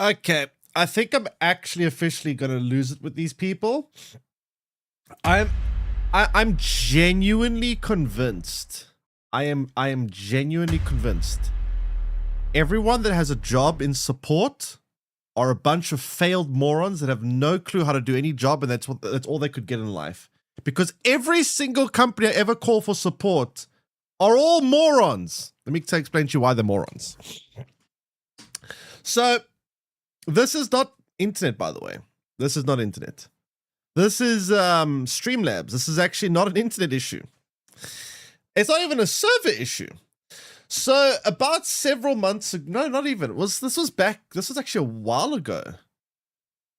Okay, I think I'm actually officially gonna lose it with these people. I'm genuinely convinced. I am genuinely convinced. Everyone that has a job in support are a bunch of failed morons that have no clue how to do any job, and that's all they could get in life. Because every single company I ever call for support are all morons. Let me explain to you why they're morons. So, this is not internet, by the way. This is not internet. This is Streamlabs. This is actually not an internet issue. It's not even a server issue. So about several months ago, no, not even. This was actually a while ago.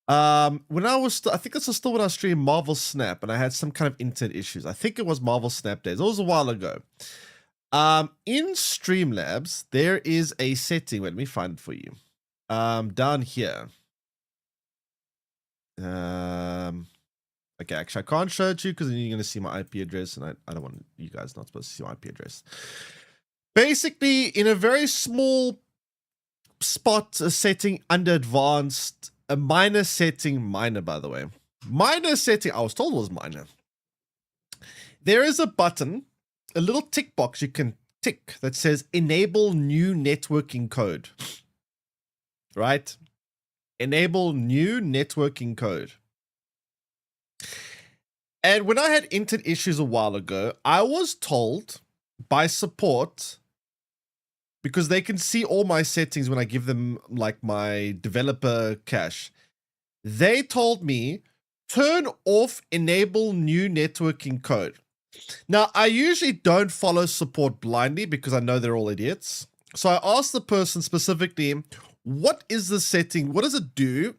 When I think this was still when I was streaming Marvel Snap, and I had some kind of internet issues. I think it was Marvel Snap days. It was a while ago. In Streamlabs, there is a setting. Wait, let me find it for you. Down here. Okay, actually, I can't show it to you because then you're going to see my IP address, and I don't want you guys not supposed to see my IP address. Basically, in a very small spot, a setting under advanced, a minor setting, minor by the way, minor setting, I was told was minor. There is a button, a little tick box you can tick that says enable new networking code, right? Enable new networking code. And when I had internet issues a while ago, I was told by support, because they can see all my settings when I give them like my developer cache, they told me turn off enable new networking code. Now, I usually don't follow support blindly because I know they're all idiots. So I asked the person specifically, what is the setting? What does it do?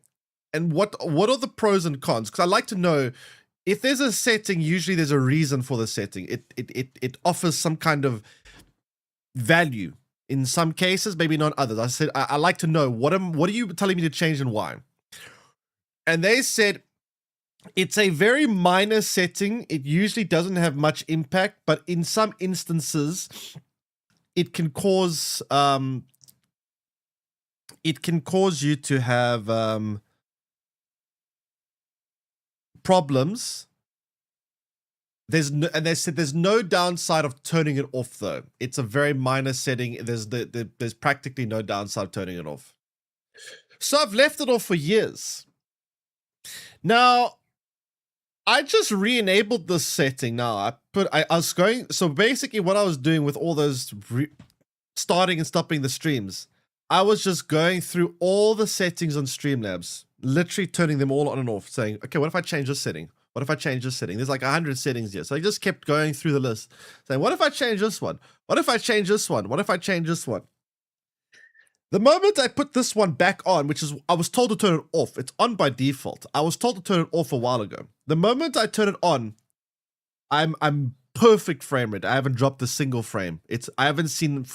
And what are the pros and cons? Because I like to know, if there's a setting, usually there's a reason for the setting. It offers some kind of value. In some cases, maybe not others. I said, I like to know, what are you telling me to change and why? And they said, it's a very minor setting. It usually doesn't have much impact, but in some instances, it can cause you to have problems. And they said there's no downside of turning it off though. It's a very minor setting. There's practically no downside of turning it off. So I've left it off for years. Now, I just re-enabled this setting. Now I was going. So basically, what I was doing with all those starting and stopping the streams, I was just going through all the settings on Streamlabs, literally turning them all on and off, saying, okay, what if I change this setting? What if I change this setting? There's like 100 settings here. So I just kept going through the list, saying, what if I change this one? What if I change this one? What if I change this one? The moment I put this one back on, which is, I was told to turn it off. It's on by default. I was told to turn it off a while ago. The moment I turn it on, I'm perfect frame rate. I haven't dropped a single frame. I haven't seen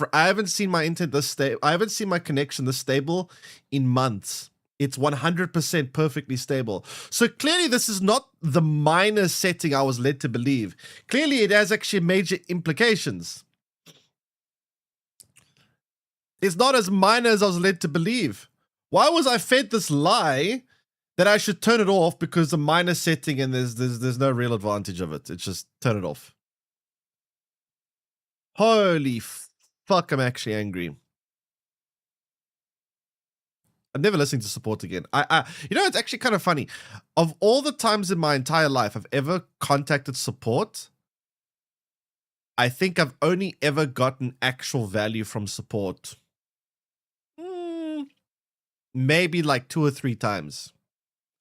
my internet this stable. I haven't seen my connection this stable in months. It's 100% perfectly stable. So clearly this is not the minor setting I was led to believe. Clearly it has actually major implications. It's not as minor as I was led to believe. Why was I fed this lie that I should turn it off because a minor setting and there's no real advantage of it? It's just turn it off. Holy fuck, I'm actually angry. I'm never listening to support again. You know, it's actually kind of funny. Of all the times in my entire life I've ever contacted support, I think I've only ever gotten actual value from support. Maybe like 2 or 3 times.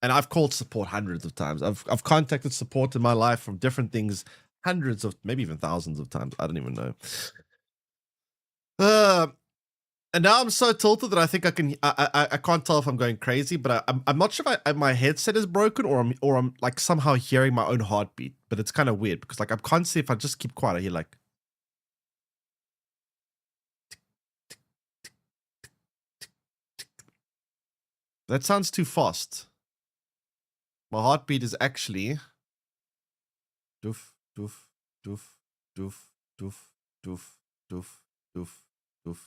And I've called support hundreds of times. I've contacted support in my life from different things, hundreds of, maybe even thousands of times. I don't even know. And now I'm so tilted that I think I can't tell if I'm going crazy, but I'm not sure if my headset is broken or I'm like somehow hearing my own heartbeat. But it's kind of weird because like I'm constantly, if I just keep quiet, I hear like. That sounds too fast. My heartbeat is actually. Doof, doof, doof, doof, doof, doof, doof, doof, doof.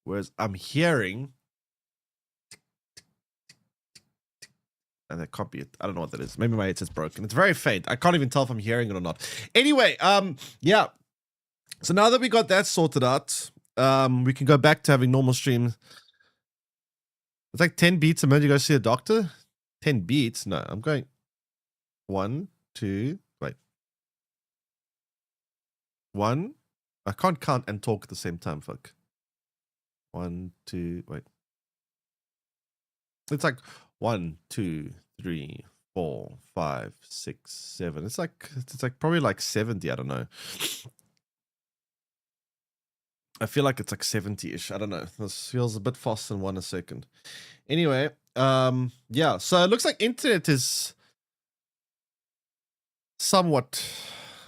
Whereas I'm hearing, and that can't be it. I don't know what that is. Maybe my headset's broken. It's very faint. I can't even tell if I'm hearing it or not. Anyway, yeah. So now that we got that sorted out, we can go back to having normal streams. It's like 10 beats a minute you go see a doctor. 10 beats? No, I'm going 1, 2, wait. 1. I can't count and talk at the same time, fuck. 1, 2, wait. It's like 1, 2, 3, 4, 5, 6, 7. It's like probably like 70. I don't know. I feel like it's like 70-ish. I don't know. This feels a bit fast in 1 second. Anyway, yeah. So it looks like internet is somewhat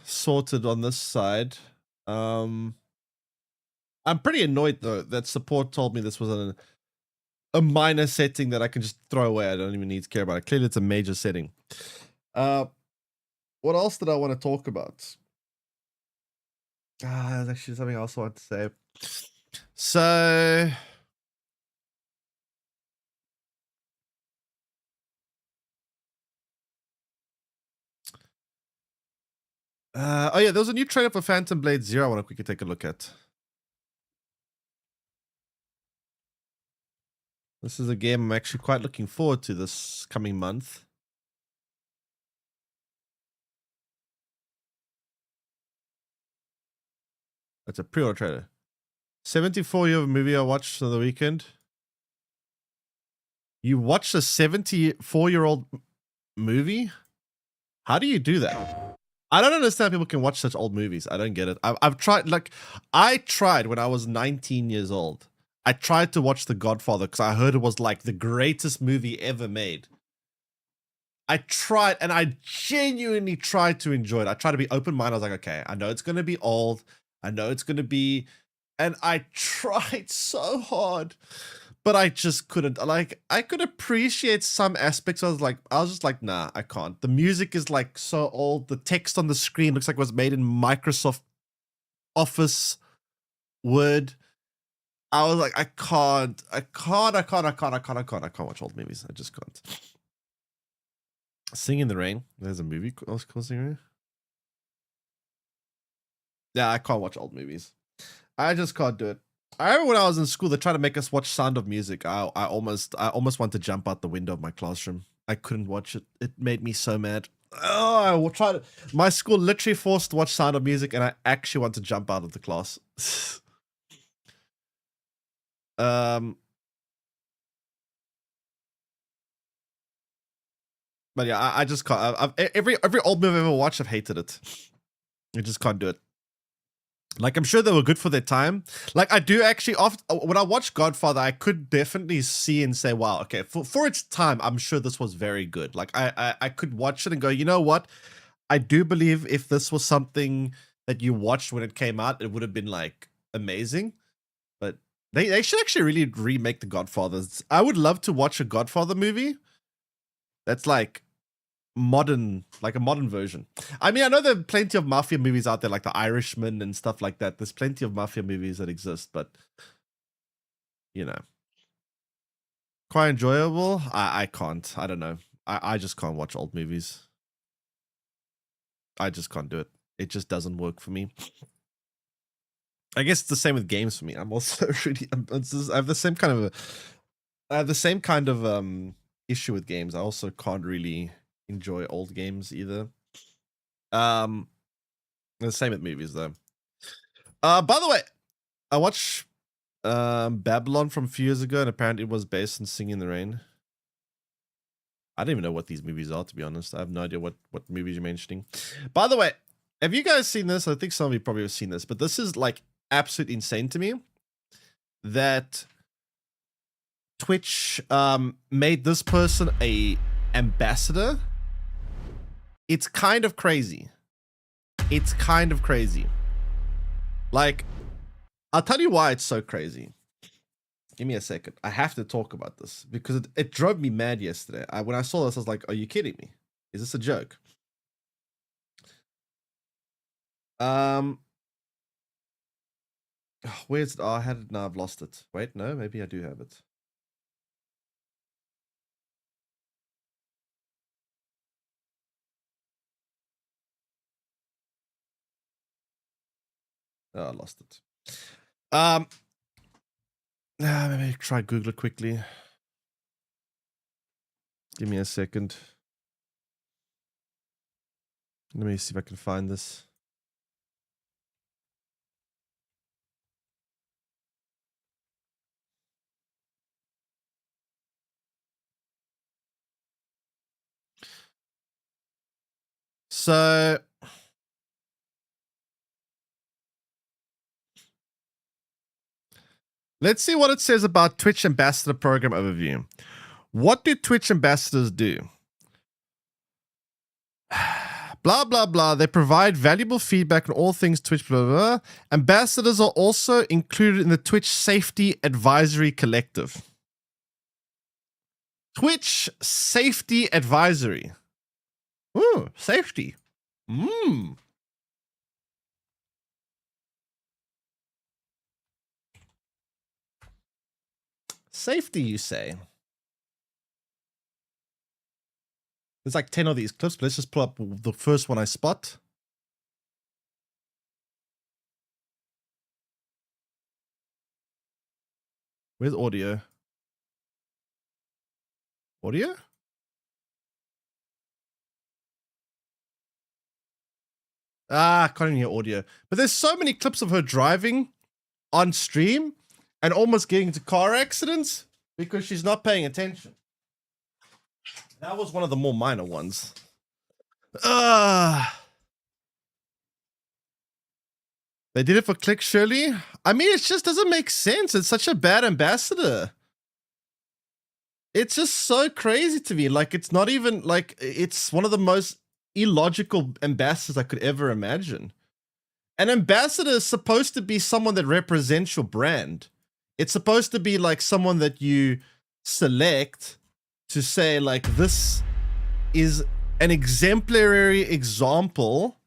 sorted on this side. I'm pretty annoyed though that support told me this was a minor setting that I can just throw away. I don't even need to care about it. Clearly, it's a major setting. What else did I want to talk about? There's actually something else I want to say. So, oh yeah, there was a new trailer for Phantom Blade Zero. I want to quickly take a look at. This is a game I'm actually quite looking forward to this coming month. That's a pre-order trailer. 74-year movie I watched on the weekend. You watched a 74-year-old movie? How do you do that? I don't understand people can watch such old movies. I don't get it. I've tried, like, I tried when I was 19 years old. I tried to watch The Godfather because I heard it was like the greatest movie ever made. I tried, and I genuinely tried to enjoy it. I tried to be open-minded. I was like, okay, I know it's going to be old. I know it's going to be, and I tried so hard, but I just couldn't. Like, I could appreciate some aspects. I was just like, nah, I can't. The music is like so old. The text on the screen looks like it was made in Microsoft Office Word. I was like, I can't watch old movies. I just can't. Sing in the Rain. There's a movie called Sing in the Rain. Yeah, I can't watch old movies. I just can't do it. I remember when I was in school, they tried to make us watch Sound of Music. I almost want to jump out the window of my classroom. I couldn't watch it. It made me so mad. Oh, I will try to. My school literally forced to watch Sound of Music, and I actually want to jump out of the class. But yeah, I just can't. Every old movie I've ever watched, I've hated it. I just can't do it. Like, I'm sure they were good for their time. Like, I do actually, when I watched Godfather, I could definitely see and say, wow, okay, for its time, I'm sure this was very good. Like, I could watch it and go, you know what? I do believe if this was something that you watched when it came out, it would have been, like, amazing. But they should actually really remake The Godfathers. I would love to watch a Godfather movie that's, like, modern, like a modern version. I mean, I know there are plenty of mafia movies out there, like The Irishman and stuff like that. There's plenty of mafia movies that exist, but you know, quite enjoyable. I can't. I don't know. I just can't watch old movies. I just can't do it. It just doesn't work for me. I guess it's the same with games for me. I'm also really. I have the same kind of issue with games. I also can't really enjoy old games either. The same with movies though. By the way, I watched Babylon from a few years ago, and apparently it was based on Singing in the Rain. I don't even know what these movies are, to be honest. I have no idea what movies you're mentioning. By the way, have you guys seen this? I think some of you probably have seen this, but this is like absolutely insane to me that Twitch made this person a ambassador. It's kind of crazy. It's kind of crazy. Like, I'll tell you why it's so crazy. Give me a second. I have to talk about this because it drove me mad yesterday. When I saw this, I was like, are you kidding me? Is this a joke? Oh, where's it? Oh, I had it now. I've lost it. Wait, no, maybe I do have it. Oh, I lost it. Maybe try Google it quickly. Give me a second. Let me see if I can find this. So let's see what it says about Twitch Ambassador Program Overview. What do Twitch ambassadors do? Blah, blah, blah. They provide valuable feedback on all things Twitch, blah, blah, blah. Ambassadors are also included in the Twitch Safety Advisory Collective. Twitch Safety Advisory. Ooh, safety. Safety, you say? There's like 10 of these clips, but let's just pull up the first one I spot. Where's audio? Audio? I can't even hear audio. But there's so many clips of her driving on stream and almost getting into car accidents because she's not paying attention. That was one of the more minor ones. They did it for Click Shirley. I mean, it just doesn't make sense. It's such a bad ambassador. It's just so crazy to me. Like, it's not even like it's one of the most illogical ambassadors I could ever imagine. An ambassador is supposed to be someone that represents your brand. It's supposed to be like someone that you select to say, like, this is an exemplary example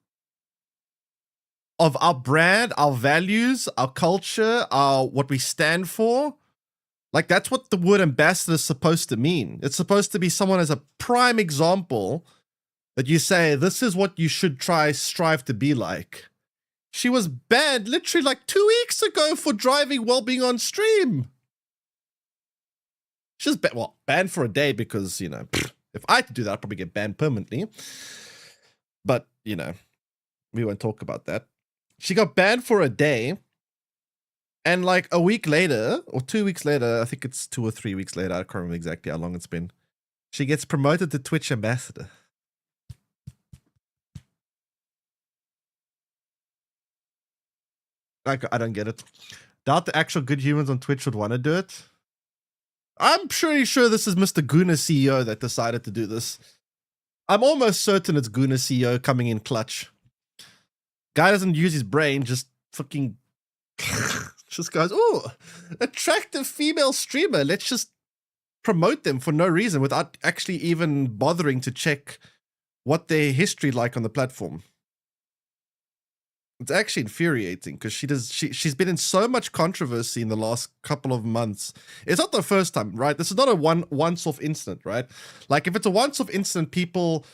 of our brand, our values, our culture, our what we stand for. Like, that's what the word ambassador is supposed to mean. It's supposed to be someone as a prime example that you say, this is what you should strive to be like. She was banned literally like 2 weeks ago for driving while being on stream. She's banned for a day because, you know, if I had to do that, I'd probably get banned permanently. But, you know, we won't talk about that. She got banned for a day. And like a week later, or 2 weeks later, I think it's 2 or 3 weeks later, I can't remember exactly how long it's been, she gets promoted to Twitch ambassador. Like, I don't get it. Doubt the actual good humans on Twitch would want to do it. I'm pretty sure this is Mr. Guna CEO that decided to do this. I'm almost certain it's Guna CEO coming in clutch. Guy doesn't use his brain, just fucking just goes, oh, attractive female streamer. Let's just promote them for no reason without actually even bothering to check what their history like on the platform. It's actually infuriating because she's been in so much controversy in the last couple of months. It's not the first time, right? This is not a once-off incident, right? Like, if it's a once-off incident, people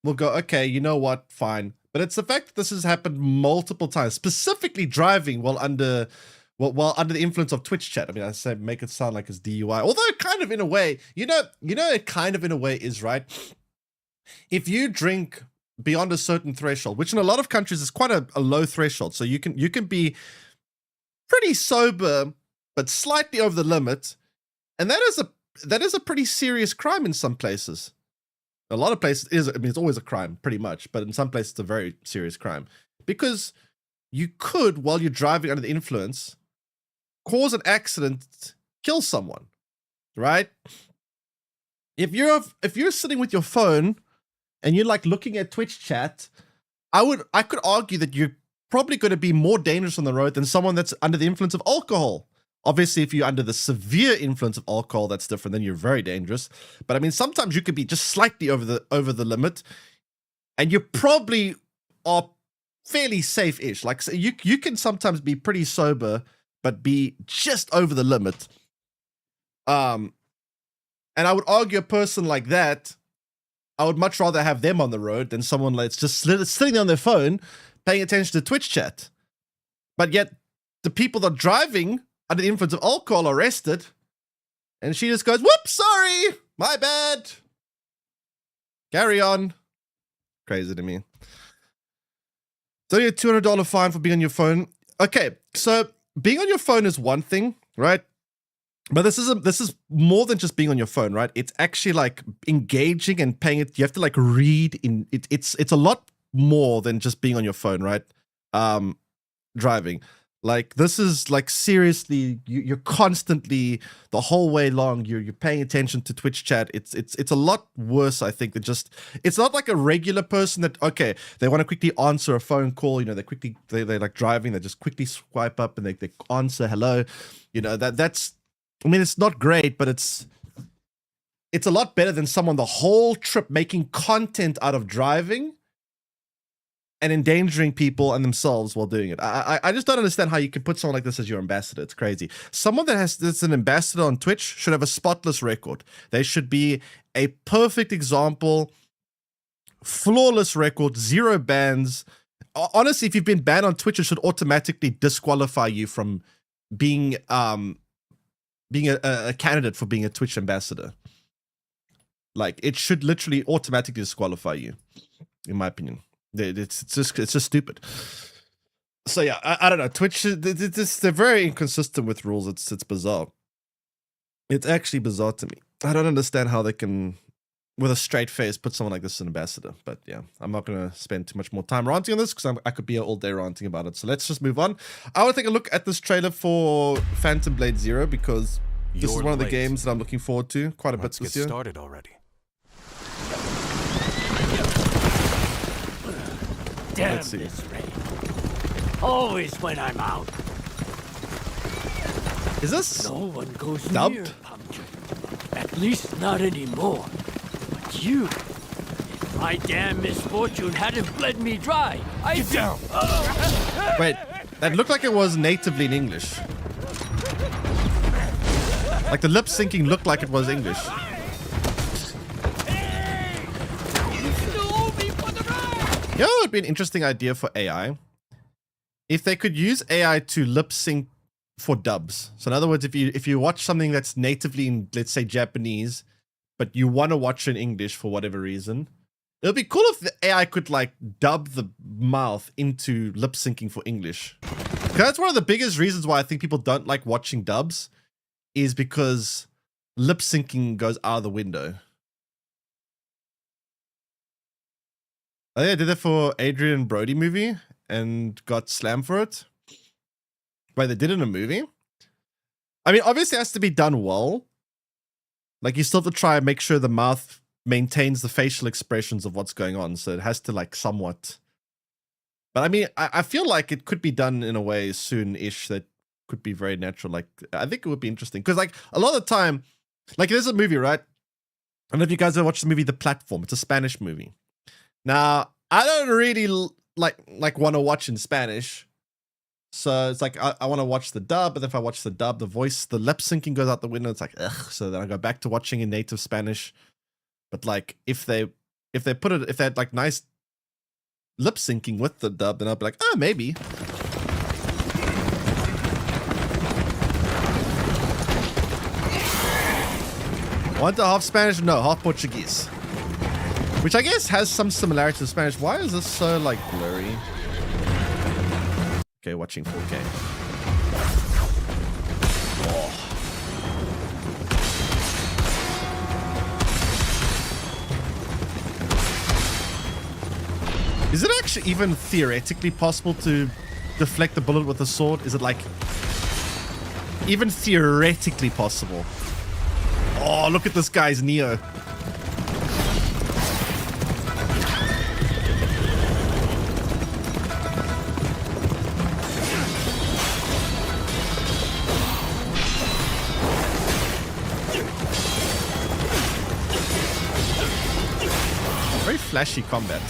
will go, okay, you know what, fine. But it's the fact that this has happened multiple times, specifically driving while under the influence of Twitch chat. I mean, I say make it sound like it's DUI, although kind of in a way, you know, it kind of in a way is, right? If you drink beyond a certain threshold, which in a lot of countries is quite a low threshold, so you can be pretty sober but slightly over the limit, and that is a pretty serious crime in some places. A lot of places it's always a crime, pretty much, but in some places it's a very serious crime because you could, while you're driving under the influence, cause an accident, kill someone, right? If you're sitting with your phone and you're like looking at Twitch chat, I could argue that you're probably going to be more dangerous on the road than someone that's under the influence of alcohol. Obviously, if you're under the severe influence of alcohol, that's different. Then you're very dangerous. But I mean, sometimes you could be just slightly over the limit, and you probably are fairly safe-ish. Like, so you can sometimes be pretty sober, but be just over the limit. And I would argue a person like that, I would much rather have them on the road than someone that's just sitting on their phone, paying attention to Twitch chat. But yet, the people that are driving under the influence of alcohol are arrested, and she just goes, "Whoops, sorry, my bad. Carry on." Crazy to me. It's only a $200 fine for being on your phone. Okay, so being on your phone is one thing, right? But this is more than just being on your phone, right? It's actually like engaging and paying it. You have to like read in it. It's a lot more than just being on your phone, right? Driving. Like this is like seriously, you're constantly the whole way long. You're paying attention to Twitch chat. It's a lot worse, I think, than just. It's not like a regular person that they want to quickly answer a phone call. You know, they're like driving. They just quickly swipe up and they answer hello. You know that's. I mean, it's not great, but it's a lot better than someone the whole trip making content out of driving and endangering people and themselves while doing it. I just don't understand how you can put someone like this as your ambassador. It's crazy. Someone that's an ambassador on Twitch should have a spotless record. They should be a perfect example, flawless record, 0 bans. Honestly, if you've been banned on Twitch, it should automatically disqualify you from being a candidate for being a Twitch ambassador. Like, it should literally automatically disqualify you, in my opinion. It's just stupid. So yeah, I don't know. Twitch, they're very inconsistent with rules. It's bizarre. It's actually bizarre to me. I don't understand how they can, with a straight face, put someone like this as an ambassador. But yeah, I'm not going to spend too much more time ranting on this because I could be here all day ranting about it. So let's just move on. I want to take a look at this trailer for Phantom Blade Zero because this is one of the games that I'm looking forward to quite a bit this year. Let's get started already. Damn this rain. Always when I'm out. Is this No one goes dubbed? near Pumpkin. At least not anymore. But you, if my damn misfortune hadn't bled me dry, I'd Get down! Wait, that looked like it was natively in English. Like the lip syncing looked like it was English. You know, it would be an interesting idea for AI if they could use AI to lip sync for dubs. So in other words, if you watch something that's natively in, let's say, Japanese, but you want to watch it in English for whatever reason, it would be cool if the AI could like dub the mouth into lip syncing for English. Because that's one of the biggest reasons why I think people don't like watching dubs, is because lip syncing goes out of the window. I think I did that for Adrian Brody movie and got slammed for it. Wait, they did it in a movie? I mean, obviously it has to be done well. Like, you still have to try and make sure the mouth maintains the facial expressions of what's going on. So it has to, like, somewhat. But I mean, I feel like it could be done in a way soon-ish that could be very natural. Like, I think it would be interesting. Because, like, a lot of the time, like, there's a movie, right? I don't know if you guys ever watched the movie The Platform. It's a Spanish movie. Now, I don't really like want to watch in Spanish. So it's like, I want to watch the dub, but if I watch the dub, the lip syncing goes out the window. It's like, ugh. So then I go back to watching in native Spanish. But like, if they had like nice lip syncing with the dub, then I'll be like, oh, maybe. Want to half Spanish? No, half Portuguese. Which I guess has some similarity to Spanish. Why is this so, like, blurry? Okay, watching 4K. Oh. Is it actually even theoretically possible to deflect the bullet with a sword? Is it, like, even theoretically possible? Oh, look at this guy's Neo. Very flashy combat.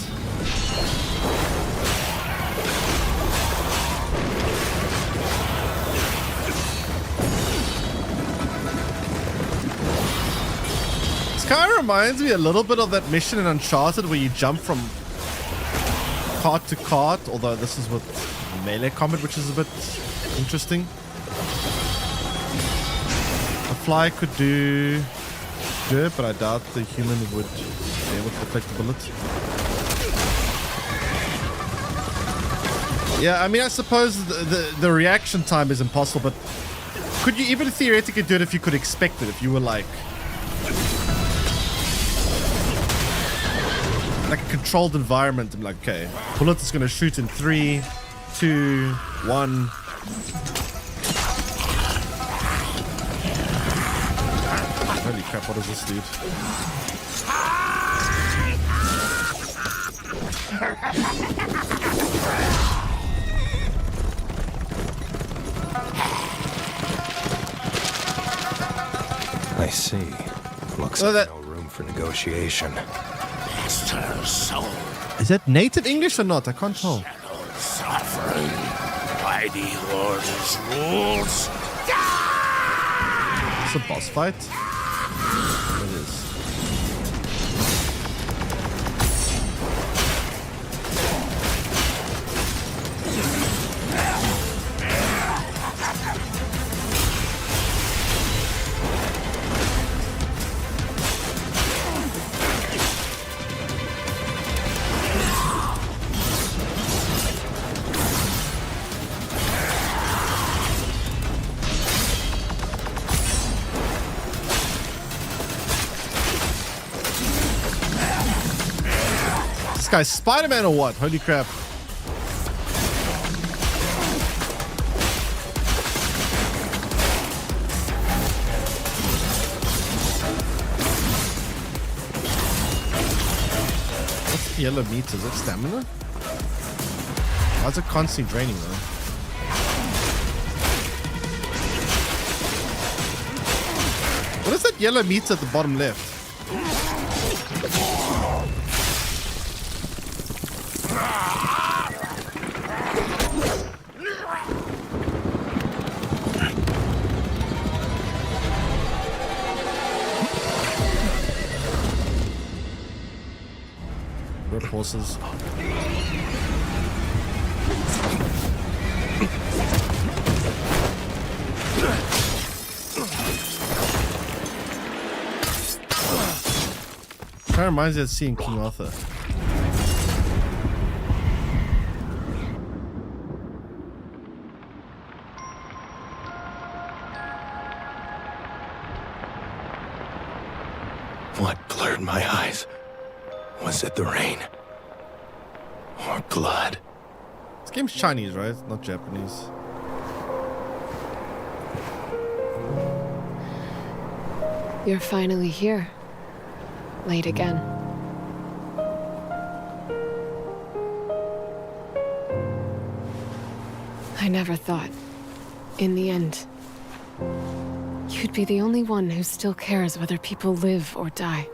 kind of reminds me a little bit of that mission in Uncharted where you jump from cart to cart, although this is with melee combat, which is a bit interesting. A fly could do good, but I doubt the human would be able to deflect the bullet. Yeah, I mean, I suppose the reaction time is impossible, but could you even theoretically do it if you could expect it? If you were like a controlled environment, and like, okay, bullet is going to shoot in 3, 2, 1. Holy crap, what is this, dude? I see. Looks Oh, like that- no room for negotiation. Master soul, Is that native English or not? I can't tell. suffering by the Order's rules. It's a boss fight. It is. This guy's Spider-Man or what? Holy crap. What's the yellow meter? Is that stamina? Why is it constantly draining though? What is that yellow meter at the bottom left? Rip horses. Kind of reminds me of seeing King Arthur. What blurred my eyes? Was it the rain? Or blood? This game's Chinese, right? It's not Japanese. You're finally here. Late again. I never thought, in the end, you'd be the only one who still cares whether people live or die.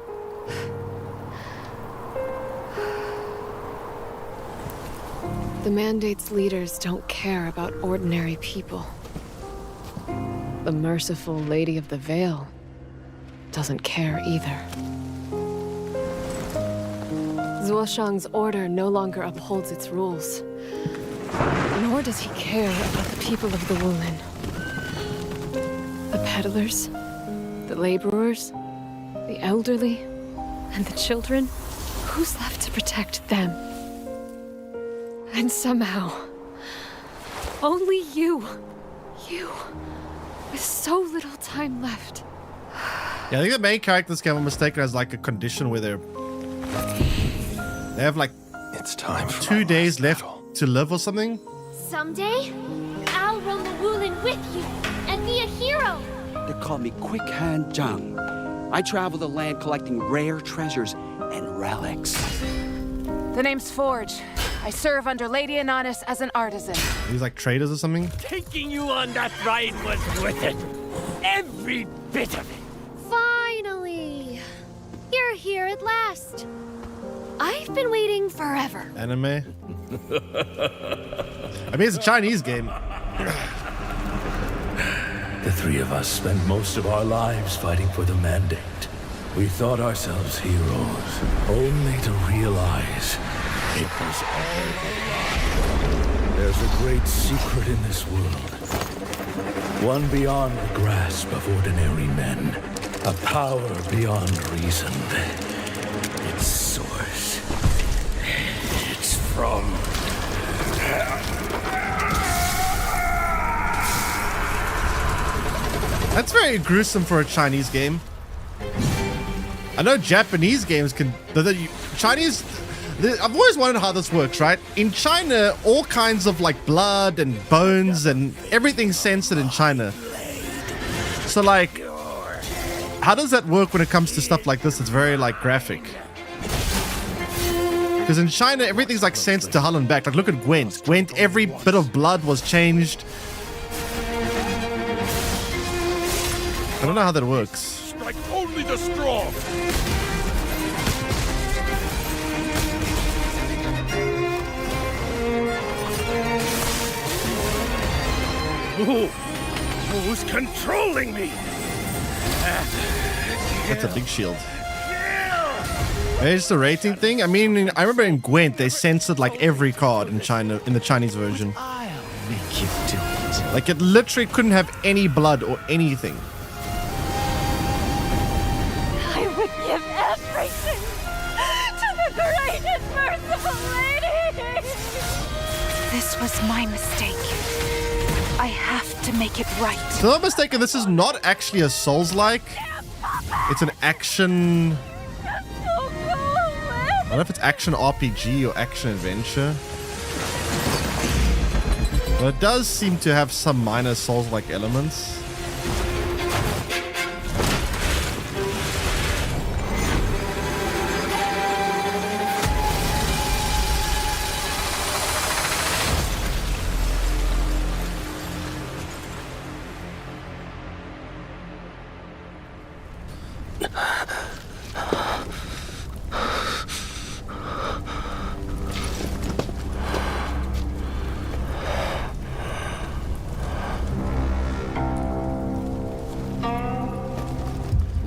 The Mandate's leaders don't care about ordinary people. The merciful Lady of the Veil doesn't care either. Zuoshang's order no longer upholds its rules. Nor does he care about the people of the Wulin. The peddlers, the laborers, the elderly, and the children. Who's left to protect them? And somehow, only you, with so little time left. Yeah, I think the main character in this game, I'm mistaken, has like a condition where they have like It's time for 2 my days last left battle. to live or something. Someday, I'll roam the Wulin with you and be a hero. They call me Quick Hand Zhang. I travel the land collecting rare treasures and relics. The name's Forge. I serve under Lady Ananis as an artisan. He's like traders or something. Taking you on that ride was worth it. Every bit of it. Finally, you're here at last. I've been waiting forever. Anime. I mean, it's a Chinese game. The three of us spent most of our lives fighting for the Mandate. We thought ourselves heroes, only to realize it was all a lie. There's a great secret in this world, one beyond the grasp of ordinary men, a power beyond reason. Its source, it's from... That's very gruesome for a Chinese game. I know Japanese games can... Chinese... I've always wondered how this works, right? In China, all kinds of like blood and bones and everything's censored in China. So like, how does that work when it comes to stuff like this? It's very like graphic. Because in China, everything's like censored to hell and back. Like look at Gwent. Gwent, every bit of blood was changed. I don't know how that works. Strike only the strong! Who's controlling me? That's a big shield. It's the rating thing. I mean, I remember in Gwent, they censored like every card in China, in the Chinese version. I'll make you do it. Like it literally couldn't have any blood or anything. I would give everything to the great and merciful lady! This was my mistake. I have to make it right. So I'm not mistaken, this is not actually a Souls-like. It's an action... I don't know if it's action RPG or action adventure. But it does seem to have some minor Souls-like elements.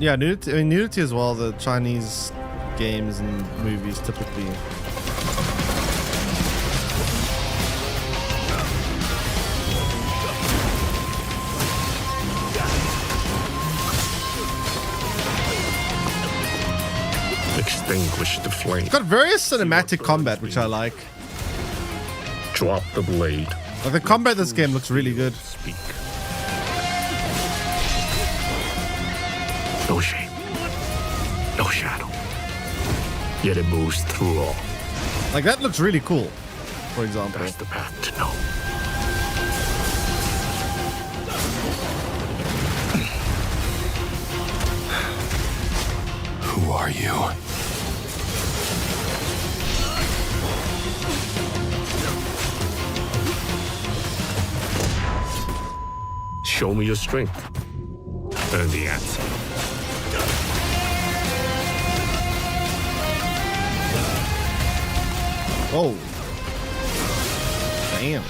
Yeah, nudity, I mean, nudity as well, the Chinese games and movies typically. Extinguish the flame. It's got various cinematic combat, which I like. Drop the blade. Like the combat in this game looks really good. Speak. No shape. No shadow. Yet it moves through all. Like that looks really cool, for example. That's the path to know. Who are you? Show me your strength. And the answer. Oh. Damn.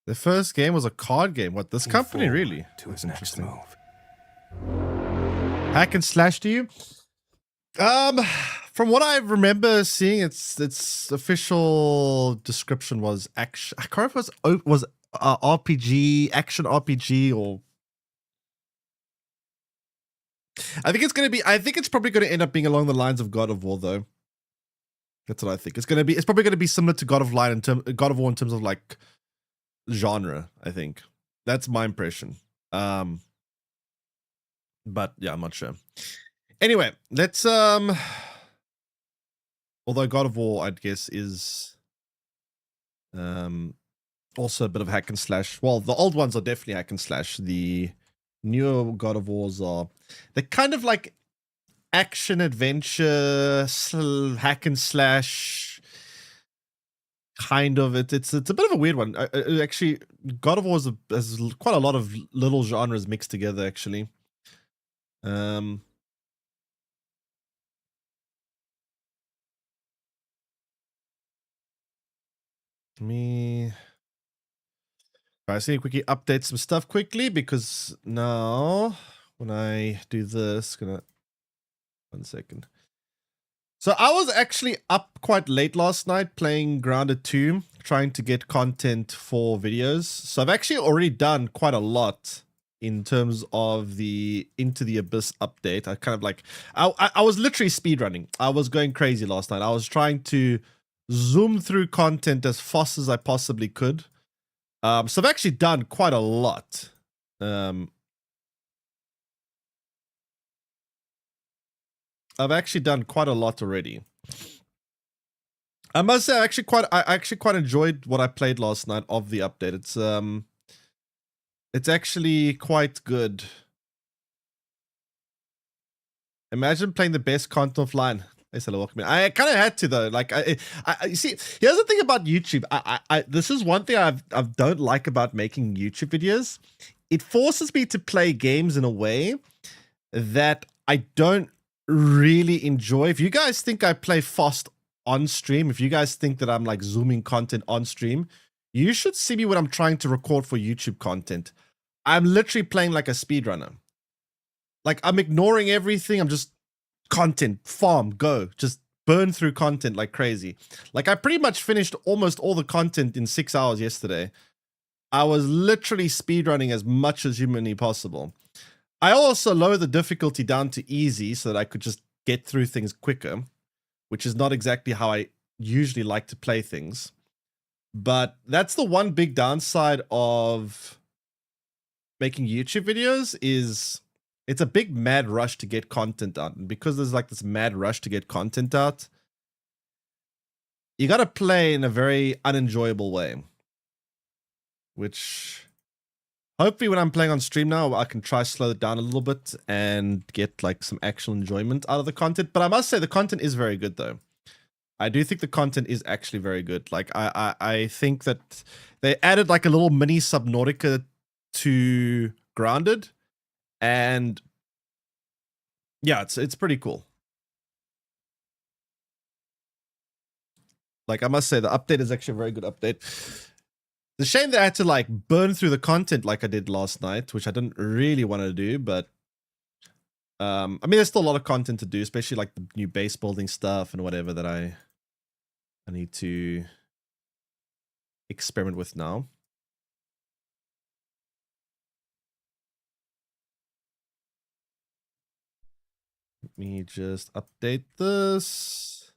The first game was a card game. What, this company really? To his next move. Hack and slash to you? From what I remember seeing, its official description was action. I can't remember if it was RPG, action RPG, or I think it's probably gonna end up being along the lines of God of War, though. That's what I think. It's probably gonna be similar to God of War in terms of like genre. I think that's my impression. But yeah, I'm not sure. Anyway, let's although God of War, I guess, is also a bit of hack and slash. Well, the old ones are definitely hack and slash. The newer God of Wars they're kind of like action adventure hack and slash kind of it's a bit of a weird one. Actually, God of War has quite a lot of little genres mixed together. Actually, me. I see quickly update some stuff quickly because now when I do this, gonna 1 second. So I was actually up quite late last night playing Grounded 2, trying to get content for videos. So I've actually already done quite a lot in terms of the Into the Abyss update. I kind of like, I was literally speedrunning. I was going crazy last night. I was trying to zoom through content as fast as I possibly could. So I've actually done quite a lot. I've actually done quite a lot already. I must say, I actually quite enjoyed what I played last night of the update. It's actually quite good. Imagine playing the best content offline. I kind of had to though. Like, you see, here's the thing about YouTube. This is one thing I don't like about making YouTube videos. It forces me to play games in a way that I don't really enjoy. If you guys think I play fast on stream, if you guys think that I'm like zooming content on stream, you should see me when I'm trying to record for YouTube content. I'm literally playing like a speedrunner. Like, I'm ignoring everything. I'm just content, farm, go, just burn through content like crazy. Like, I pretty much finished almost all the content in 6 hours yesterday. I was literally speedrunning as much as humanly possible. I also lowered the difficulty down to easy so that I could just get through things quicker, which is not exactly how I usually like to play things. But that's the one big downside of making YouTube videos is it's a big mad rush to get content out. And because there's like this mad rush to get content out, you got to play in a very unenjoyable way, which hopefully when I'm playing on stream now, I can try slow it down a little bit and get like some actual enjoyment out of the content. But I must say the content is very good though. I do think the content is actually very good. Like I think that they added like a little mini Subnautica to Grounded, and yeah, it's pretty cool. Like, I must say the update is actually a very good update. The shame that I had to like burn through the content like I did last night, which I didn't really want to do, but I mean, there's still a lot of content to do, especially like the new base building stuff and whatever that I need to experiment with now. Let me just update this.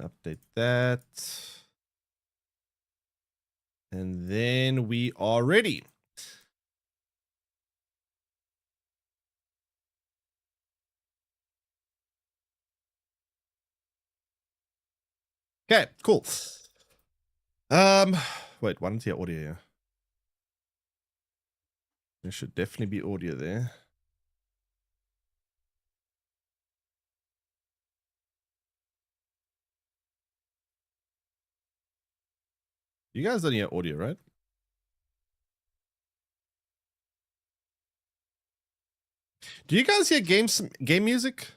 Update that. And then we are ready. Okay, cool. Wait, why don't you hear audio here? There should definitely be audio there. You guys don't hear audio, right? Do you guys hear game music?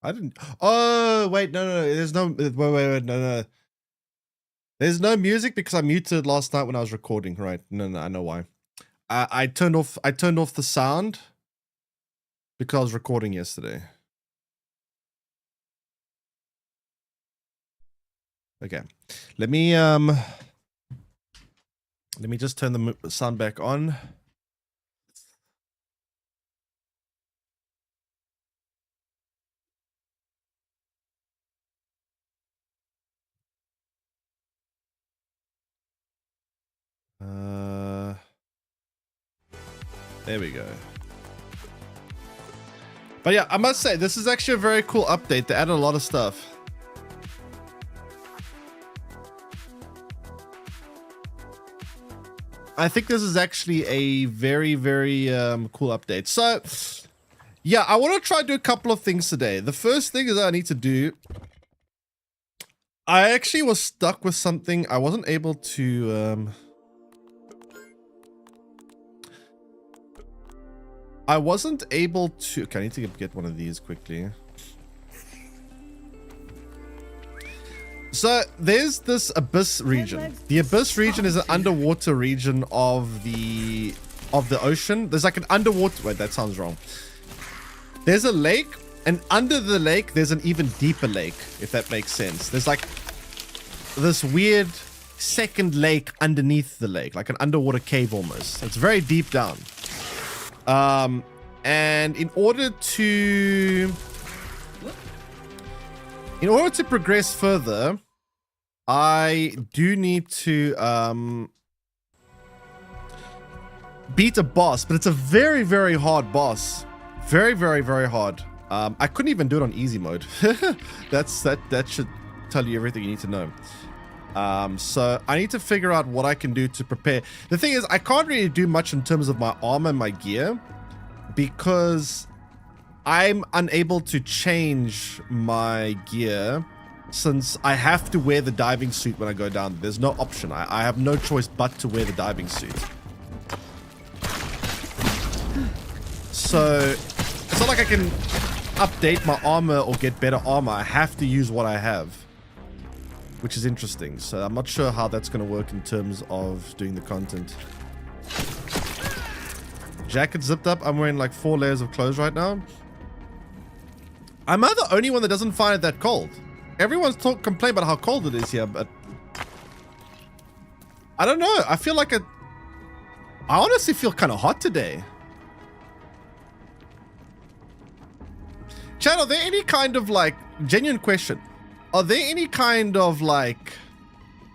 I didn't. Oh, wait, no. There's no. Wait, no. There's no music because I muted last night when I was recording. Right? No, I know why. I turned off the sound because I was recording yesterday. Okay, let me just turn the sound back on. There we go. But yeah, I must say, this is actually a very cool update. They added a lot of stuff. I think this is actually a very, very cool update. So, yeah, I want to try to do a couple of things today. The first thing is I need to do... I actually was stuck with something. I wasn't able to... I wasn't able to... Okay, I need to get one of these quickly. So there's this abyss region. The abyss region is an underwater region of the ocean. There's like an underwater... Wait, that sounds wrong. There's a lake, and under the lake, there's an even deeper lake, if that makes sense. There's like this weird second lake underneath the lake, like an underwater cave almost. It's very deep down. And in order to progress further, I do need to beat a boss, but it's a very, very hard boss. Very, very, very hard. I couldn't even do it on easy mode. that should tell you everything you need to know. So I need to figure out what I can do to prepare. The thing is, I can't really do much in terms of my armor and my gear because I'm unable to change my gear since I have to wear the diving suit when I go down. There's no option. I have no choice but to wear the diving suit. So it's not like I can update my armor or get better armor. I have to use what I have, which is interesting. So I'm not sure how that's going to work in terms of doing the content. Jacket zipped up. I'm wearing like 4 layers of clothes right now. Am I the only one that doesn't find it that cold? Everyone's complain about how cold it is here, but I don't know. I feel like I honestly feel kind of hot today. Chad, are there any kind of like, genuine question, are there any kind of like,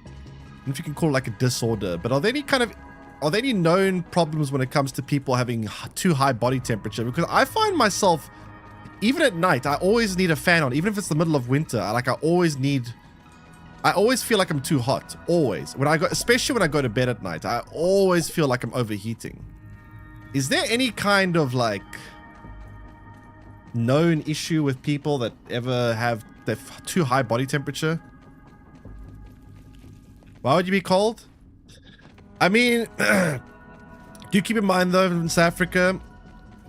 I don't know if you can call it like a disorder, but are there any known problems when it comes to people having too high body temperature? Because I find myself, even at night, I always need a fan on, even if it's the middle of winter. I always feel like I'm too hot, always. Especially when I go to bed at night, I always feel like I'm overheating. Is there any kind of like known issue with people that ever have too high body temperature? Why would you be cold? I mean, do keep in mind though, in South Africa,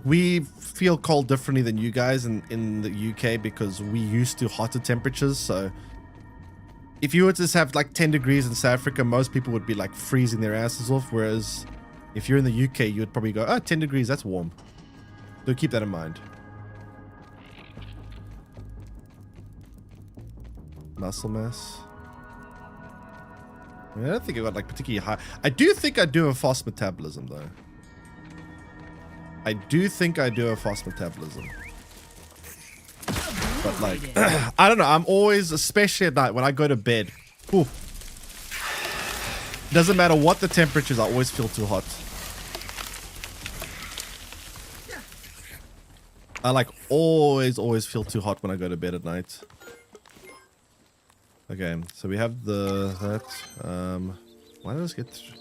we feel cold differently than you guys in the UK because we used to hotter temperatures. So if you were to have like 10 degrees in South Africa, most people would be like freezing their asses off. Whereas if you're in the UK, you would probably go, oh, 10 degrees, that's warm. So keep that in mind. Muscle mass. I mean, I don't think I got like particularly high. I do think I do have fast metabolism though. I do think I do have fast metabolism. But like, I don't know. I'm always, especially at night when I go to bed. Ooh, doesn't matter what the temperature is, I always feel too hot. I like always feel too hot when I go to bed at night. Okay, so we have that. Why did this get through?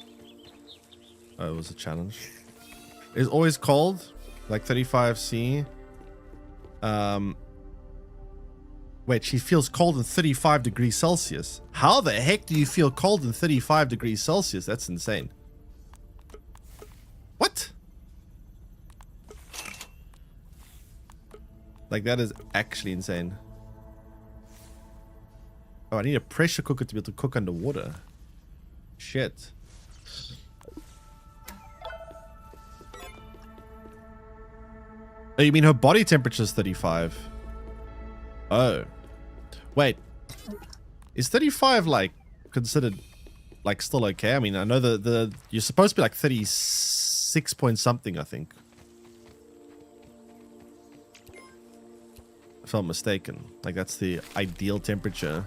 Oh, it was a challenge. It's always cold, like 35°C. Wait, she feels cold in 35 degrees Celsius. How the heck do you feel cold in 35 degrees Celsius? That's insane. What? Like, that is actually insane. Oh, I need a pressure cooker to be able to cook underwater. Shit. Oh, you mean her body temperature is 35? Oh. Wait. Is 35 like considered like still okay? I mean, I know the you're supposed to be like 36 point something, I think. If I'm mistaken. Like that's the ideal temperature.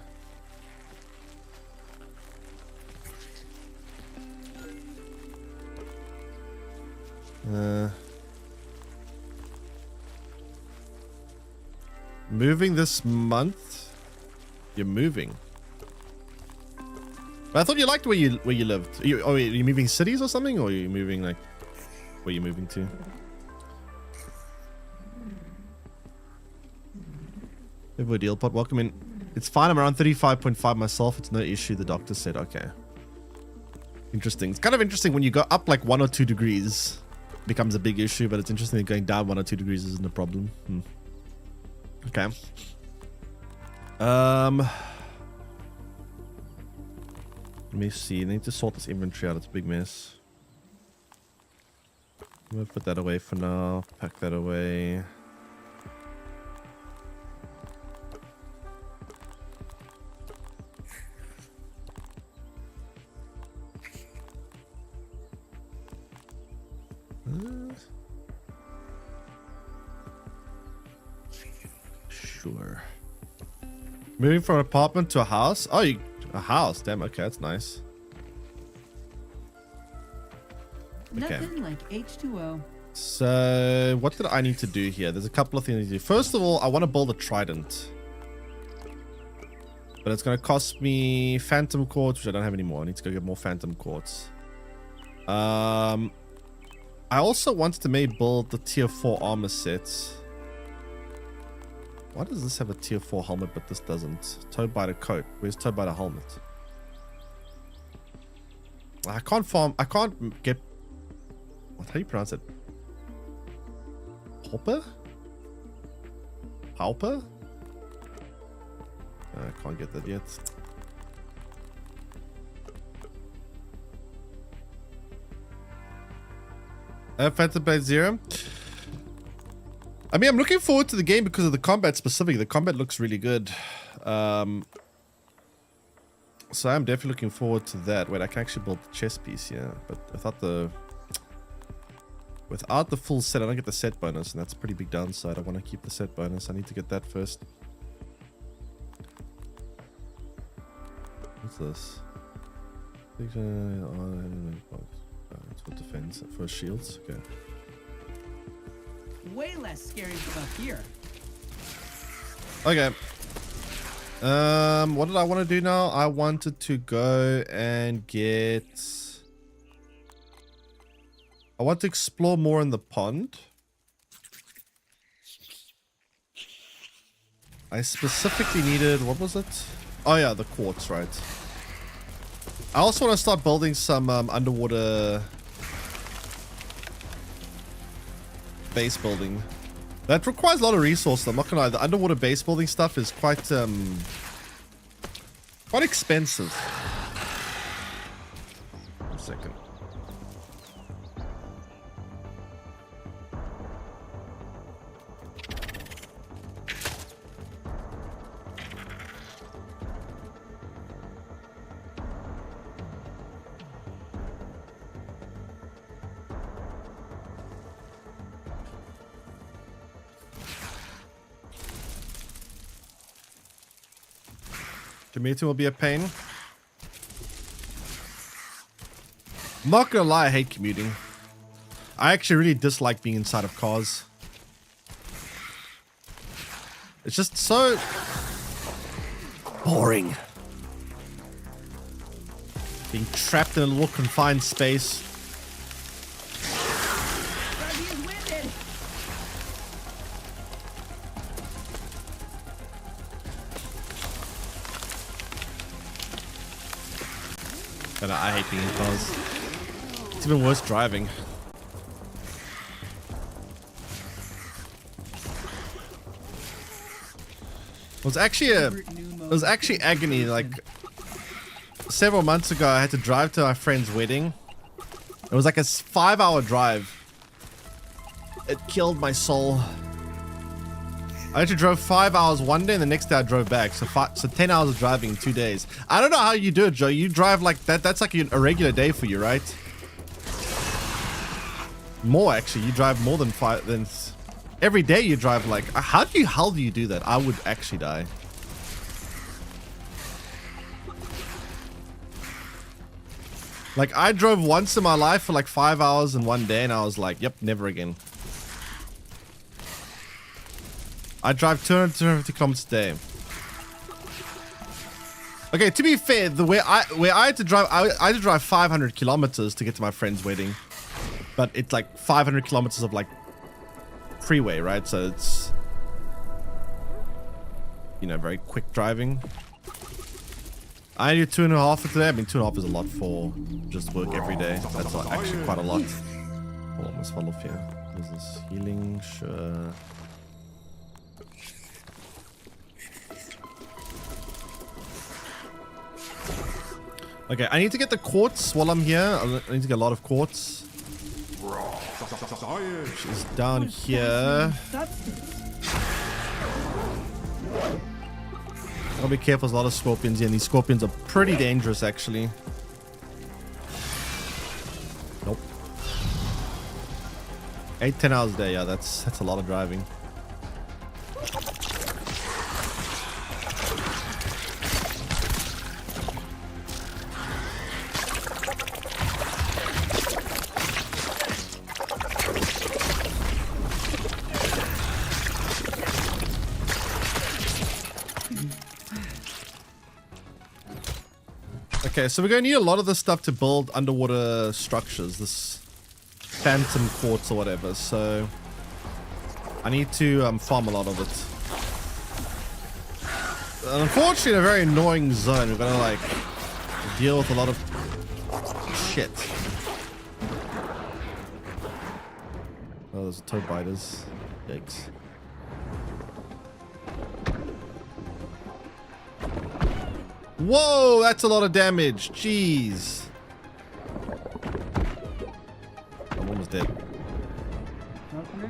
Moving this month? You're moving. But I thought you liked where you lived. Are you moving cities or something, or are you moving like where you moving to? Everybody deal pot, welcome in. It's fine. I'm around 35.5 myself. It's no issue. The doctor said, okay. Interesting. It's kind of interesting when you go up like 1 or 2 degrees, it becomes a big issue, but it's interesting that going down 1 or 2 degrees isn't a problem. Okay. Let me see. I need to sort this inventory out. It's a big mess. I'm gonna put that away for now. Pack that away. Sure. Moving from an apartment to a house? Oh, a house. Damn, okay, that's nice. Okay. Nothing like H2O. So, what did I need to do here? There's a couple of things I need to do. First of all, I want to build a trident. But it's going to cost me phantom quartz, which I don't have anymore. I need to go get more phantom quartz. I also wanted to maybe build the tier 4 armor sets. Why does this have a tier 4 helmet, but this doesn't? Toe biter coat. Where's toe biter helmet? I can't farm. I can't get. What? How do you pronounce it? Hopper? Halper? I can't get that yet. Phantom Blade 0. I mean, I'm looking forward to the game because of the combat specifically. The combat looks really good. So I'm definitely looking forward to that. Wait, I can actually build the chess piece here. But without the full set, I don't get the set bonus. And that's a pretty big downside. I want to keep the set bonus. I need to get that first. What's this? It's for defense. For shields. Okay. Way less scary stuff here. Okay. What did I want to do now? I wanted to go and get... I want to explore more in the pond. I specifically needed... What was it? Oh yeah, the quartz, right. I also want to start building some underwater... base building. That requires a lot of resources. I'm not gonna lie. The underwater base building stuff is quite expensive. 1 second. Commuting will be a pain. I'm not gonna lie, I hate commuting. I actually really dislike being inside of cars. It's just so boring. Being trapped in a little confined space. And I hate being in cars. It's even worse driving. It was actually agony. Like several months ago, I had to drive to my friend's wedding. It was like a 5-hour drive. It killed my soul. I actually drove 5 hours one day, and the next day I drove back. So 10 hours of driving in 2 days. I don't know how you do it, Joe. You drive like that. That's like a regular day for you, right? More actually. You drive more than 5. Then every day you drive like. How do you do that? I would actually die. Like I drove once in my life for like 5 hours in one day, and I was like, "Yep, never again." I drive 250 kilometers a day. Okay, to be fair, the way I had to drive, I had to drive 500 kilometers to get to my friend's wedding, but it's like 500 kilometers of like freeway, right? So it's, you know, very quick driving. I do 2.5 for today. I mean, 2.5 is a lot for just work every day. That's actually quite a lot. Oh, almost fell off here. Is this healing? Sure. Okay, I need to get the quartz while I'm here. I need to get a lot of quartz. Which is down here. I'll be careful, there's a lot of scorpions here, and these scorpions are pretty dangerous, actually. Nope. 8-10 hours a day, yeah, that's a lot of driving. Okay, so we're going to need a lot of this stuff to build underwater structures, this phantom quartz or whatever, so I need to farm a lot of it. And unfortunately, in a very annoying zone, we're going to like deal with a lot of shit. Oh, there's toad biters. Yikes. Whoa, that's a lot of damage. Jeez. I'm almost dead. Oh my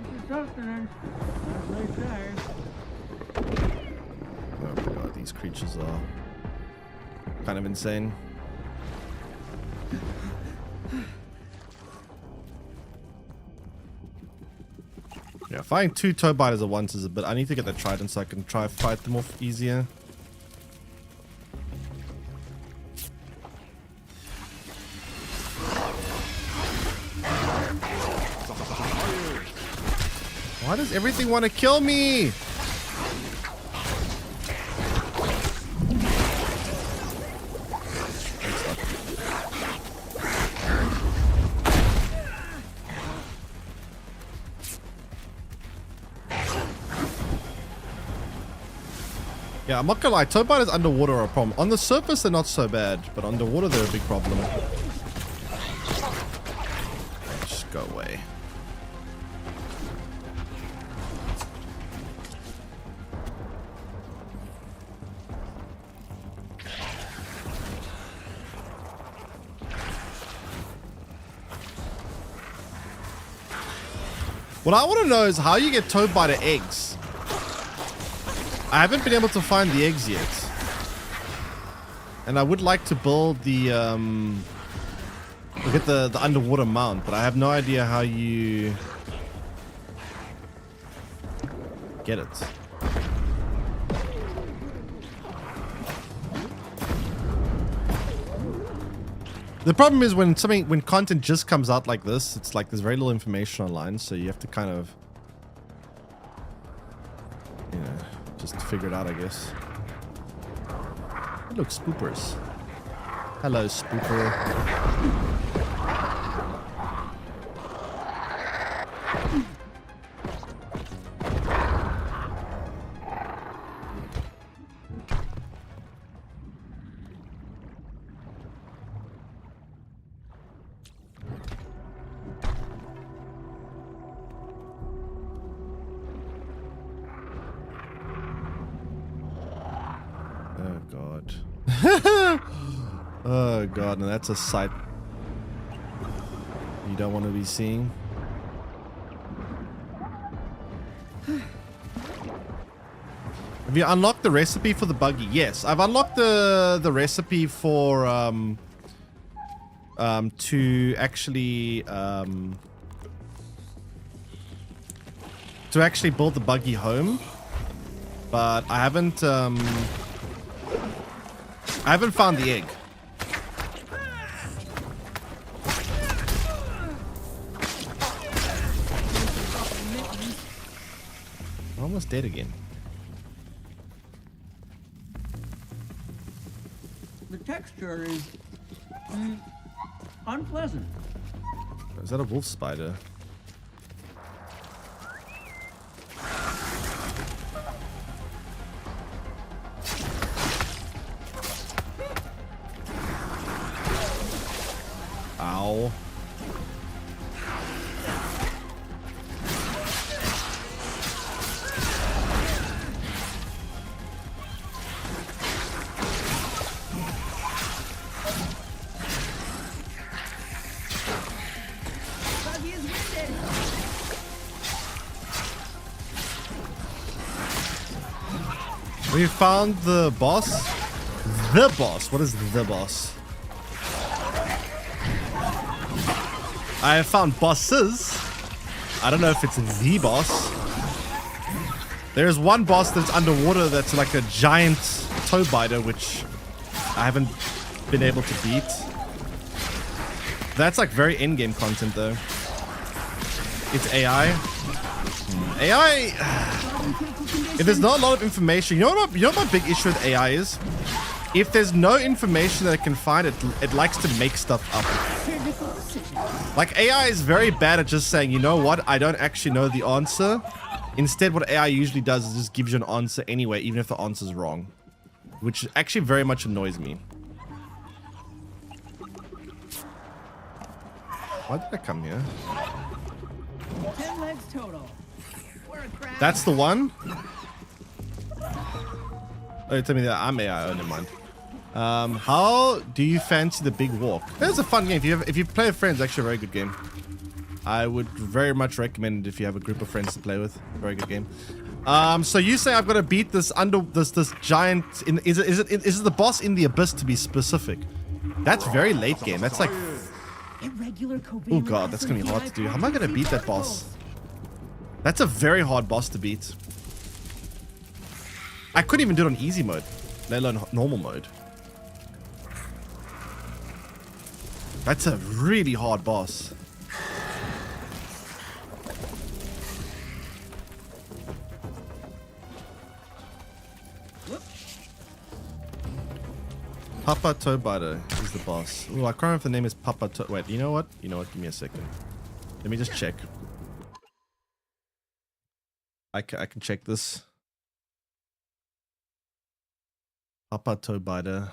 god, these creatures are kind of insane. Yeah, fighting 2 toad biters at once is a bit. I need to get the trident so I can try fight them off easier. Why does everything want to kill me? Yeah, I'm not gonna lie, toad biters underwater are a problem. On the surface, they're not so bad, but underwater, they're a big problem. Just go away. What I want to know is how you get toad biter eggs. I haven't been able to find the eggs yet. And I would like to build the, get the underwater mount, but I have no idea how you get it. The problem is when content just comes out like this, it's like there's very little information online, so you have to kind of, you know, just figure it out, I guess. Look, spoopers. Hello, spooper. Oh god, and that's a sight you don't want to be seeing. Have you unlocked the recipe for the buggy? Yes, I've unlocked the recipe for to actually build the buggy home, but I haven't found the egg. I'm almost dead again. texture is unpleasant. Is that a wolf spider? Ow. Buggy is winded. We found the boss. The boss. What is the boss? I have found bosses. I don't know if it's the boss. There's one boss that's underwater that's like a giant toe biter, which I haven't been able to beat. That's like very in-game content though. It's AI. AI. If there's not a lot of information, you know what my big issue with AI is? If there's no information that it can find, it likes to make stuff up. Like AI is very bad at just saying, you know what, I don't actually know the answer. Instead, what AI usually does is just gives you an answer anyway, even if the answer's wrong. Which actually very much annoys me. Why did I come here? 10 legs total. We're a crowd. That's the one? Oh, tell me that I'm AI. Oh, never mind. How do you fancy the big walk? It's a fun game. If you play with friends, actually a very good game. I would very much recommend it if you have a group of friends to play with. Very good game. So you say I've got to beat this this giant. Is it the boss in the abyss to be specific? That's very late game. That's like. Oh god, that's gonna be hard to do. How am I gonna beat that boss? That's a very hard boss to beat. I couldn't even do it on easy mode, let alone normal mode. That's a really hard boss. Papa Tobiter is the boss. Oh, I can't remember if the name is Papa To. Wait, you know what? You know what? Give me a second. Let me just check. I can check this. Papa Tobiter.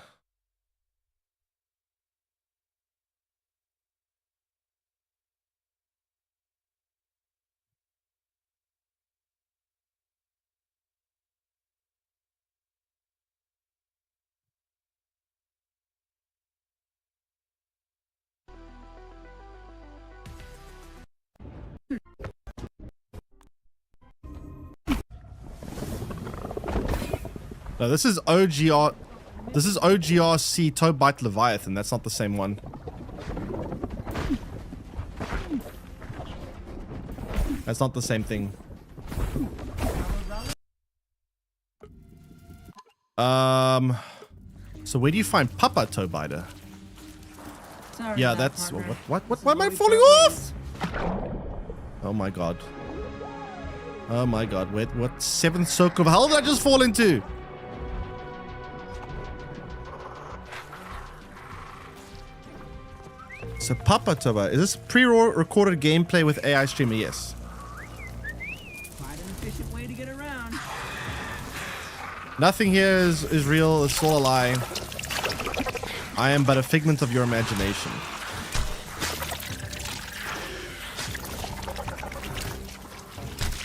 No, this is OGR. This is OGRC Tobite Leviathan. That's not the same one. That's not the same thing. So where do you find Papa Tobiter? Sorry Yeah, about that's partner. what? Why am I falling off? Oh my god. Oh my god. Wait, what seventh circle of hell did I just fall into? So Papa Tobiter, is this pre-recorded gameplay with AI streamer? Yes. Quite an efficient way to get around. Nothing here is real. It's all a lie. I am but a figment of your imagination.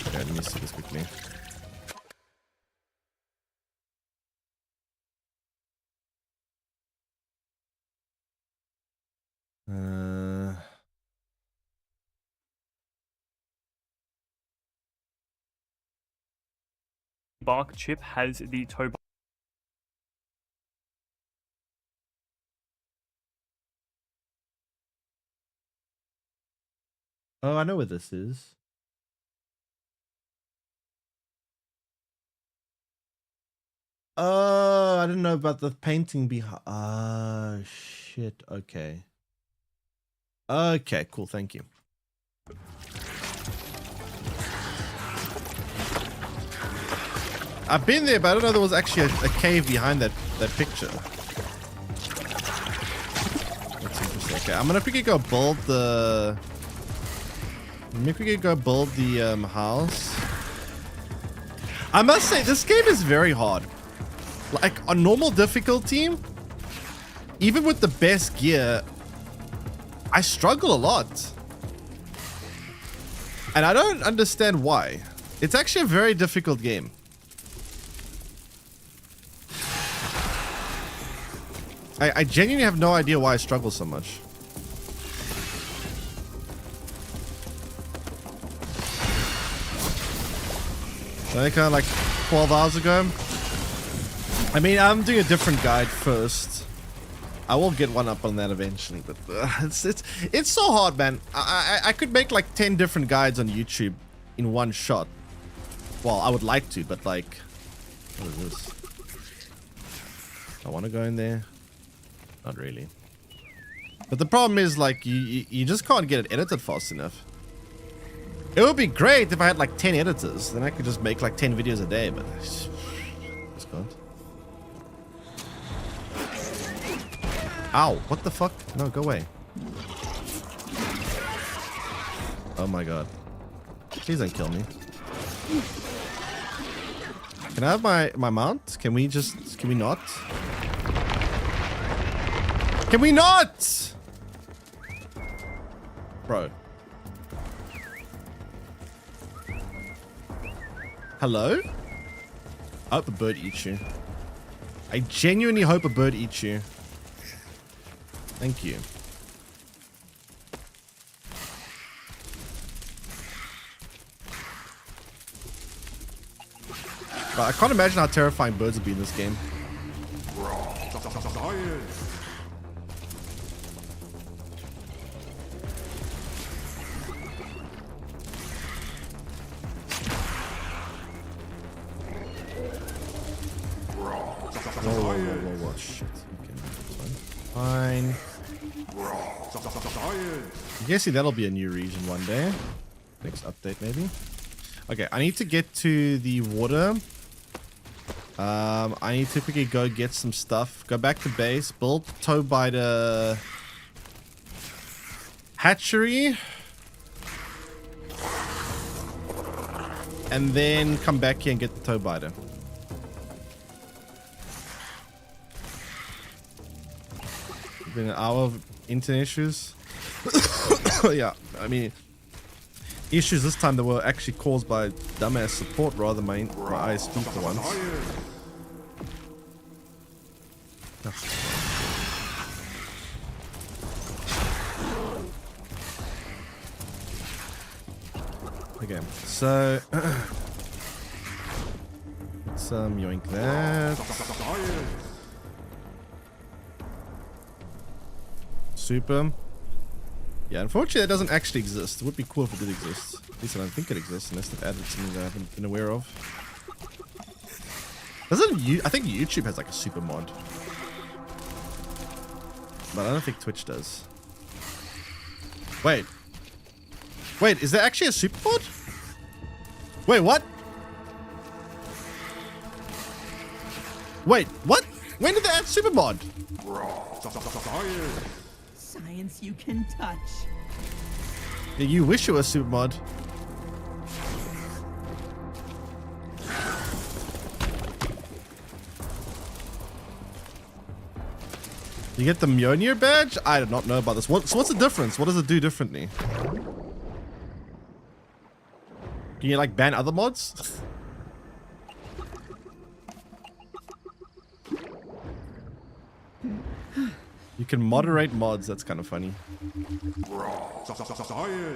Okay, let me see this quickly. Bark chip has the toe. Oh, I know where this is. Oh, I didn't know about the painting behind. Oh, shit. Okay. Okay, cool. Thank you. I've been there, but I don't know there was actually a cave behind that picture. Okay, I'm gonna quickly go build the... Let me quickly go build the house. I must say, this game is very hard. Like, on normal difficulty, even with the best gear, I struggle a lot. And I don't understand why. It's actually a very difficult game. I genuinely have no idea why I struggle so much. I think like 12 hours ago. I mean, I'm doing a different guide first. I will get one up on that eventually, but it's so hard, man. I could make like 10 different guides on YouTube in one shot. Well, I would like to, but like, what is this? I want to go in there. Not really. But the problem is, like, you just can't get it edited fast enough. It would be great if I had like 10 editors, then I could just make like 10 videos a day, but I just can't. Ow, what the fuck? No, go away. Oh my god. Please don't kill me. Can I have my mount? Can we not? Can we not? Bro. Hello? I hope a bird eats you. I genuinely hope a bird eats you. Thank you. But I can't imagine how terrifying birds would be in this game. Whoa, shit. Okay, fine. I'm guessing that'll be a new region one day. Next update, maybe. Okay, I need to get to the water. I need to quickly go get some stuff. Go back to base. Build tow by the hatchery. And then come back here and get the tow biter. Been an hour of internet issues. Yeah, I mean, issues this time that were actually caused by dumbass support rather than my ISP for once. Okay, so let's yoink that. Super. Yeah, unfortunately, that doesn't actually exist. It would be cool if it did exist. At least I don't think it exists, unless they've added something that I haven't been aware of. I think YouTube has like a super mod. But I don't think Twitch does. Wait, is there actually a super mod? Wait, what? Wait, what? When did they add super mod? Science you can touch. Yeah, you wish it was super mod. You get the Mjolnir badge? I do not know about this. So what's the difference? What does it do differently? Can you like ban other mods? You can moderate mods. That's kind of funny. I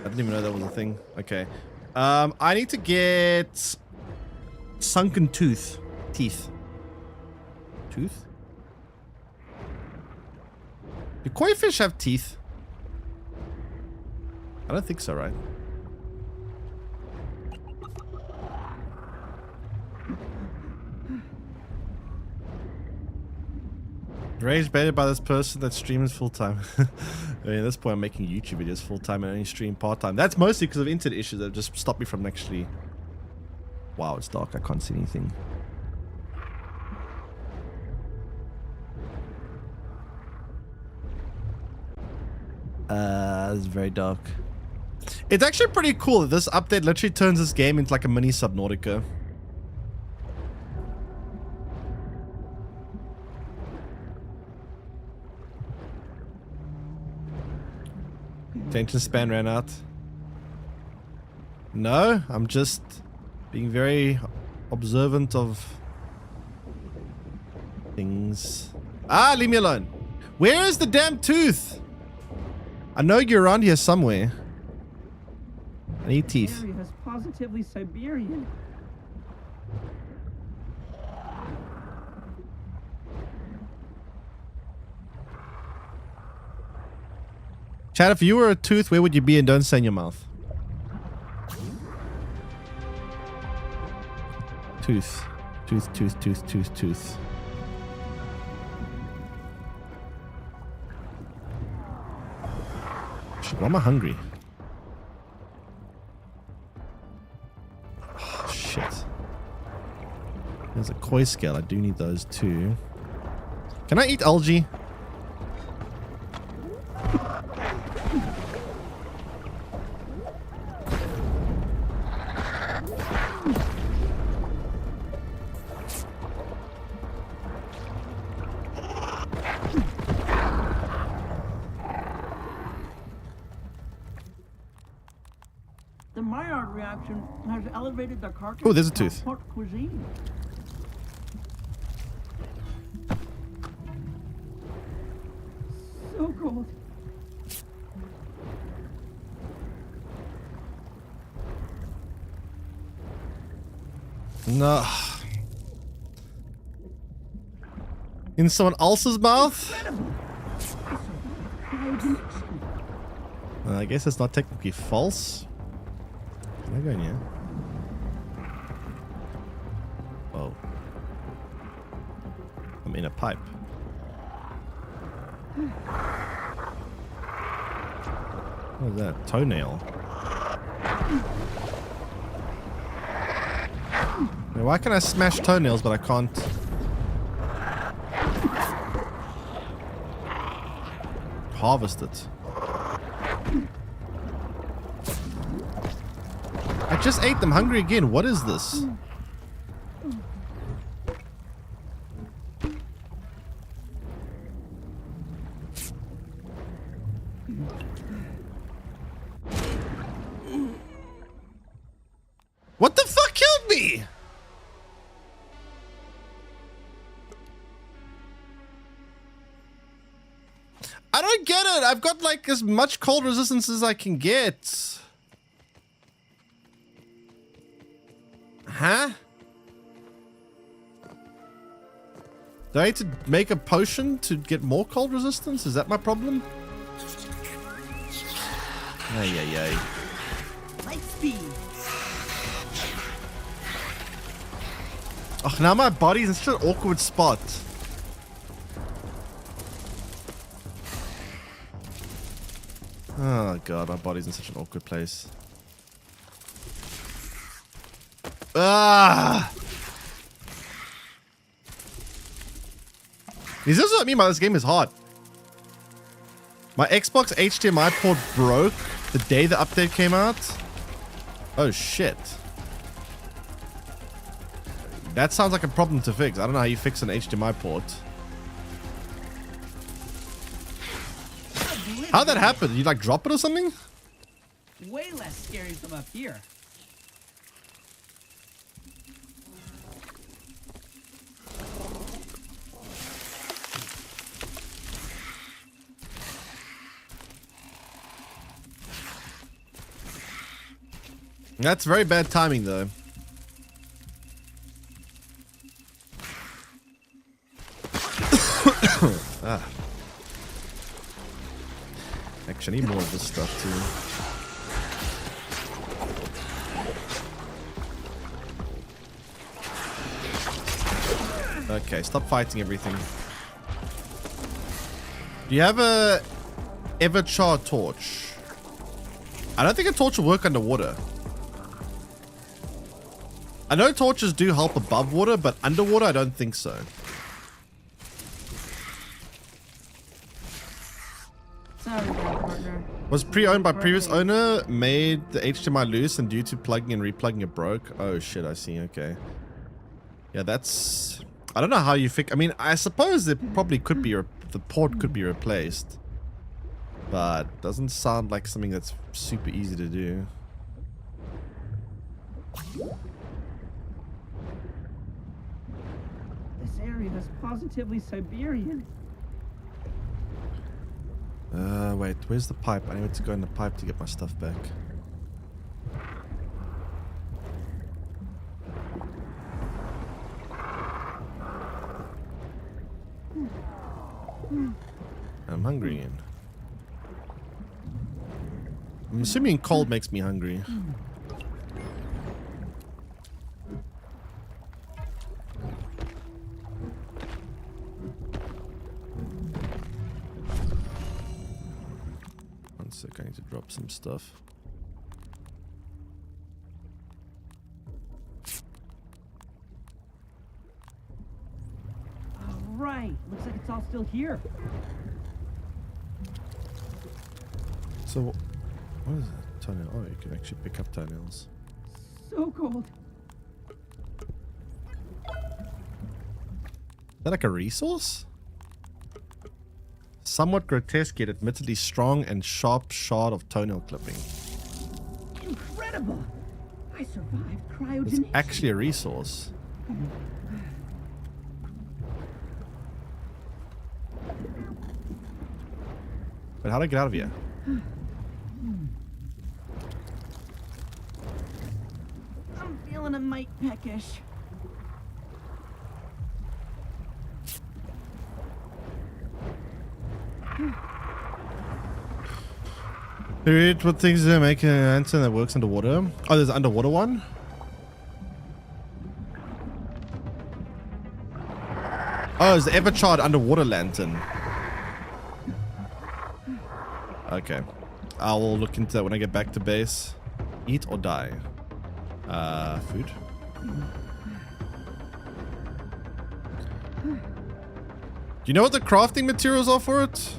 didn't even know that was a thing. Okay. I need to get sunken teeth. Tooth? Do koi fish have teeth? I don't think so, right? Rage baited by this person that streams full-time. I mean, at this point I'm making YouTube videos full-time and only stream part-time. That's mostly because of internet issues that just stopped me from actually... Wow, it's dark. I can't see anything. It's very dark. It's actually pretty cool that this update literally turns this game into like a mini Subnautica. Attention span ran out. No, I'm just being very observant of things. Ah, leave me alone. Where is the damn tooth? I know you're around here somewhere. I need teeth. Area is positively Siberian. Chad, if you were a tooth, where would you be? And don't say in your mouth. Tooth. Tooth, tooth, tooth, tooth, tooth. Shit, why am I hungry? Oh, shit. There's a koi scale. I do need those too. Can I eat algae? The Maillard reaction has elevated the carcass. Oh, there's a tooth. Pork cuisine. So cold. No. In someone else's mouth? I guess it's not technically false. Can I go in here? Oh. I'm in a pipe. What is that? Toenail. Now, why can I smash toenails but I can't? Harvest it. I just ate them. Hungry again. What is this? What the fuck killed me? I don't get it. I've got like as much cold resistance as I can get. Huh? Do I need to make a potion to get more cold resistance? Is that my problem? Ay, ay, ay. Light speed. Oh, now my body's in such an awkward spot. Oh god, my body's in such an awkward place. Ah! Is this what I mean by this game is hard? My Xbox HDMI port broke the day the update came out. Oh shit. That sounds like a problem to fix. I don't know how you fix an HDMI port. How'd that happen? Did you like drop it or something? Way less scary from up here. That's very bad timing though. Ah. Actually, I need more of this stuff too. Okay, stop fighting everything. Do you have a Everchar torch? I don't think a torch will work underwater. I know torches do help above water, but underwater I don't think so. Sorry, partner. Was pre-owned by previous owner, made the HDMI loose, and due to plugging and replugging it broke. Oh shit, I see, okay. Yeah, that's... I don't know how you fix... I mean, I suppose it probably could be... the port could be replaced. But doesn't sound like something that's super easy to do. This area is positively Siberian. Wait, where's the pipe? I need to go in the pipe to get my stuff back. I'm hungry again. I'm assuming cold makes me hungry. One sec, I need to drop some stuff. All right, looks like it's all still here. So, what is that? Toenail. Oh, you can actually pick up toenails. So cold. Is that like a resource? Somewhat grotesque yet admittedly strong and sharp shard of toenail clipping. Incredible! I survived It's cryogenicity. actually a resource. But how do I get out of here? I'm feeling a mite peckish. Period. What things do make an lantern that works underwater? Oh, there's an underwater one? Oh, it's the ever-charred underwater lantern. Okay. I will look into that when I get back to base. Eat or die? Food? Do you know what the crafting materials are for it?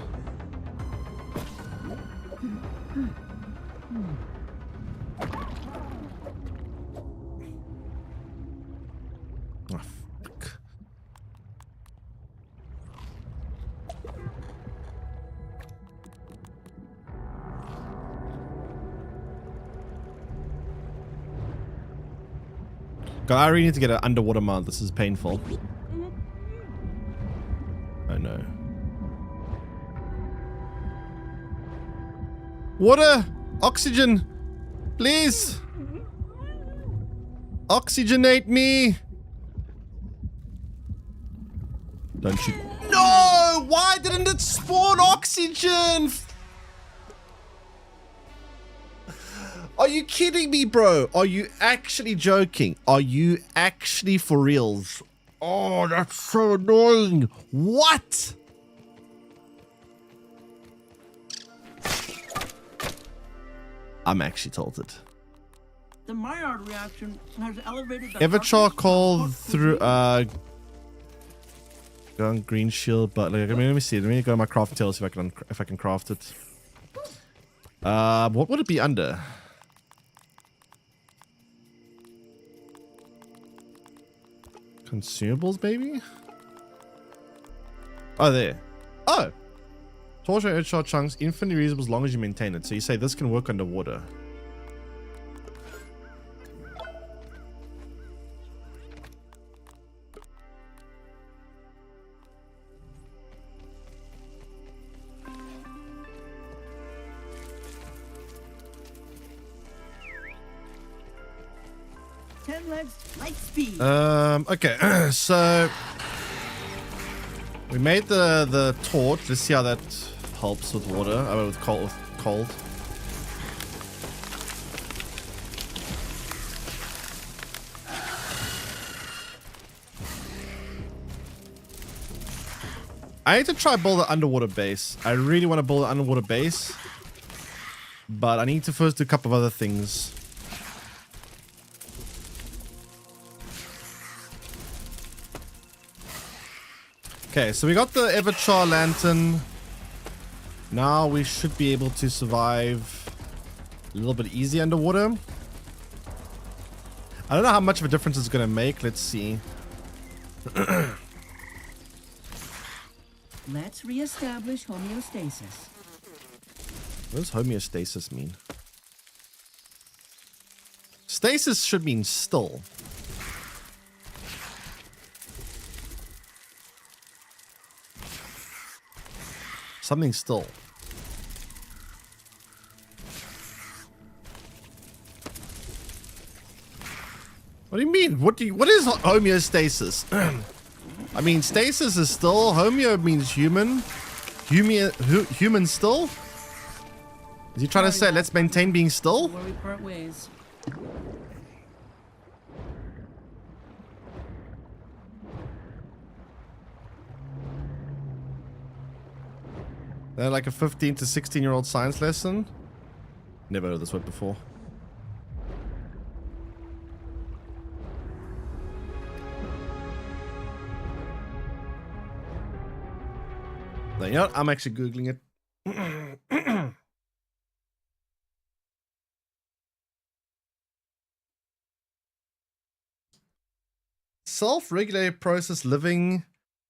Oh, fuck. God, I really need to get an underwater mount. This is painful. Oh no. Water! Oxygen! Please! Oxygenate me! Don't shoot. No! Why didn't it spawn oxygen? Are you kidding me, bro? Are you actually joking? Are you actually for reals? Oh, that's so annoying. What? I'm actually tilted. The Maillard reaction has elevated the Ever toughness charcoal of through go on green shield, but like, I mean, let me see. Let me go to my craft tail, see if I can craft it. What would it be under? Consumables, maybe? Oh, there. Oh! Torch and earthshard chunks, infinitely reusable as long as you maintain it. So you say this can work underwater. light speed. Okay, so we made the torch. Let's see how that helps with water. I mean, with cold. I need to try build an underwater base. I really want to build an underwater base, but I need to first do a couple of other things. Okay, so we got the Everchar lantern. Now we should be able to survive a little bit easy underwater. I don't know how much of a difference it's going to make. Let's see. Let's reestablish homeostasis. What does homeostasis mean? Stasis should mean still. Something still. What do you mean? What is homeostasis? I mean, stasis is still. Homeo means human. Human still? Is he trying to say let's maintain being still? Where we part ways. They're like a 15 to 16-year-old science lesson. Never heard this word before. You know what? I'm actually Googling it. Self-regulated process living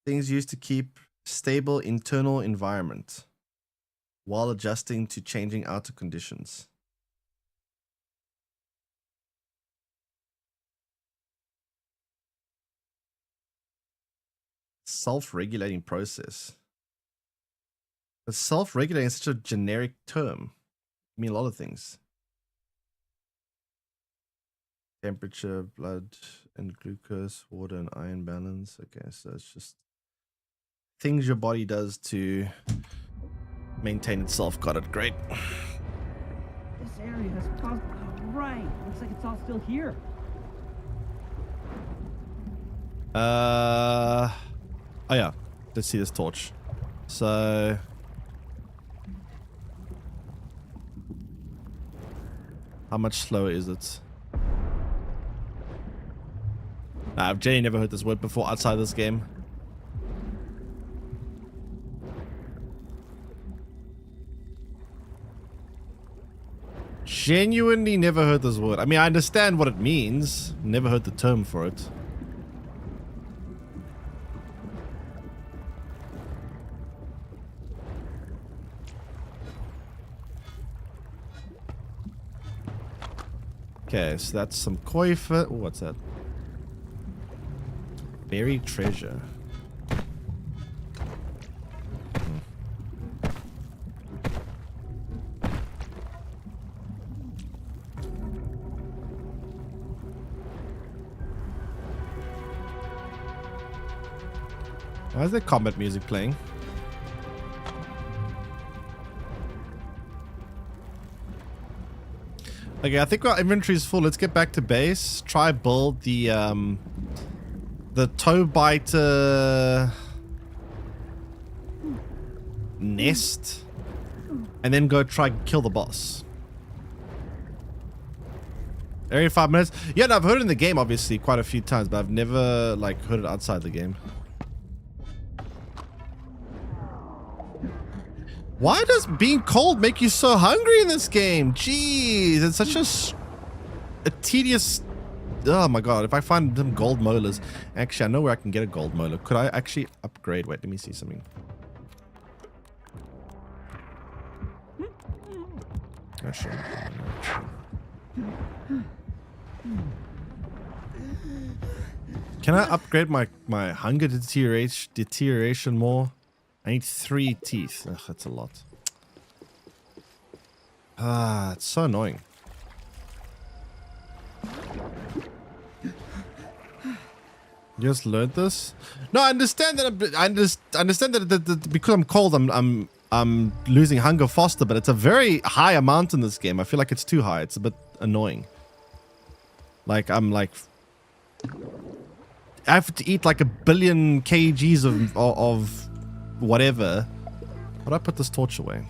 things used to keep stable internal environment while adjusting to changing outer conditions. Self-regulating process. But self-regulating is such a generic term. I mean a lot of things. Temperature, blood, and glucose, water, and iron balance. Okay, so it's just things your body does to maintain itself. Got it. Great. This area has caused. Oh, right. Looks like it's all still here. Oh yeah. Let's see this torch. So how much slower is it? Nah, I've genuinely never heard this word before outside this game. Genuinely never heard this word. I mean, I understand what it means. Never heard the term for it. Okay, so that's some koi fish. Oh, what's that? Buried treasure. Why is there combat music playing? Okay, I think our inventory is full. Let's get back to base. Try build the toe biter nest, and then go try and kill the boss. Every 5 minutes. Yeah, no, I've heard it in the game obviously quite a few times, but I've never like heard it outside the game. Why does being cold make you so hungry in this game? Jeez, it's such a tedious. Oh my god, if I find them gold molars. Actually, I know where I can get a gold molar. Could I actually upgrade? Wait, let me see something. Actually, can I upgrade my hunger deterioration more? I need 3 teeth. Ugh, that's a lot. Ah, it's so annoying. You just learned this? No, I understand that. I understand that because I'm cold, I'm losing hunger faster. But it's a very high amount in this game. I feel like it's too high. It's a bit annoying. Like I'm like, I have to eat like 1 billion kgs of whatever. How do I put this torch away?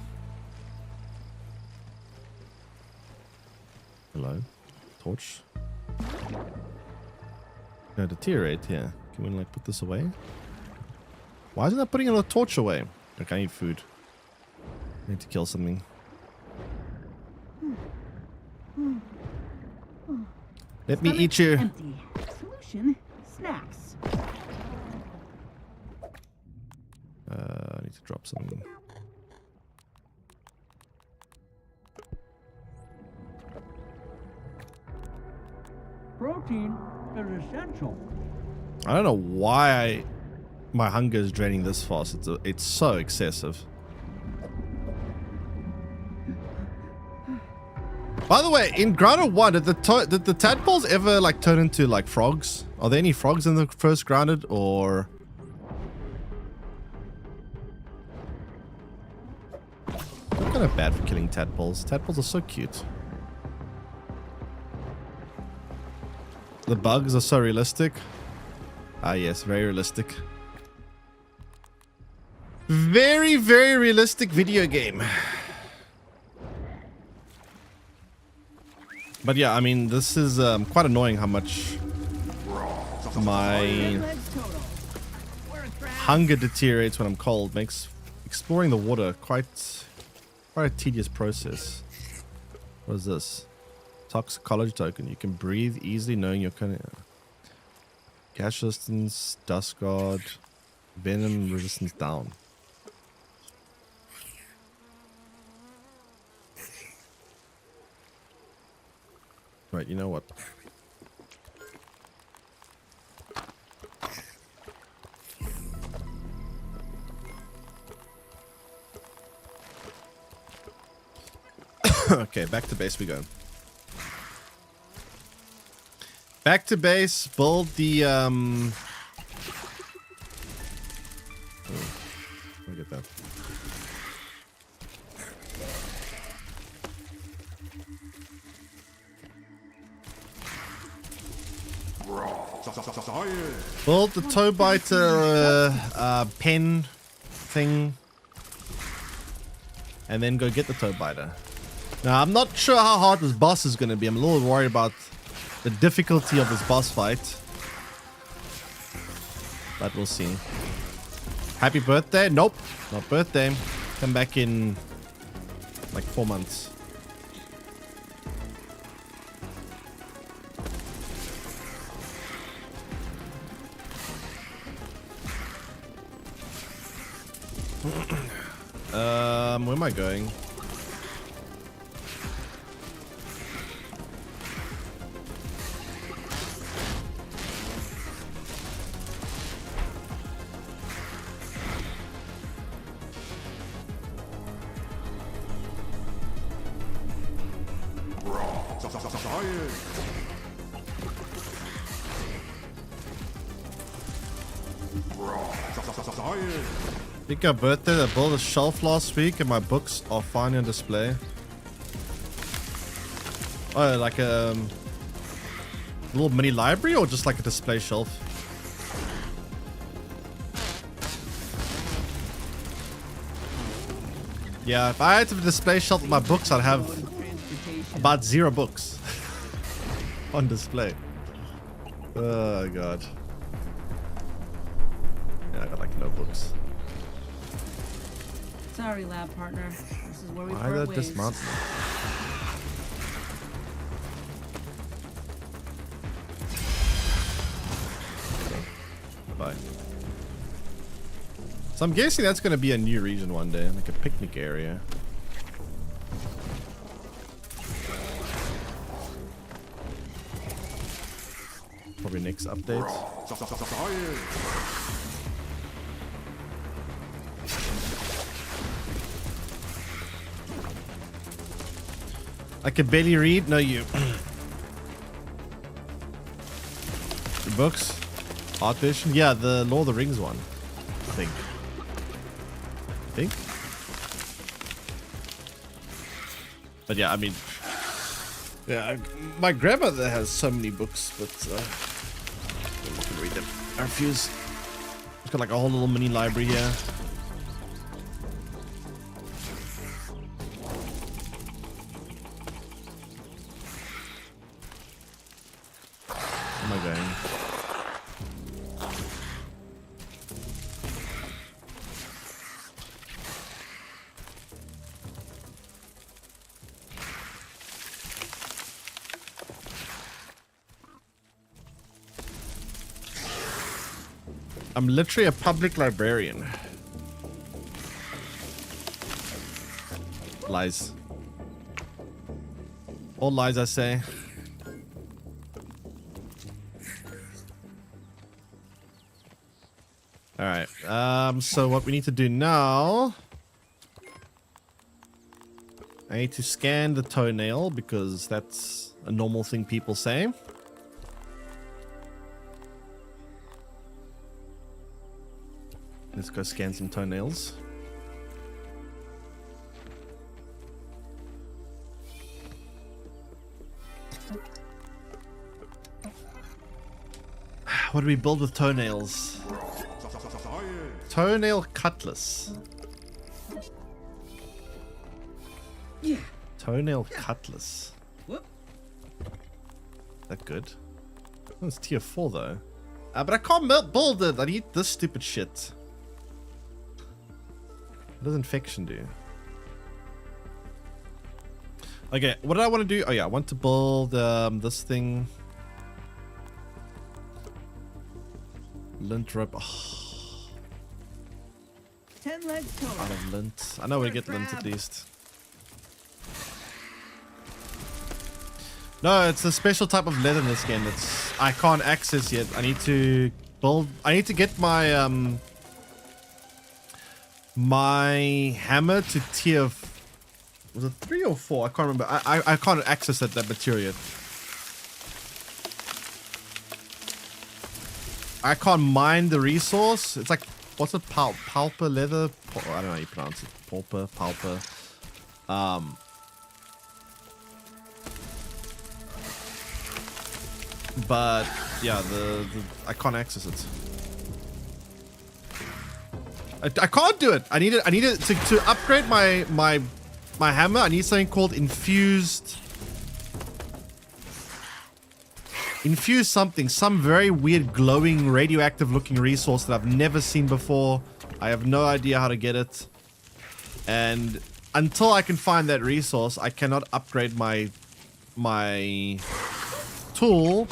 Hello, torch. Gonna deteriorate here. Can we like put this away? Why isn't that putting a torch away? Okay, I need food. Need to kill something. Let me eat you. Empty. Solution: snacks. I need to drop something. Protein is essential. I don't know why my hunger is draining this fast. It's so excessive. By the way, in Grounded 1, did the tadpoles ever like turn into like frogs? Are there any frogs in the first Grounded, or? I'm kind of bad for killing tadpoles. Tadpoles are so cute. The bugs are so realistic. Ah yes, very realistic. Very, very realistic video game. But yeah, I mean, this is quite annoying how much my hunger deteriorates when I'm cold. Makes exploring the water quite a tedious process. What is this? Toxicology token. You can breathe easily knowing you're kind of... Gas resistance, dust guard, venom resistance down. Right, you know what? Okay, back to base we go. Back to base, build the oh, look at that. Build the toe biter pen thing, and then go get the toe biter. Now I'm not sure how hard this boss is going to be. I'm a little worried about the difficulty of this boss fight, but we'll see. Happy birthday? Nope, not birthday. Come back in like 4 months. Where am I going? Pick a birthday. I built a shelf last week and my books are finally on display. Oh, like a little mini library or just like a display shelf? Yeah, if I had to display shelf with my books, I'd have about 0 books on display. Oh god. Yeah, I got like no books. Sorry, lab partner. This is where we Why part that ways. dismount me? Bye. So I'm guessing that's going to be a new region one day, like a picnic area. Probably next update. I can barely read. No, you. The books, art edition. Yeah, the Lord of the Rings one. I think. But yeah, I mean, yeah, my grandmother has so many books, but you can read them. I refuse. It's got like a whole little mini library here. Where am I going? I'm literally a public librarian. Lies. All lies, I say. Alright, so what we need to do now... I need to scan the toenail because that's a normal thing people say. Let's go scan some toenails. What do we build with toenails? Toenail cutlass. Yeah. Toenail cutlass. Whoop. That good? Oh, it's tier 4 though. But I can't build it. I need this stupid shit. What does infection do? Okay, what did I want to do? Oh yeah, I want to build this thing. Lint rope. Oh, 10 legs total. out of lint. I know we get lint at least. No, it's a special type of leather in this game that's I can't access yet. I need to build. I need to get my my hammer to tier. Was it 3 or 4? I can't remember. I can't access that material yet. I can't mine the resource. It's like, what's it? Pulper leather? I don't know how you pronounce it. Pulper. But yeah, I can't access it. I can't do it. I need it to upgrade my hammer. I need something called infused something, some very weird glowing radioactive looking resource that I've never seen before. I have no idea how to get it, and until I can find that resource, I cannot upgrade my tool.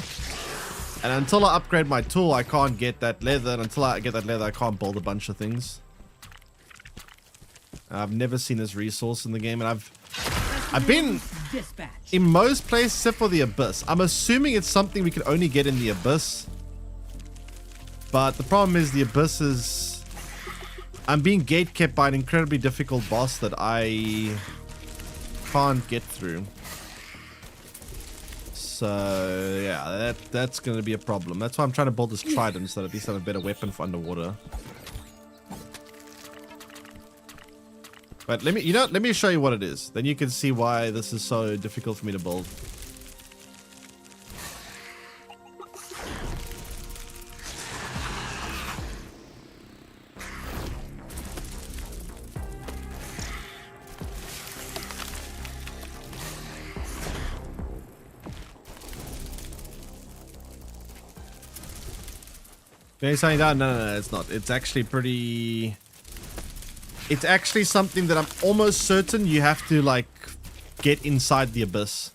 And until I upgrade my tool, I can't get that leather. And until I get that leather, I can't build a bunch of things. I've never seen this resource in the game, and I've been in most places except for the Abyss. I'm assuming it's something we can only get in the Abyss. But the problem is the Abyss is... I'm being gatekept by an incredibly difficult boss that I can't get through. So yeah, that's going to be a problem. That's why I'm trying to build this trident so that at least I have a better weapon for underwater. But let me show you what it is. Then you can see why this is so difficult for me to build. Are you saying that? No, it's not. It's actually pretty... It's actually something that I'm almost certain you have to, like, get inside the Abyss.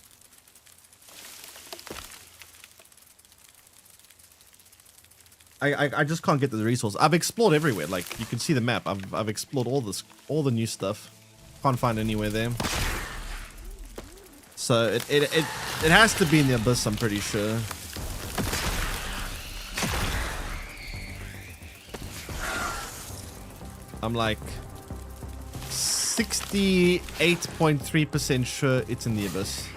I just can't get the resource. I've explored everywhere. Like, you can see the map. I've explored all the new stuff. Can't find anywhere there. So it has to be in the Abyss, I'm pretty sure. I'm like 68.3% sure it's in the Abyss.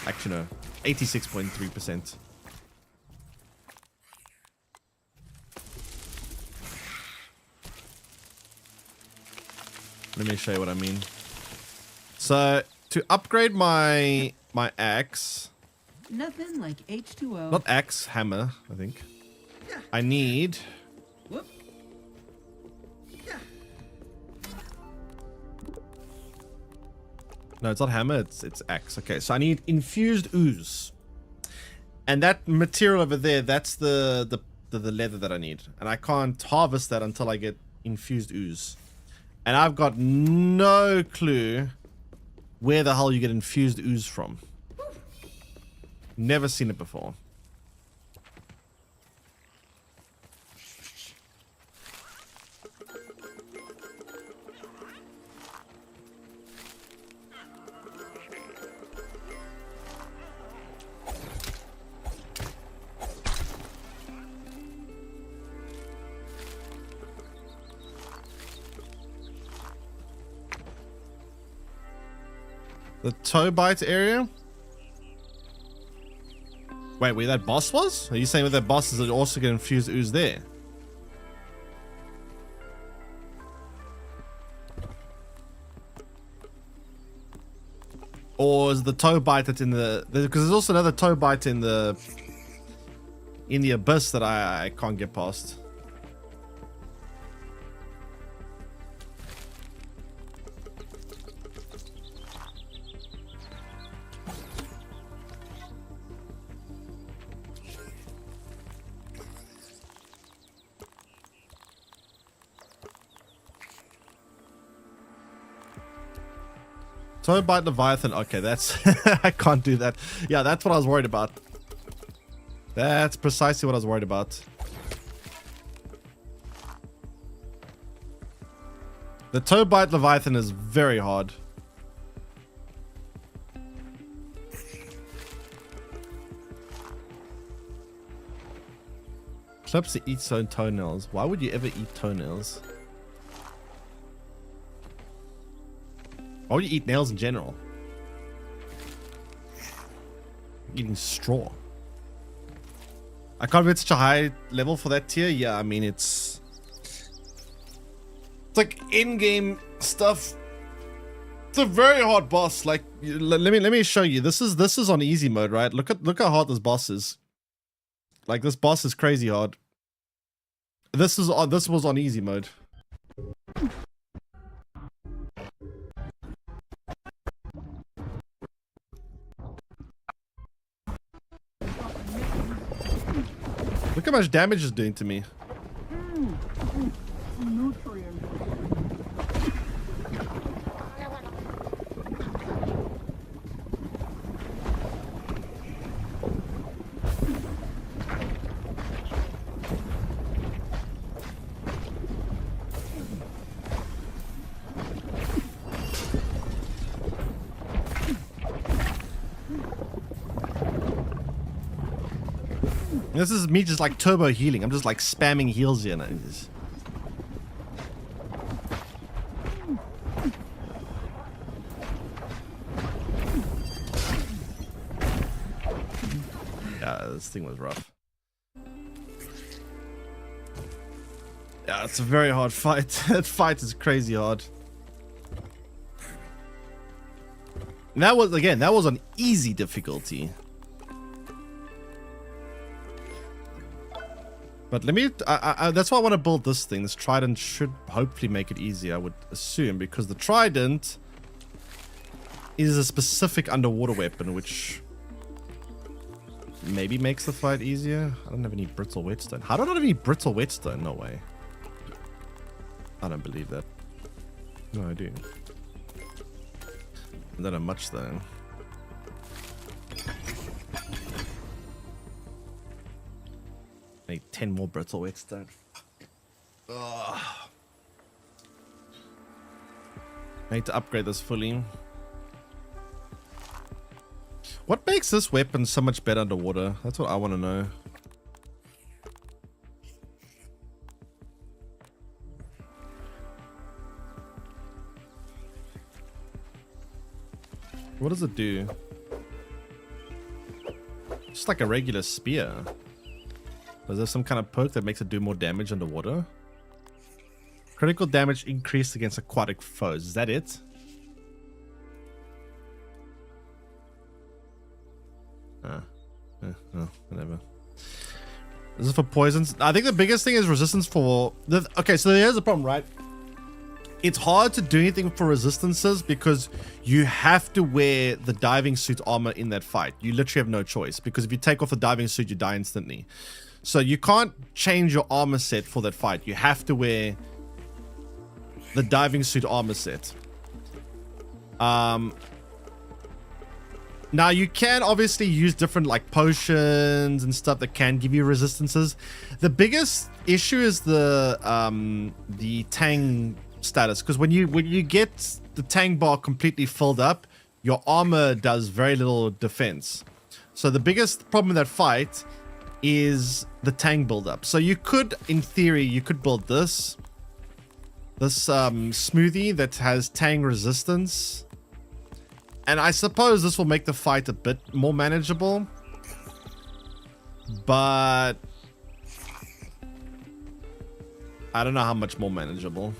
Actually, no, 86.3%. Let me show you what I mean. So to upgrade my axe, nothing like H2O. not axe, hammer, I think. I need. Whoop. No, it's not hammer, it's axe. Okay, so I need infused ooze. And that material over there, that's the leather that I need. And I can't harvest that until I get infused ooze. And I've got no clue where the hell you get infused ooze from. Never seen it before. The toe bite area? Wait, where that boss was? Are you saying with that boss is it also going to infuse ooze there? Or is the toe bite that's in the... Because there's also another toe bite in the abyss that I can't get past. Toe bite Leviathan. Okay, that's... I can't do that. Yeah, that's what I was worried about. That's precisely what I was worried about. The toe bite Leviathan is very hard. Clips to eat its own toenails. Why would you ever eat toenails? Why would you eat nails in general? Eating straw. I can't believe it's such a high level for that tier. Yeah, I mean it's like in-game stuff. It's a very hard boss. Like let me show you. This is on easy mode, right? Look how hard this boss is. Like this boss is crazy hard. This was on easy mode. Look how much damage it's doing to me. This is me just like turbo healing. I'm just like spamming heals here. Yeah, this thing was rough. Yeah, it's a very hard fight. That fight is crazy hard. And that was on easy difficulty. But let me, that's why I want to build this thing. This trident should hopefully make it easier, I would assume, because the trident is a specific underwater weapon, which maybe makes the fight easier. I don't have any brittle whetstone. How do I not have any brittle whetstone? No way. I don't believe that. No, I do. I don't have much though. Make 10 more brittle whetstone. Ugh. I need to upgrade this fully. What makes this weapon so much better underwater? That's what I want to know. What does it do? Just like a regular spear. Is there some kind of perk that makes it do more damage underwater? Critical damage increased against aquatic foes. Is that it? No, whatever. This is for poisons. I think the biggest thing is resistance for... Okay, so here's the problem, right? It's hard to do anything for resistances because you have to wear the diving suit armor in that fight. You literally have no choice because if you take off the diving suit, you die instantly. So you can't change your armor set for that fight. You have to wear the diving suit armor set. Now you can obviously use different like potions and stuff that can give you resistances. The biggest issue is the tang status, because when you get the tang bar completely filled up, your armor does very little defense. So the biggest problem in that fight is the tang buildup. So you could, in theory, you could build this smoothie that has tang resistance, And I suppose this will make the fight a bit more manageable. But I don't know how much more manageable.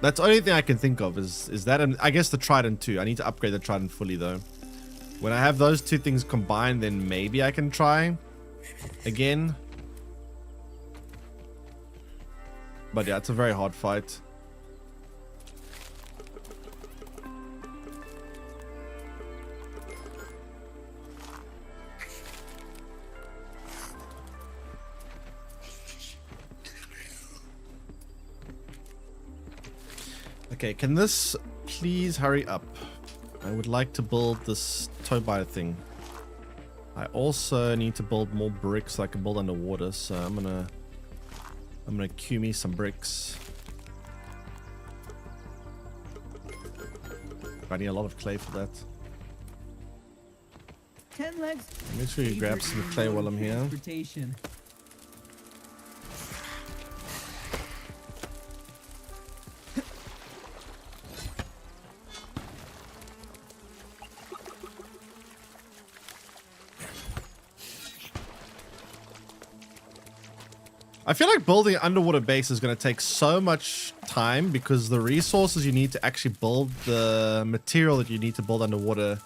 That's the only thing I can think of is that, and I guess the Trident too. I need to upgrade the Trident fully though. When I have those two things combined, then maybe I can try again. But yeah, it's a very hard fight. Okay, can this please hurry up? I would like to build this tow biter thing. I also need to build more bricks so I can build underwater, so I'm gonna queue me some bricks. I need a lot of clay for that. 10 legs. Make sure you grab some clay while I'm here. Transportation. I feel like building an underwater base is going to take so much time because the resources you need to actually build the material that you need to build underwater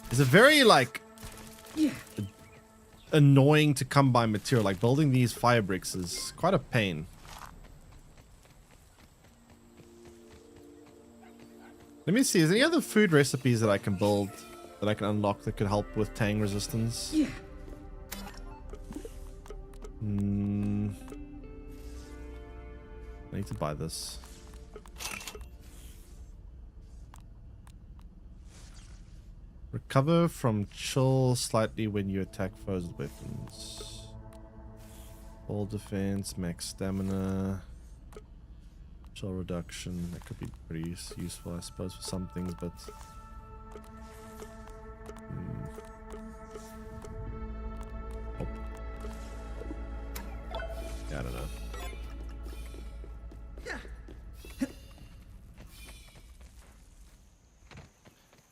is a very like annoying to come by material. Like building these fire bricks is quite a pain. Let me see, is there any other food recipes that I can build that I can unlock that could help with tang resistance? I need to buy this. Recover from chill slightly when you attack foes with weapons. Fall defense, max stamina, chill reduction. That could be pretty useful, I suppose, for some things, but yeah, I don't know.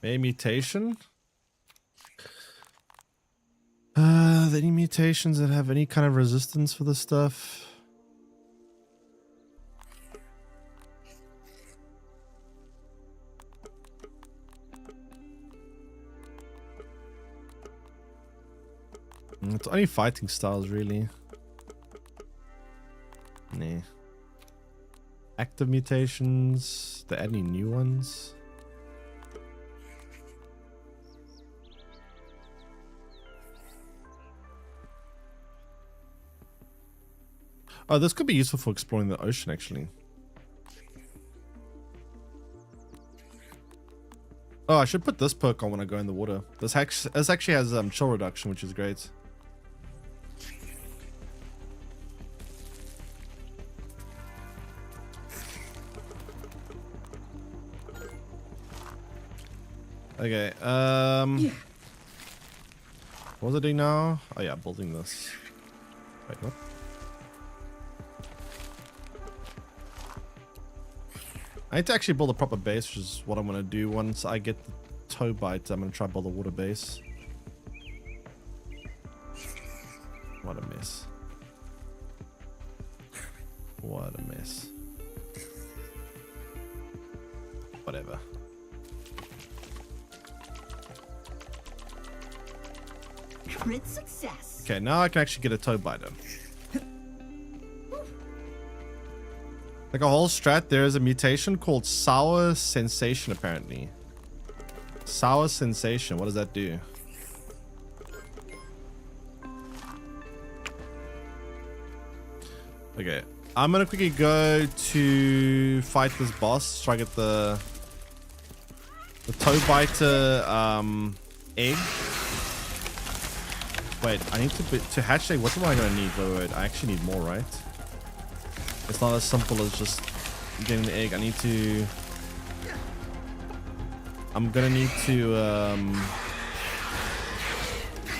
Maybe mutation? Any mutations that have any kind of resistance for this stuff? It's only fighting styles, really. Nah. Active mutations. Are there any new ones? Oh, this could be useful for exploring the ocean, actually. Oh, I should put this perk on when I go in the water. This actually has chill reduction, which is great. Okay, what was I doing now? Oh yeah, building this. Wait, what? I need to actually build a proper base, which is what I'm going to do once I get the tow bite. I'm going to try to build a water base. What a mess. What a mess. Whatever. Crit success. Okay, now I can actually get a tow biter. Like a whole strat, there is a mutation called Sour Sensation, apparently. Sour Sensation, what does that do? Okay, I'm gonna quickly go to fight this boss, try to get the tow biter egg. Wait, I need to hatch egg. What am I gonna need? Wait, I actually need more, right? It's not as simple as just getting the egg. I'm gonna need to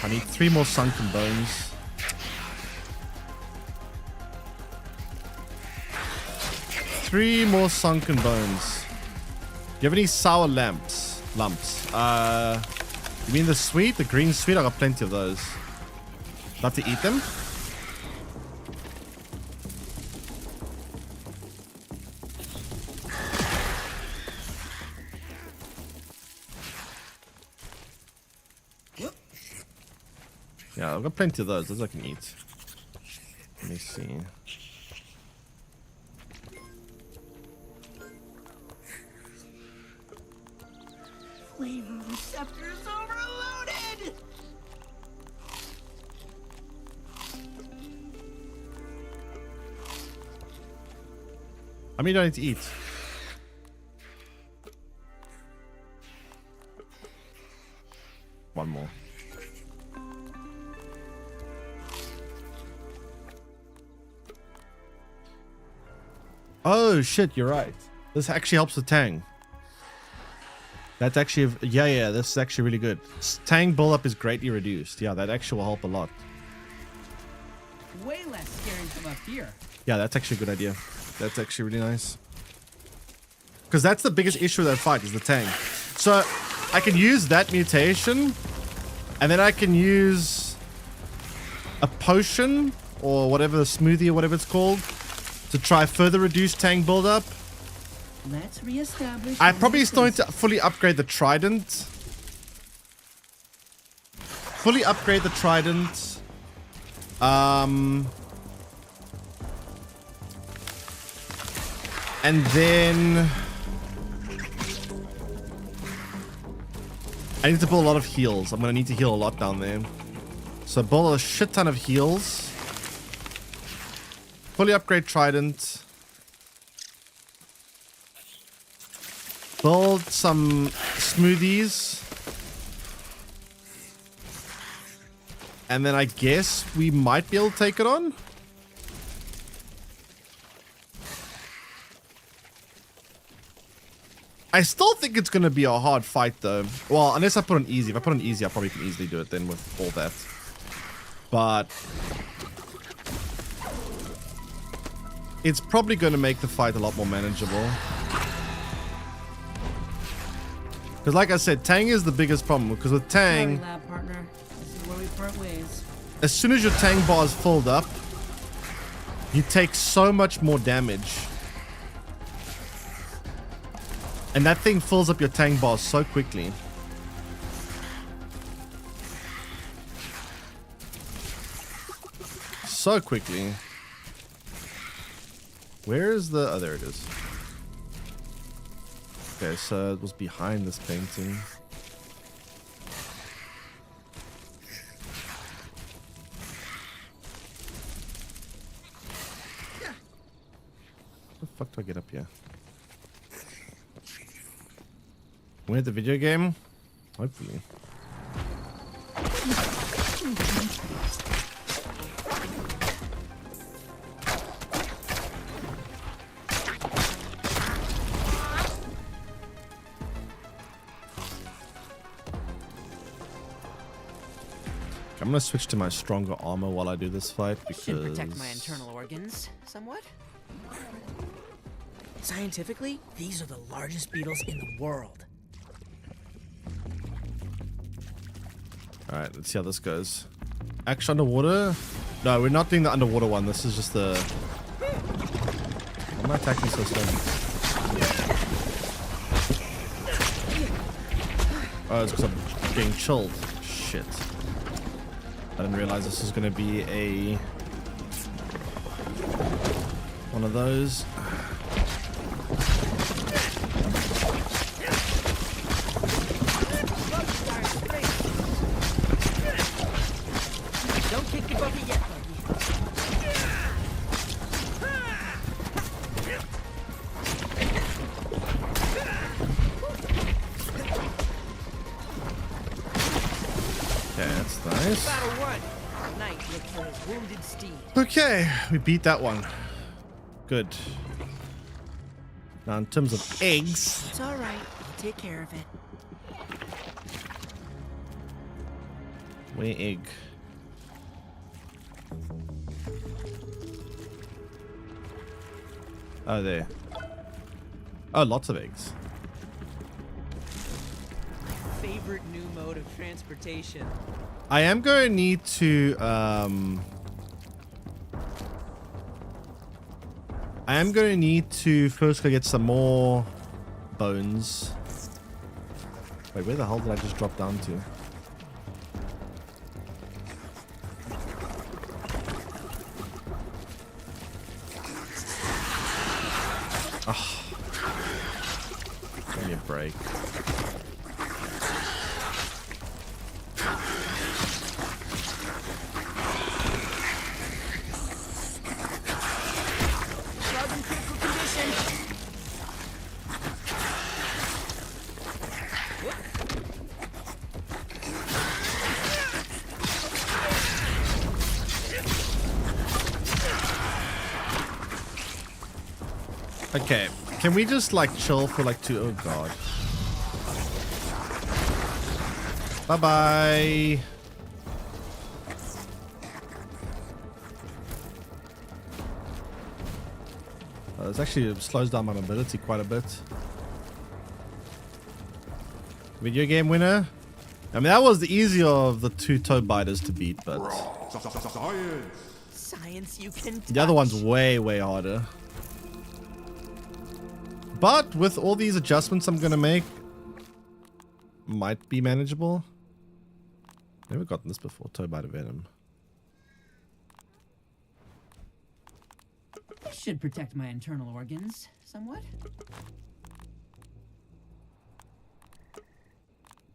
I need 3 more sunken bones. 3 more sunken bones. Do you have any sour lumps? You mean the sweet? The green sweet? I got plenty of those. Love to eat them. Yeah, I've got plenty of those. Those I can eat. Let me see. Flavor receptors overloaded! How many do I need to eat? One more. Oh shit, you're right. This actually helps the tang. That's actually, yeah, this is actually really good. Tang buildup is greatly reduced. Yeah, that actually will help a lot. Way less scary from up here. Yeah, that's actually a good idea. That's actually really nice. Because that's the biggest issue with that fight is the tang. So I can use that mutation, and then I can use a potion or whatever, the smoothie or whatever it's called, to try further reduce tang buildup. Let's reestablish. I probably still need to fully upgrade the trident. And then I need to build a lot of heals. I'm gonna need to heal a lot down there. So build a shit ton of heals. Fully upgrade trident. Build some smoothies. And then I guess we might be able to take it on. I still think it's going to be a hard fight though. Well, unless I put on easy. If I put on easy, I probably can easily do it then with all that. But it's probably going to make the fight a lot more manageable. Because like I said, Tang is the biggest problem. Because with Tang, Sorry, lab partner. This is where we part ways. as soon as your Tang bar is filled up, you take so much more damage. And that thing fills up your Tang bar so quickly. So quickly. Where is the... Oh, there it is. Okay, so it was behind this painting. How the fuck do I get up here? Win the video game? Hopefully. I'm gonna switch to my stronger armor while I do this fight because... Should protect my internal organs somewhat. Scientifically, these are the largest beetles in the world. Alright, let's see how this goes. Action underwater? No, we're not doing the underwater one. This is just the... Why am I attacking so slow? Oh, it's because I'm getting chilled. Shit. I didn't realize this was going to be a... one of those. Don't kick your bucket yet, Buggy. Okay, that's nice. Battle one. Knight look for his wounded steed. Okay, we beat that one. Good. Now in terms of eggs... It's all right. I'll take care of it. Where egg? Oh, there. Oh, lots of eggs. Favorite new mode of transportation. I am going to need to first go get some more bones. Wait, where the hell did I just drop down to? Oh. Give me a break. Okay, can we just like chill for like 2? Oh god. Bye-bye. This actually slows down my mobility quite a bit. Video game winner? I mean, that was the easier of the 2 toe biters to beat, but Science you can touch. the other one's way, way harder. But with all these adjustments I'm gonna make, might be manageable. Never gotten this before, toe biter venom. This should protect my internal organs somewhat.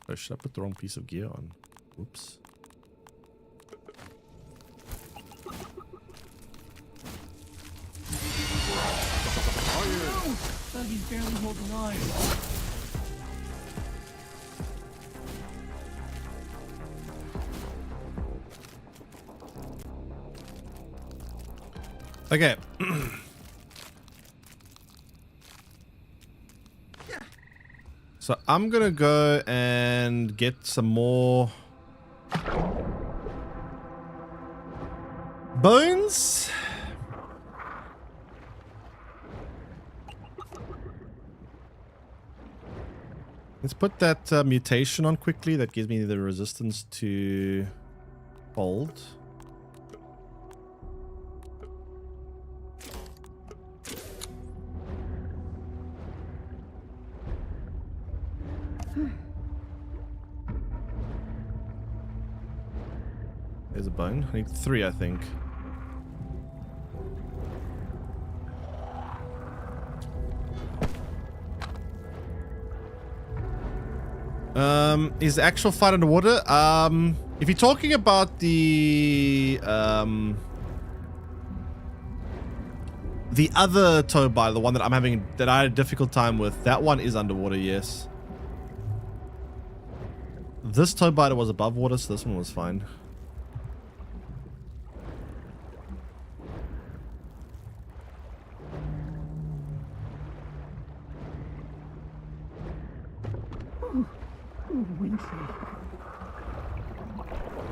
Oh, should I put the wrong piece of gear on? Oops. Oh, Buggy's barely holding on. Okay. So I'm gonna go and get some more bones. Let's put that mutation on quickly. That gives me the resistance to cold. There's a bone. I need 3, I think. Is the actual fight underwater? If you're talking about the other toe bite, the one that I had a difficult time with, that one is underwater, yes. This toe biter was above water, so this one was fine.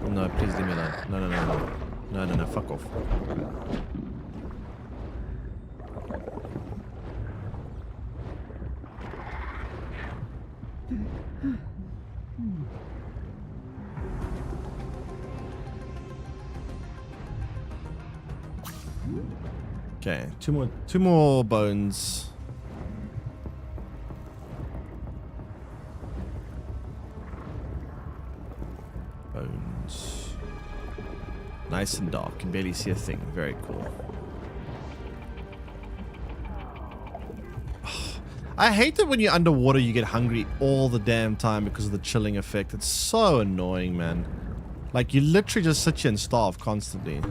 No, please leave me alone. No, no, no, no. No, no, no, fuck off. Okay, two more bones. Bones. Nice and dark. Can barely see a thing. Very cool. I hate that when you're underwater you get hungry all the damn time because of the chilling effect. It's so annoying, man. Like, you literally just sit here and starve constantly.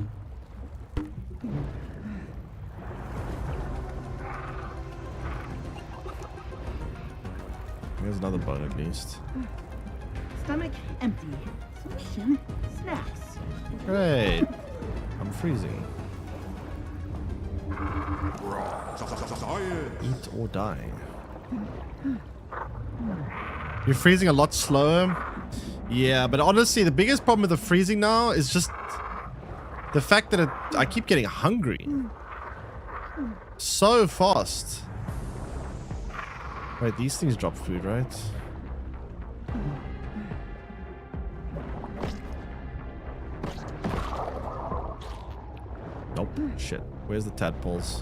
There's another bone at least. Stomach empty. Solution: snacks. Great. I'm freezing. Eat or die. You're freezing a lot slower. Yeah, but honestly, the biggest problem with the freezing now is just the fact that I keep getting hungry so fast. Wait, these things drop food, right? Nope. Shit. Where's the tadpoles?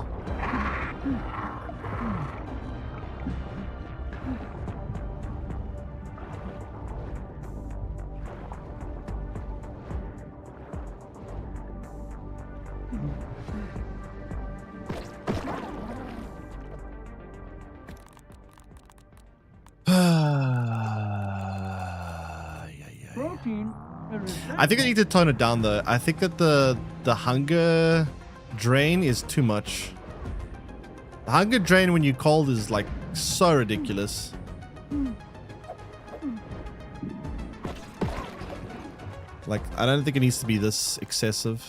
Protein. I think I need to tone it down though. I think that the hunger drain is too much. The hunger drain when you're cold is like so ridiculous. Like, I don't think it needs to be this excessive.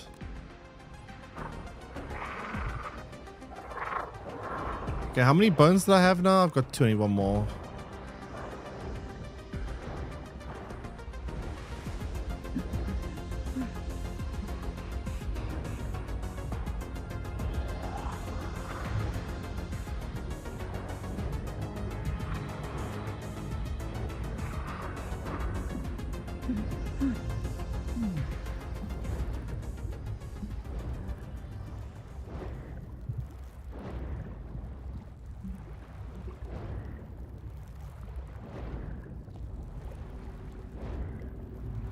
Okay, how many bones did I have now? I've got 21 more.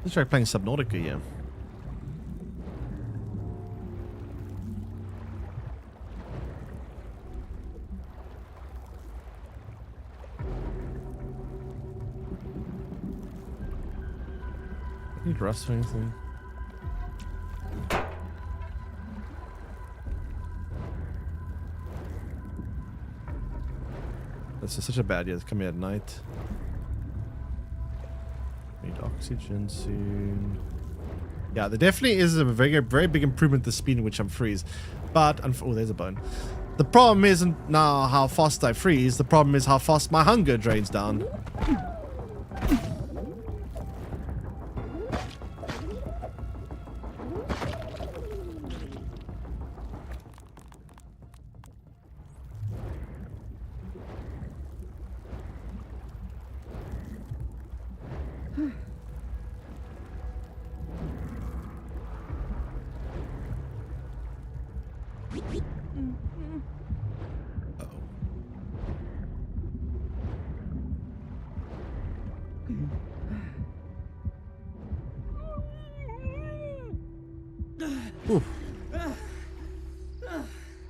Let's try playing Subnautica here. Need rust or anything? This is such a bad idea. It's coming at night. Need oxygen soon. Yeah, there definitely is a very big improvement to the speed in which I'm freeze. But, oh, there's a bone. The problem isn't now how fast I freeze. The problem is how fast my hunger drains down. Ooh.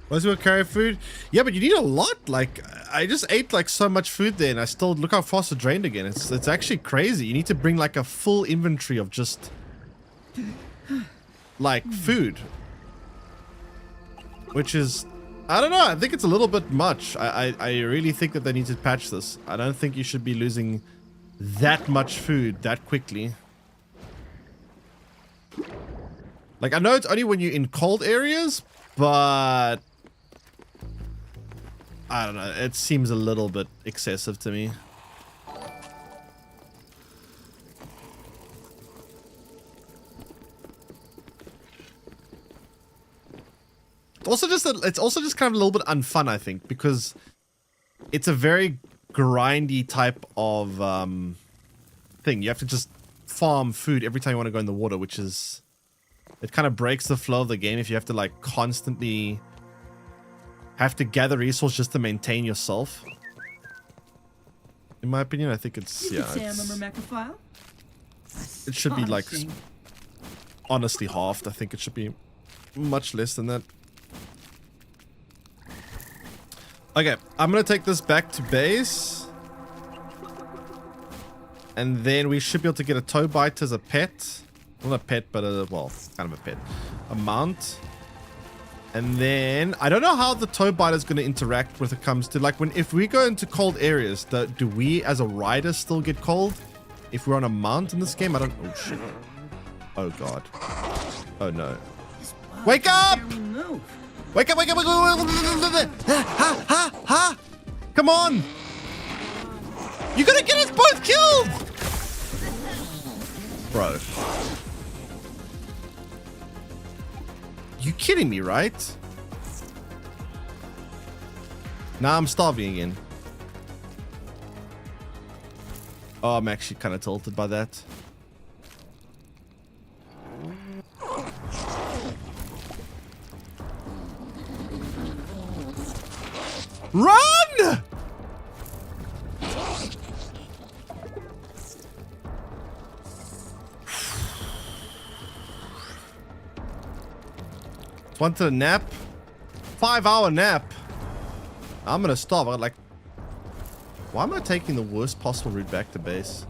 Was it carry food? Yeah, but you need a lot. Like, I just ate like so much food there, and I still look how fast it drained again. It's actually crazy. You need to bring like a full inventory of just like food, which is, I don't know. I think it's a little bit much. I really think that they need to patch this. I don't think you should be losing that much food that quickly. Like, I know it's only when you're in cold areas, but I don't know. It seems a little bit excessive to me. It's also just kind of a little bit unfun, I think, because it's a very grindy type of thing. You have to just farm food every time you want to go in the water, which is, it kind of breaks the flow of the game if you have to like constantly have to gather resources just to maintain yourself. In my opinion, I think it's, yeah, it should be like honestly halved. I think it should be much less than that. Okay, I'm gonna take this back to base, and then we should be able to get a tow bite as a pet. Not a pet, but a, well, kind of a pet. A mount. And then, I don't know how the tow bite is going to interact when it comes to, like, if we go into cold areas, do we as a rider still get cold? If we're on a mount in this game? I don't, oh shit. Oh god. Oh no. Wake up! Wake up, wake up, wake up! Ha, ha, ha! Come on! You're gonna get us both killed! Bro. You kidding me, right? Now I'm starving again. Oh, I'm actually kind of tilted by that. Run! Wanted a nap? 5-hour nap. I'm gonna stop. Like, why am I taking the worst possible route back to base?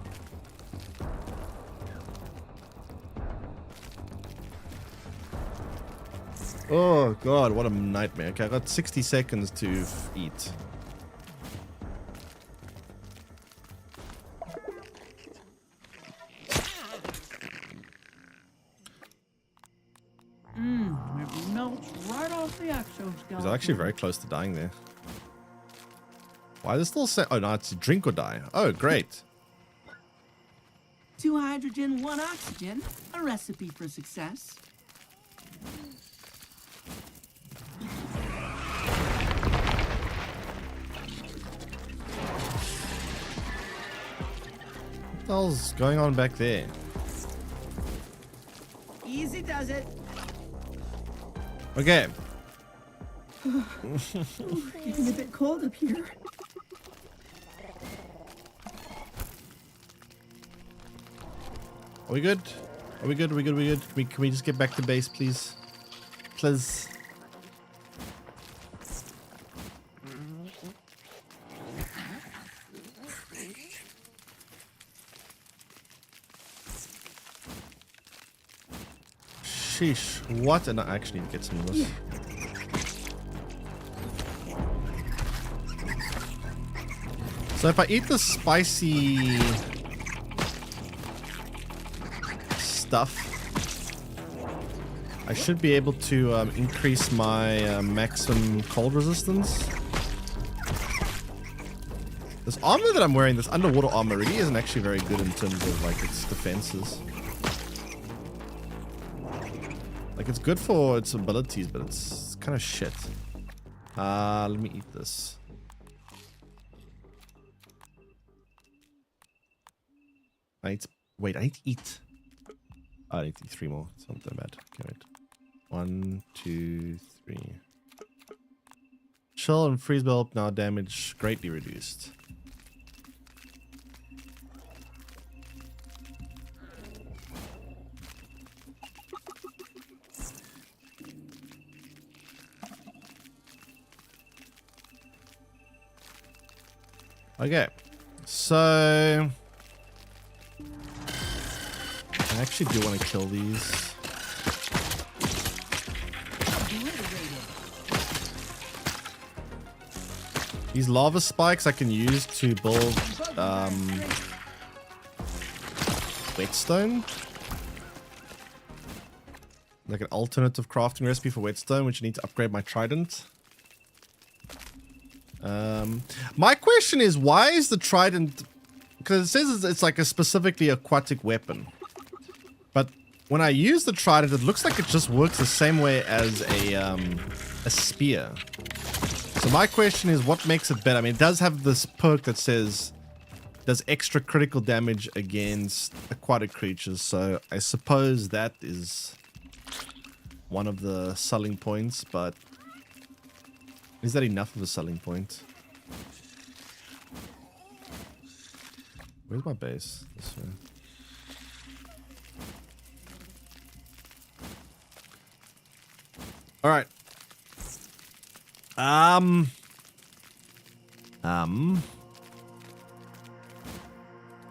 Oh god, what a nightmare. Okay, I got 60 seconds to eat. It melts right off the exoskeleton. He's actually very close to dying there. Why does it still say? Oh no, it's drink or die. Oh, great. 2 hydrogen, 1 oxygen. A recipe for success. What the hell's going on back there? Easy does it. Okay. Getting a bit cold up here. Are we good? Are we good? Are we good? Are we good? Can we just get back to base, please? Please. Sheesh. What? And I actually need to get some of this. So if I eat the spicy stuff, I should be able to increase my maximum cold resistance. This armor that I'm wearing, this underwater armor, really isn't actually very good in terms of like its defenses. Like it's good for its abilities, but it's kind of shit. Let me eat this. Wait, I need to eat. I need to eat 3 more. It's not that bad. Okay, wait. 1, 2, 3. Chill and freeze bulb now damage greatly reduced. Okay, so I actually do want to kill these. These lava spikes I can use to build whetstone. Like an alternative crafting recipe for whetstone, which I need to upgrade my trident. My question is, why is the trident, because it says it's like a specifically aquatic weapon, but when I use the trident it looks like it just works the same way as a spear. So my question is, what makes it better? I mean, it does have this perk that says does extra critical damage against aquatic creatures, so I suppose that is one of the selling points, but is that enough of a selling point? Where's my base? This way. All right.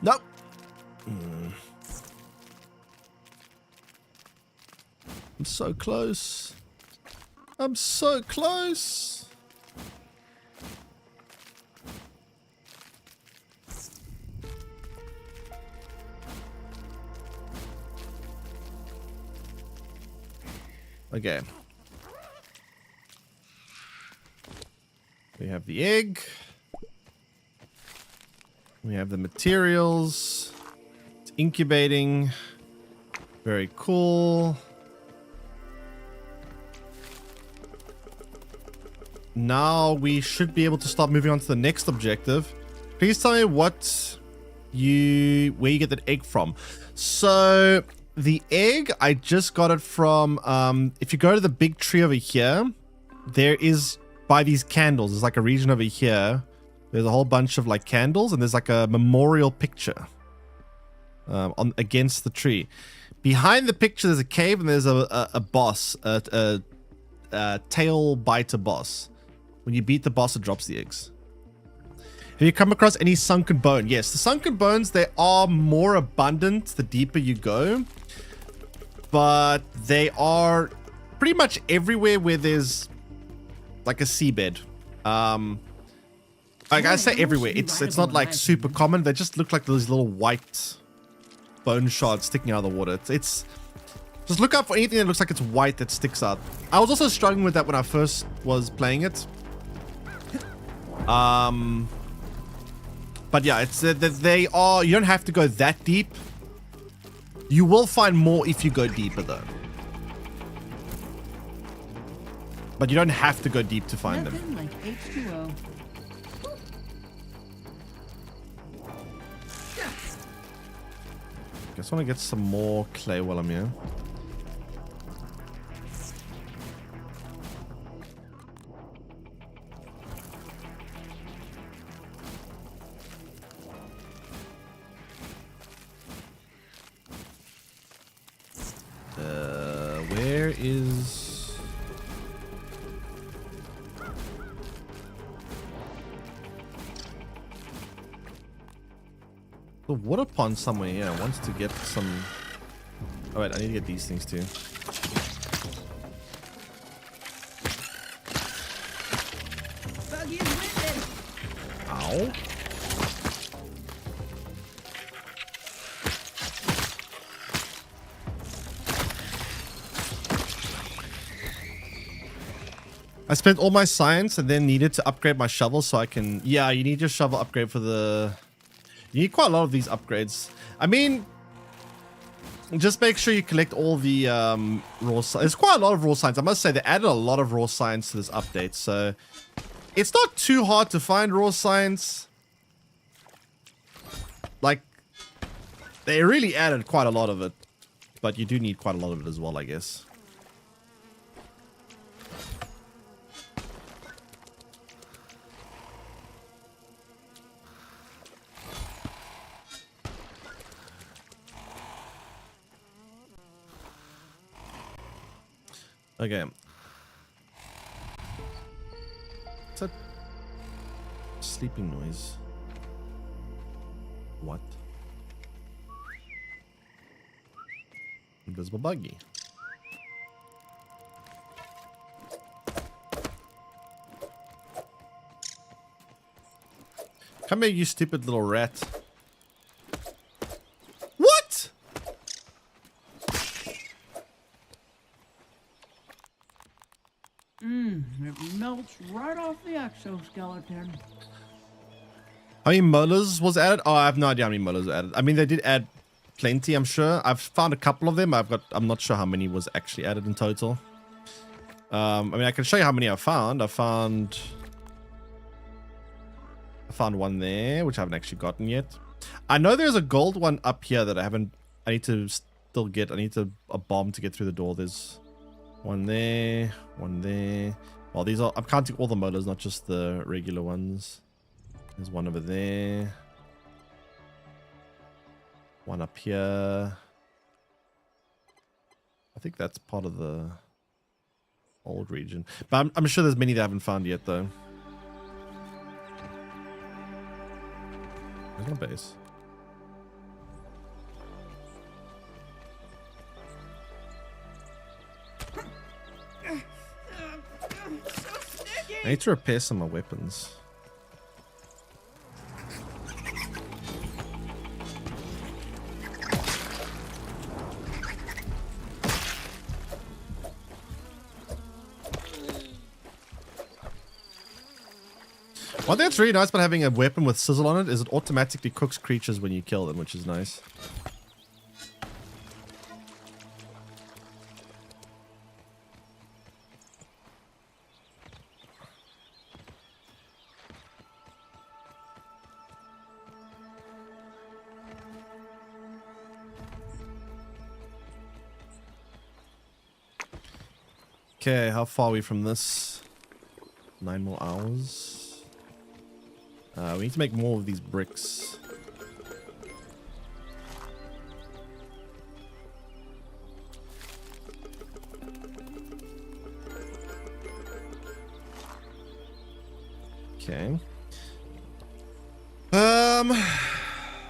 Nope. I'm so close. I'm so close. Okay. We have the egg. We have the materials. It's incubating. Very cool. Now we should be able to start moving on to the next objective. Please tell me what where you get that egg from. So the egg, I just got it from, if you go to the big tree over here, there is, by these candles, there's like a region over here. There's a whole bunch of like candles, and there's like a memorial picture on against the tree. Behind the picture, there's a cave, and there's a boss, a tail biter boss. When you beat the boss, it drops the eggs. Have you come across any sunken bone? Yes, the sunken bones, they are more abundant the deeper you go, but they are pretty much everywhere where there's like a seabed. Like I say everywhere, it's not like super common. They just look like those little white bone shards sticking out of the water. It's just look out for anything that looks like it's white that sticks out. I was also struggling with that when I first was playing it. But yeah, it's they are. You don't have to go that deep. You will find more if you go deeper, though. But you don't have to go deep to find them. Like H2O. Just want to get some more clay while I'm here. Where is... the water pond somewhere here wants to get some... Oh wait, I need to get these things too. Ow. I spent all my science and then needed to upgrade my shovel so I can... Yeah, you need your shovel upgrade for the... You need quite a lot of these upgrades. I mean, just make sure you collect all the raw science. There's quite a lot of raw science. I must say, they added a lot of raw science to this update. So it's not too hard to find raw science. Like, they really added quite a lot of it. But you do need quite a lot of it as well, I guess. Okay. What's that sleeping noise? What? Invisible buggy. Come here, you stupid little rat. What? It melts right off the exoskeleton. How many molars was added? Oh, I have no idea how many molars were added. I mean, they did add plenty, I'm sure. I've found a couple of them. I'm not sure how many was actually added in total. I mean, I can show you how many I found. I found one there, which I haven't actually gotten yet. I know there's a gold one up here that I need to still get. I need a bomb to get through the door. There's one there, one there. Well, these are, I'm counting all the molars, not just the regular ones. There's one over there. One up here. I think that's part of the old region. But I'm sure there's many that I haven't found yet, though. There's my base. I need to repair some of my weapons. One thing that's really nice about having a weapon with sizzle on it is it automatically cooks creatures when you kill them, which is nice. Okay, how far are we from this? 9 more hours. We need to make more of these bricks. Okay.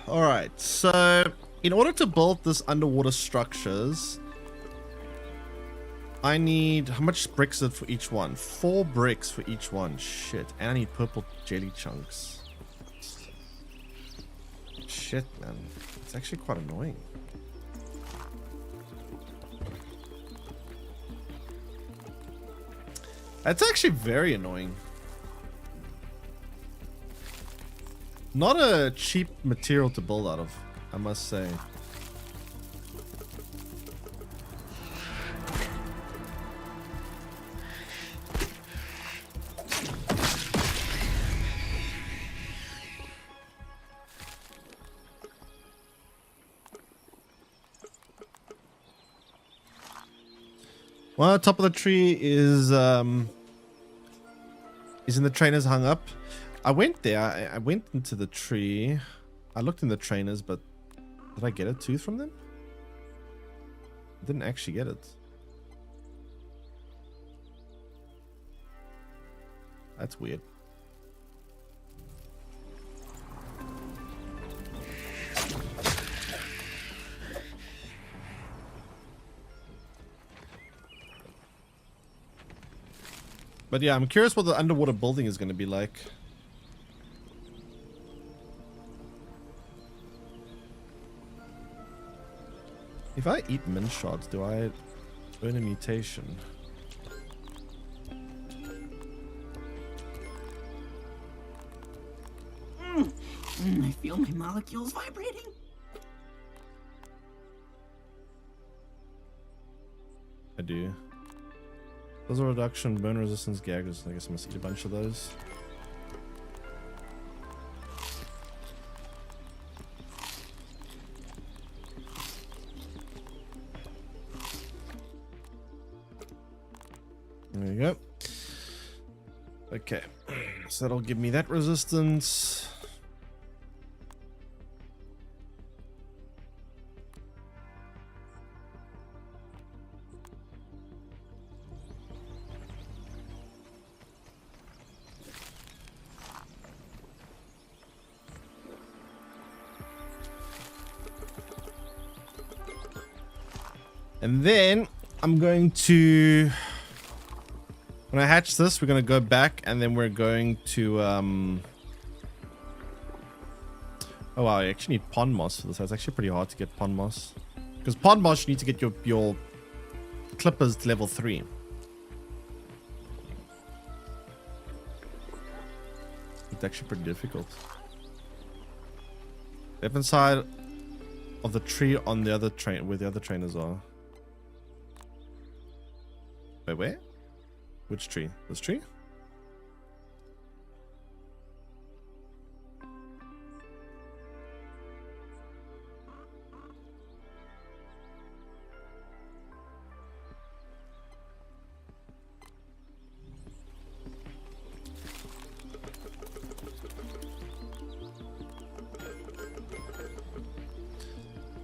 All right. So, in order to build this underwater structures, I need, how much bricks is it for each one? 4 bricks for each one. Shit. And I need purple jelly chunks. Shit, man. It's actually quite annoying. That's actually very annoying. Not a cheap material to build out of, I must say. Well, top of the tree is in the trainers hung up. I went there. I went into the tree. I looked in the trainers, but did I get a tooth from them? I didn't actually get it. That's weird. But yeah, I'm curious what the underwater building is going to be like. If I eat min shards, do I earn a mutation? I feel my molecules vibrating. I do. Those are reduction, burn resistance, gaggers. I guess I must eat a bunch of those. There you go. Okay, so that'll give me that resistance. And then I'm going to, when I hatch this, we're going to go back and then we're going to, oh wow, I actually need pond moss for this. That's actually pretty hard to get pond moss. Because pond moss, you need to get your clippers to level 3. It's actually pretty difficult. Left hand side of the tree on the other train, where the other trainers are. Wait, where? Which tree? This tree?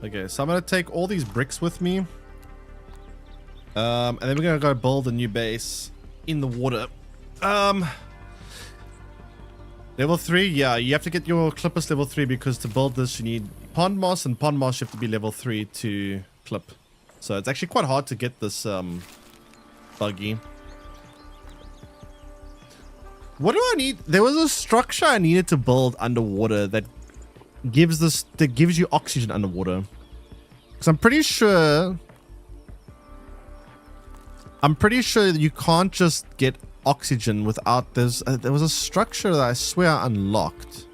Okay, so I'm gonna take all these bricks with me. And then we're gonna go build a new base in the water. Level 3, yeah, you have to get your clippers level 3 because to build this you need pond moss, and pond moss you have to be level 3 to clip. So it's actually quite hard to get this buggy. What do I need? There was a structure I needed to build underwater that gives you oxygen underwater. Because I'm pretty sure that you can't just get oxygen without there was a structure that I swear I unlocked,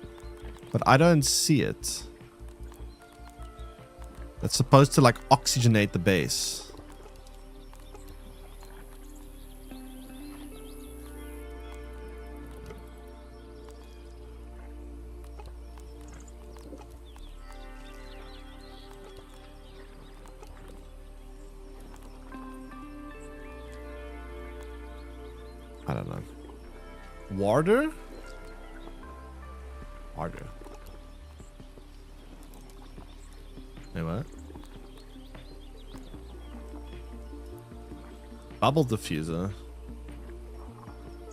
but I don't see it. That's supposed to like oxygenate the base. I don't know. Warder? Warder. Wait, what? Bubble diffuser.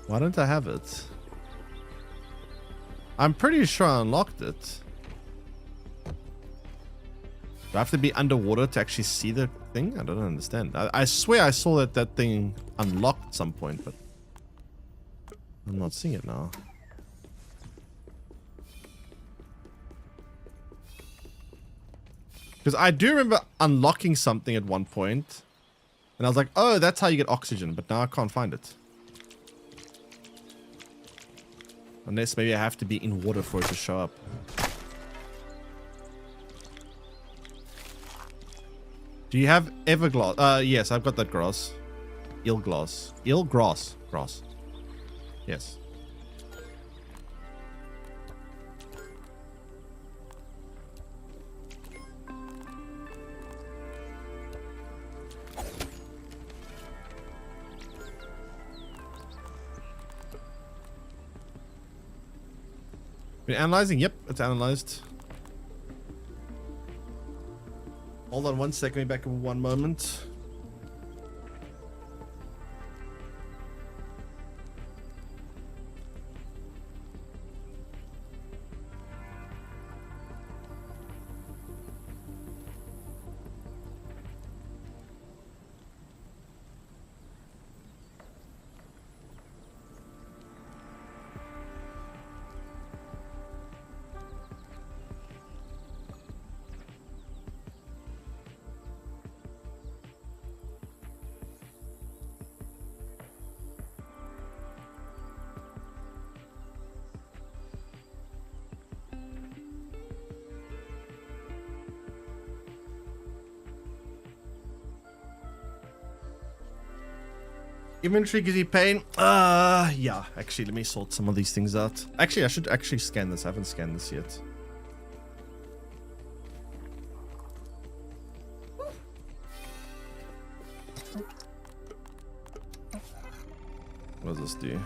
Why don't I have it? I'm pretty sure I unlocked it. Do I have to be underwater to actually see the thing? I don't understand. I swear I saw that thing unlocked at some point, but I'm not seeing it now. Because I do remember unlocking something at one point, and I was like, oh, that's how you get oxygen, but now I can't find it. Unless maybe I have to be in water for it to show up. Do you have Everglass? Yes, I've got that grass. Eelgrass. Eelgrass. Grass. Yes. Been analyzing? Yep, it's analyzed. Hold on one second, be back in one moment. Inventory gives you pain. Yeah. Actually, let me sort some of these things out. Actually, I should actually scan this. I haven't scanned this yet. What does this do?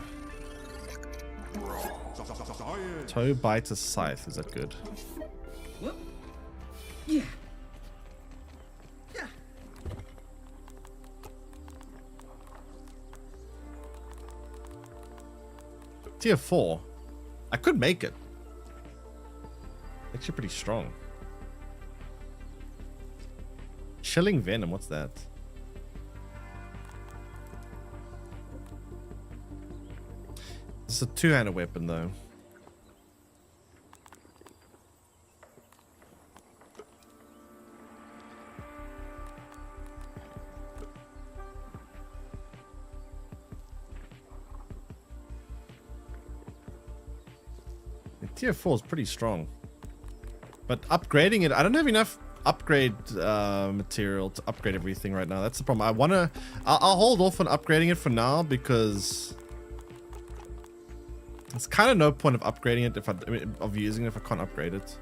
Toe biter scythe. Is that good? Yeah. Tier 4. I could make it. Actually pretty strong. Chilling venom, what's that? It's a two-handed weapon though. Tier 4 is pretty strong. But upgrading it, I don't have enough upgrade material to upgrade everything right now. That's the problem. I'll hold off on upgrading it for now because it's kind of no point of upgrading it of using it if I can't upgrade it.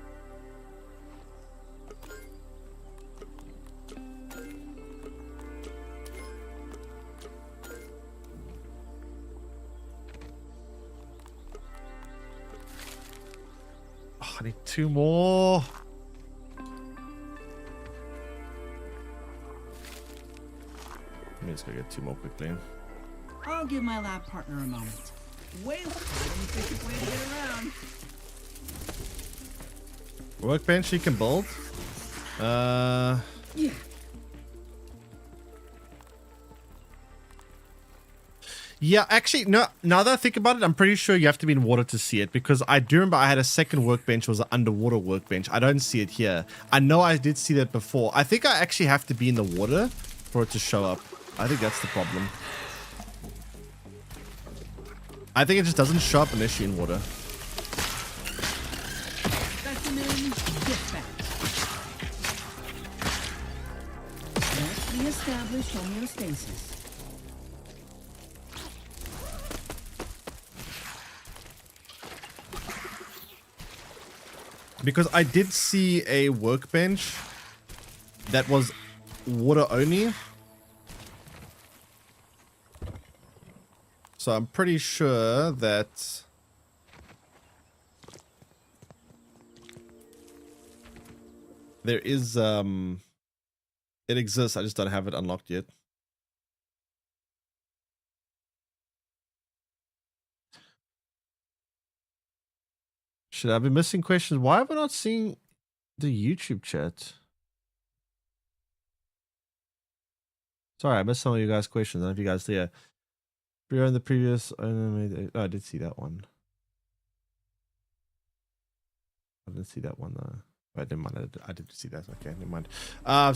I need 2 more. Let me just go get 2 more quickly. I'll give my lab partner a moment. Way more efficient way to get around. Workbench you can build. Yeah. Yeah, actually, no. Now that I think about it, I'm pretty sure you have to be in water to see it because I do remember I had a second workbench, was an underwater workbench. I don't see it here. I know I did see that before. I think I actually have to be in the water for it to show up. I think that's the problem. I think it just doesn't show up unless you're in water. Specimen dispatch. Let's reestablish homeostasis. Because I did see a workbench that was water only. So So I'm pretty sure that there is it exists. I just don't have it unlocked yet. Should I be missing questions? Why have I not seen the YouTube chat? Sorry, I missed some of you guys' questions. I don't know if you guys there. We are in the previous. Oh, I did see that one. I didn't see that one though. I didn't mind. I did see that. Okay, never mind.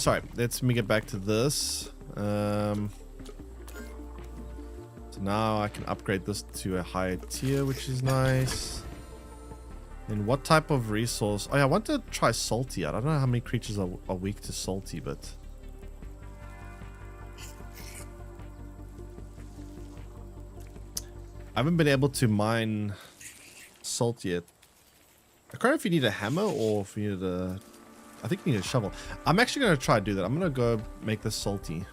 Sorry. Let me get back to this. So now I can upgrade this to a higher tier, which is nice. And what type of resource? Oh yeah, I want to try salty. I don't know how many creatures are weak to salty, but I haven't been able to mine salt yet. I can't know if you need a hammer or if you need a... I think you need a shovel. I'm actually going to try to do that. I'm going to go make this salty.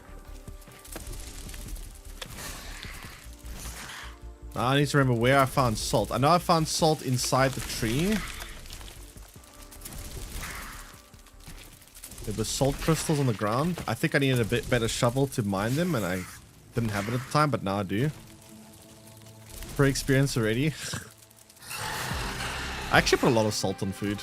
Now I need to remember where I found salt. I know I found salt inside the tree. There were salt crystals on the ground. I think I needed a bit better shovel to mine them, and I didn't have it at the time, but now I do. Pretty experienced already. I actually put a lot of salt on food.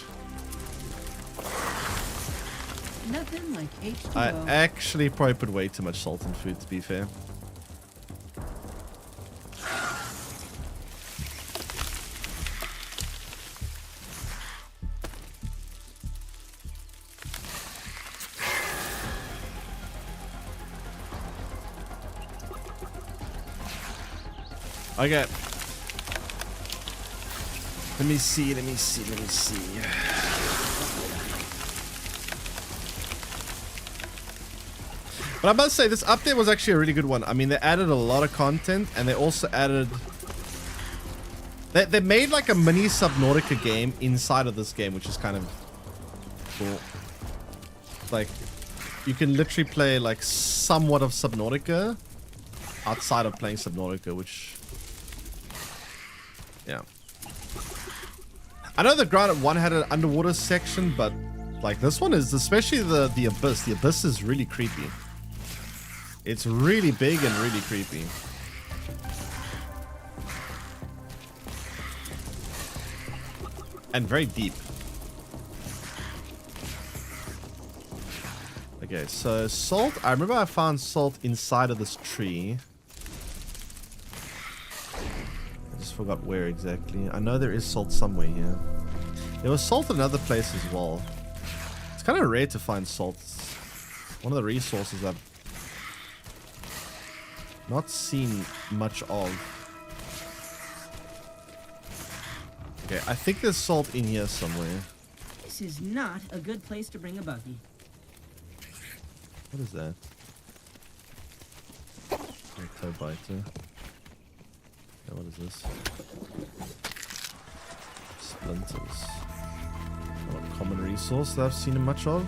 Nothing like H2O. I actually probably put way too much salt on food, to be fair. Okay. Let me see. But I must say, this update was actually a really good one. I mean, they added a lot of content, and they also added... They made like a mini Subnautica game inside of this game, which is kind of cool. Like, you can literally play like somewhat of Subnautica outside of playing Subnautica, which... Yeah. I know the Grounded 1 had an underwater section, but like this one is, especially the Abyss. The Abyss is really creepy. It's really big and really creepy. And very deep. Okay, so salt. I remember I found salt inside of this tree. I just forgot where exactly. I know there is salt somewhere here. There was salt in another place as well. It's kind of rare to find salt. It's one of the resources I've not seen much of. Okay, I think there's salt in here somewhere. This is not a good place to bring a buggy. What is that? A toe biter. Yeah, what is this? Splinters. Not a common resource that I've seen much of.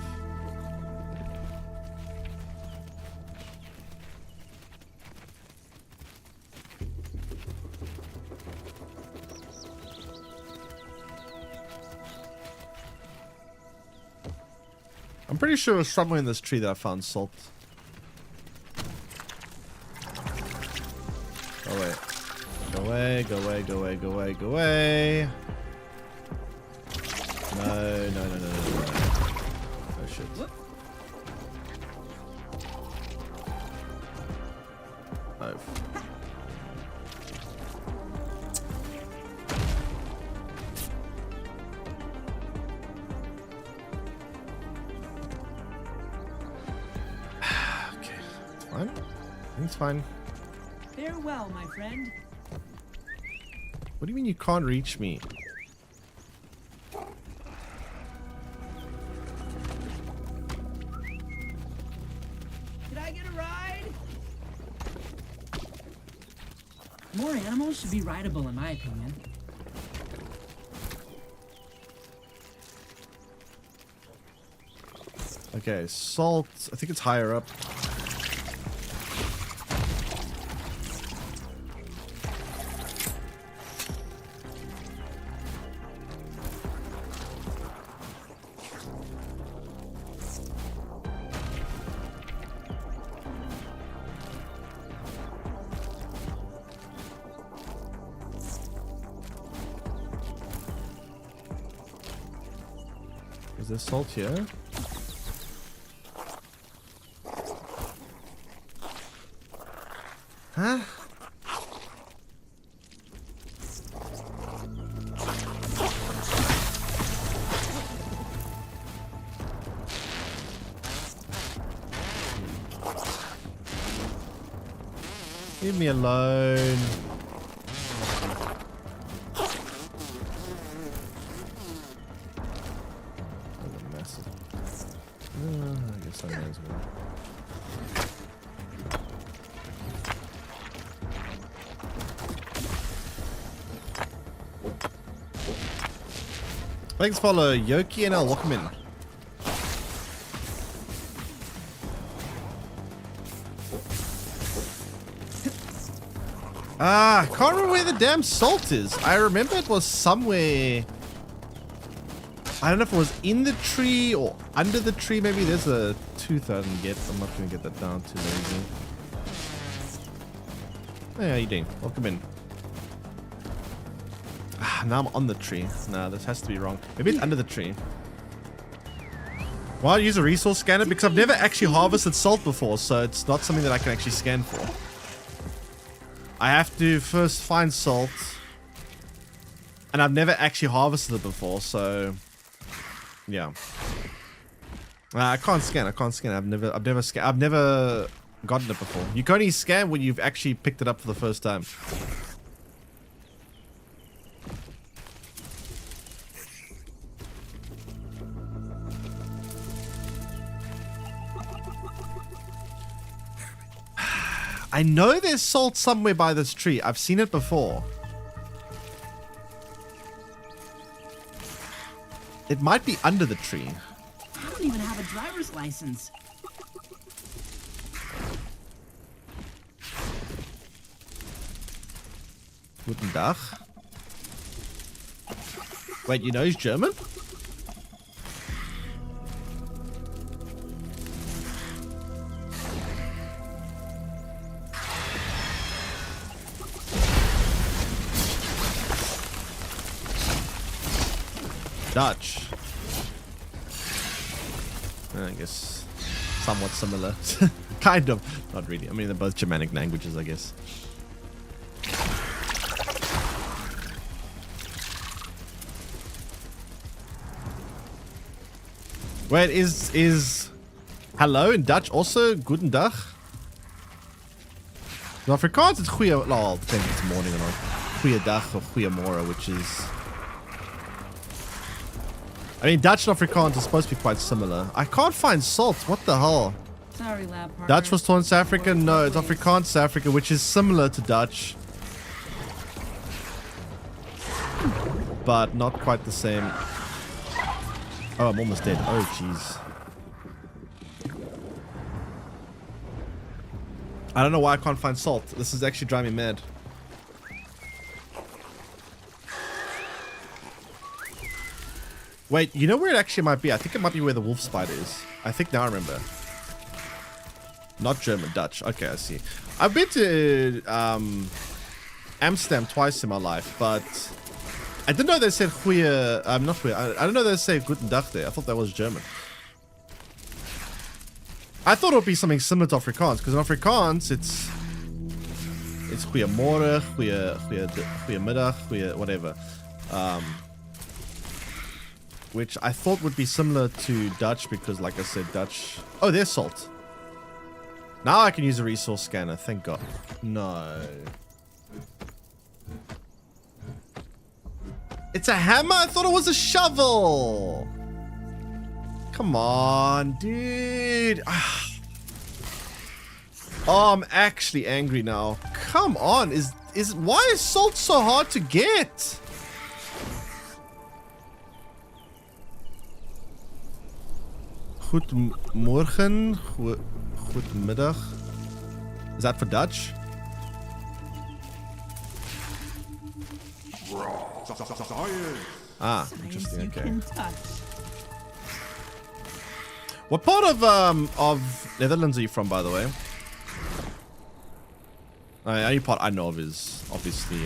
I'm pretty sure it was somewhere in this tree that I found salt. Go away. Go away, go away, go away, go away, go away. No, no, no, no, no, no. Oh shit. Oh. Fine. It's fine. Farewell, my friend. What do you mean you can't reach me? Did I get a ride? More animals should be rideable, in my opinion. Okay, salt. I think it's higher up. Is there salt here? Huh? Leave me alone. I guess I may as well. Thanks, follow Yoki and I'll welcome in. I can't remember where the damn salt is. I remember it was somewhere. I don't know if it was in the tree or under the tree. Maybe there's a tooth I didn't get. I'm not going to get that down too lazy. Hey, how you doing? Welcome in. Now I'm on the tree. Nah, this has to be wrong. Maybe it's under the tree. Why use a resource scanner? Because I've never actually harvested salt before, so it's not something that I can actually scan for. I have to first find salt, and I've never actually harvested it before, so yeah. I can't scan. I've never gotten it before. You can only scan when you've actually picked it up for the first time. I know there's salt somewhere by this tree. I've seen it before. It might be under the tree. I don't even have a driver's license. Guten Tag. Wait, you know he's German? Dutch. I guess somewhat similar. Kind of. Not really. I mean, they're both Germanic languages, I guess. Wait, is hello in Dutch also guten Dag? In Afrikaans it's goeie, well, it depends if it's morning or not. Goeiedag or goeiemorgen, which is... I mean, Dutch and Afrikaans are supposed to be quite similar. I can't find salt. What the hell? Sorry, lab partner. Dutch was taught in South Africa? No, it's Afrikaans South Africa, which is similar to Dutch. But not quite the same. Oh, I'm almost dead. Oh, jeez. I don't know why I can't find salt. This is actually driving me mad. Wait, you know where it actually might be? I think it might be where the wolf spider is. I think now I remember. Not German, Dutch. Okay, I see. I've been to Amsterdam twice in my life, but I didn't know they said goeie, not goeie. I didn't know they said guten Tag there. I thought that was German. I thought it would be something similar to Afrikaans, because in Afrikaans it's goeiemorgen, goeiemiddag, whatever. Which I thought would be similar to Dutch because, like I said, Dutch... Oh, there's salt. Now I can use a resource scanner. Thank God. No. It's a hammer? I thought it was a shovel. Come on, dude. Oh, I'm actually angry now. Come on. Why is salt so hard to get? Goedemorgen. Goedemiddag. Is that for Dutch? Ah, interesting. Okay. What part of Netherlands are you from, by the way? The only part I know of is obviously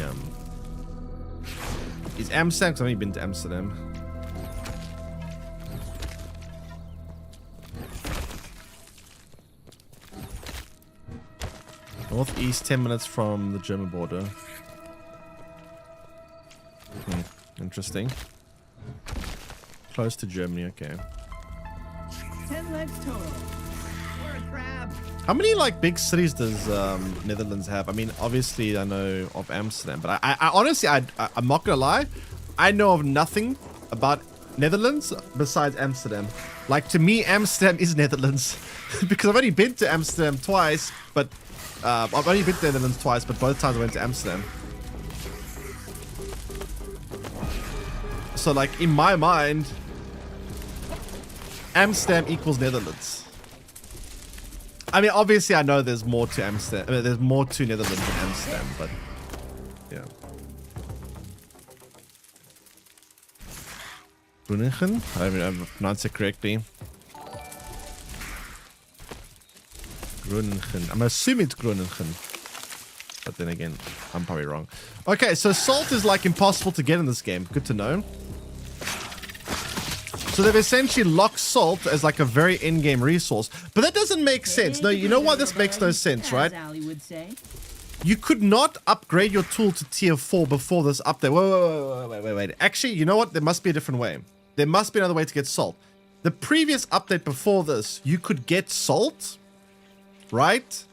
is Amsterdam. 'Cause I've only been to Amsterdam. Northeast, 10 minutes from the German border. Interesting. Close to Germany, okay. 10 legs total. We're a crab. How many like big cities does Netherlands have? I mean, obviously I know of Amsterdam, but I honestly, I'm not gonna lie, I know of nothing about Netherlands besides Amsterdam. Like to me, Amsterdam is Netherlands because I've only been to Amsterdam twice, but I've only been to Netherlands twice, but both times I went to Amsterdam. So like in my mind, Amsterdam equals Netherlands. I mean, obviously, I know there's more to Amsterdam. I mean, there's more to Netherlands than Amsterdam, but yeah. Groningen? I don't know if I pronounced it correctly. Groningen. I'm assuming it's Groningen. But then again, I'm probably wrong. Okay, so salt is like impossible to get in this game. Good to know. So they've essentially locked salt as like a very in-game resource. But that doesn't make sense. No, you know why this makes no sense, right? You could not upgrade your tool to tier 4 before this update. Wait. Actually, you know what? There must be a different way. There must be another way to get salt. The previous update before this, you could get salt, right?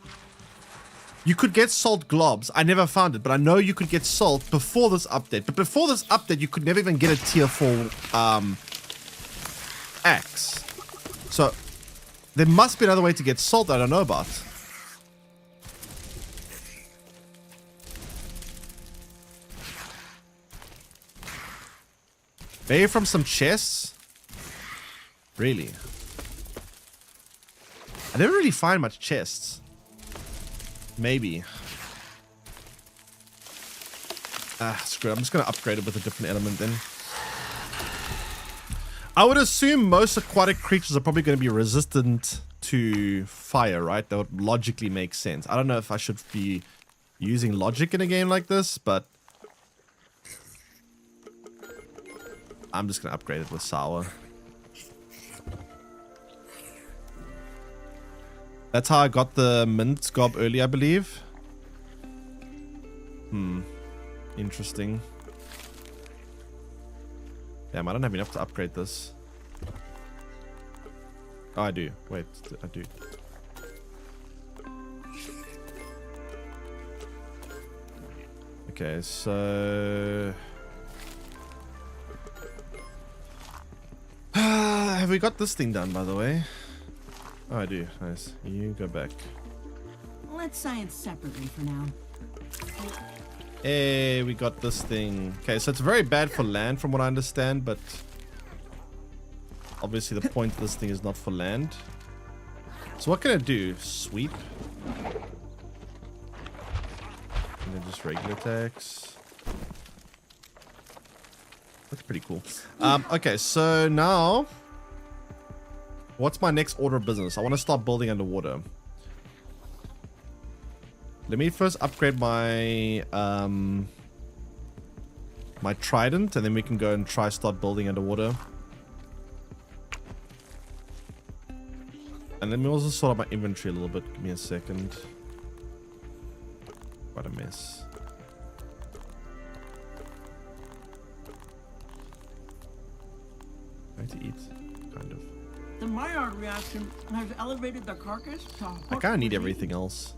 You could get salt globs. I never found it, but I know you could get salt before this update. But before this update, you could never even get a tier 4 axe. So there must be another way to get salt I don't know about. Maybe from some chests? Really? I never really find much chests. Maybe. Screw it. I'm just going to upgrade it with a different element then. I would assume most aquatic creatures are probably going to be resistant to fire, right? That would logically make sense. I don't know if I should be using logic in a game like this, but I'm just going to upgrade it with sour. That's how I got the mint gob early, I believe. Interesting. Damn, I don't have enough to upgrade this. Oh, I do. Wait, I do. Okay, so... have we got this thing done, by the way? Oh, I do. Nice. You go back. Let's science separately for now. Hey, we got this thing. Okay, so it's very bad for land from what I understand, but obviously the point of this thing is not for land. So what can I do? Sweep? And then just regular attacks. That's pretty cool. Okay, so now what's my next order of business? I want to start building underwater. Let me first upgrade my my trident, and then we can go and start building underwater. And let me also sort out my inventory a little bit. Give me a second. What a mess. I have to eat, kind of. The Maillard reaction has elevated the carcass to I kind of need everything else.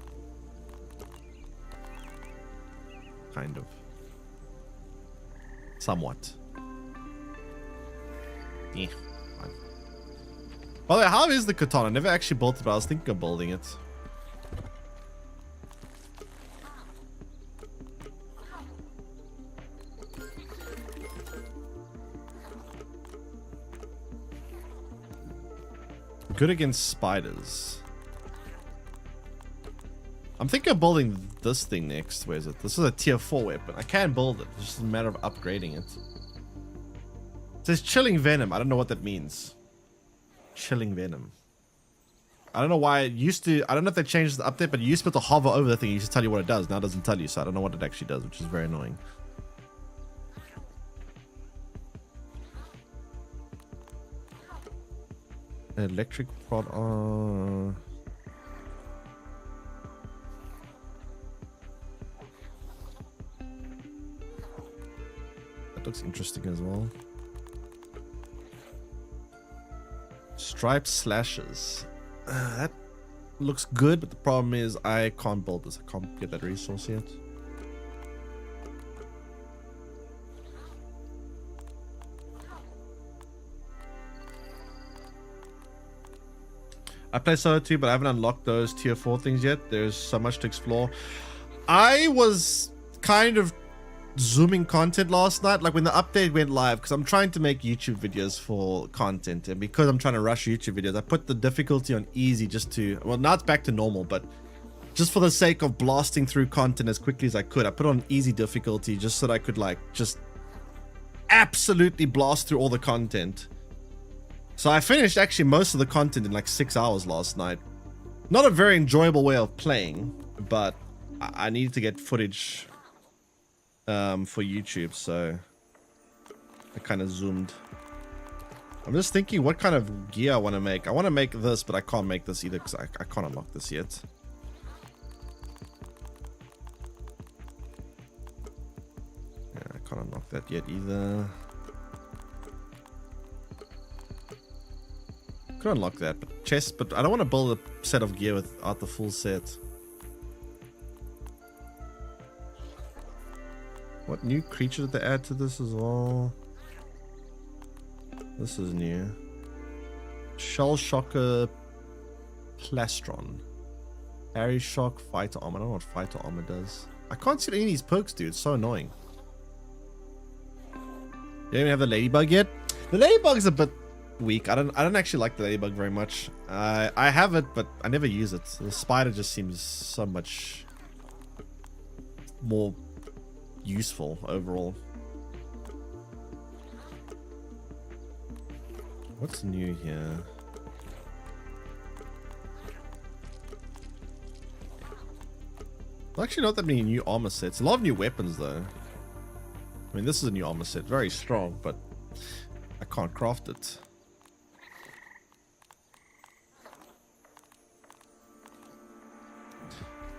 Kind of. Somewhat. Yeah. Fine. By the way, how is the katana? I never actually built it, but I was thinking of building it. Good against spiders. I'm thinking of building this thing next. Where is it? This is a tier 4 weapon. I can build it. It's just a matter of upgrading it. It says chilling venom. I don't know what that means. Chilling venom. I don't know why it used to. I don't know if they changed the update, but you used to be able to hover over the thing. It used to tell you what it does. Now it doesn't tell you, so I don't know what it actually does, which is very annoying. Electric prod. That looks interesting as well. Stripe slashes. That looks good, but the problem is I can't build this. I can't get that resource yet. I play solo too, but I haven't unlocked those tier 4 things yet. There's so much to explore. I was kind of zooming content last night, like when the update went live, because I'm trying to make YouTube videos for content, and because I'm trying to rush YouTube videos, I put the difficulty on easy just to, well, now it's back to normal, but just for the sake of blasting through content as quickly as I could, I put on easy difficulty just so that I could like just absolutely blast through all the content. So I finished actually most of the content in like 6 hours last night. Not a very enjoyable way of playing, but I needed to get footage for YouTube, so I kind of zoomed. I'm just thinking what kind of gear I want to make. I want to make this, but I can't make this either because I can't unlock this yet. Yeah, I can't unlock that yet either. Could unlock that, but chest, but I don't want to build a set of gear without the full set. What new creature did they add to this as well? This is new. Shell Shocker Plastron. Harry Shock Fighter Armor. I don't know what Fighter Armor does. I can't see any of these perks, dude. It's so annoying. You don't even have the Ladybug yet? The Ladybug's a bit weak. I don't actually like the Ladybug very much. I have it, but I never use it. The spider just seems so much more useful overall. What's new here? Well, actually not that many new armor sets. A lot of new weapons though. I mean, this is a new armor set. Very strong, but I can't craft it.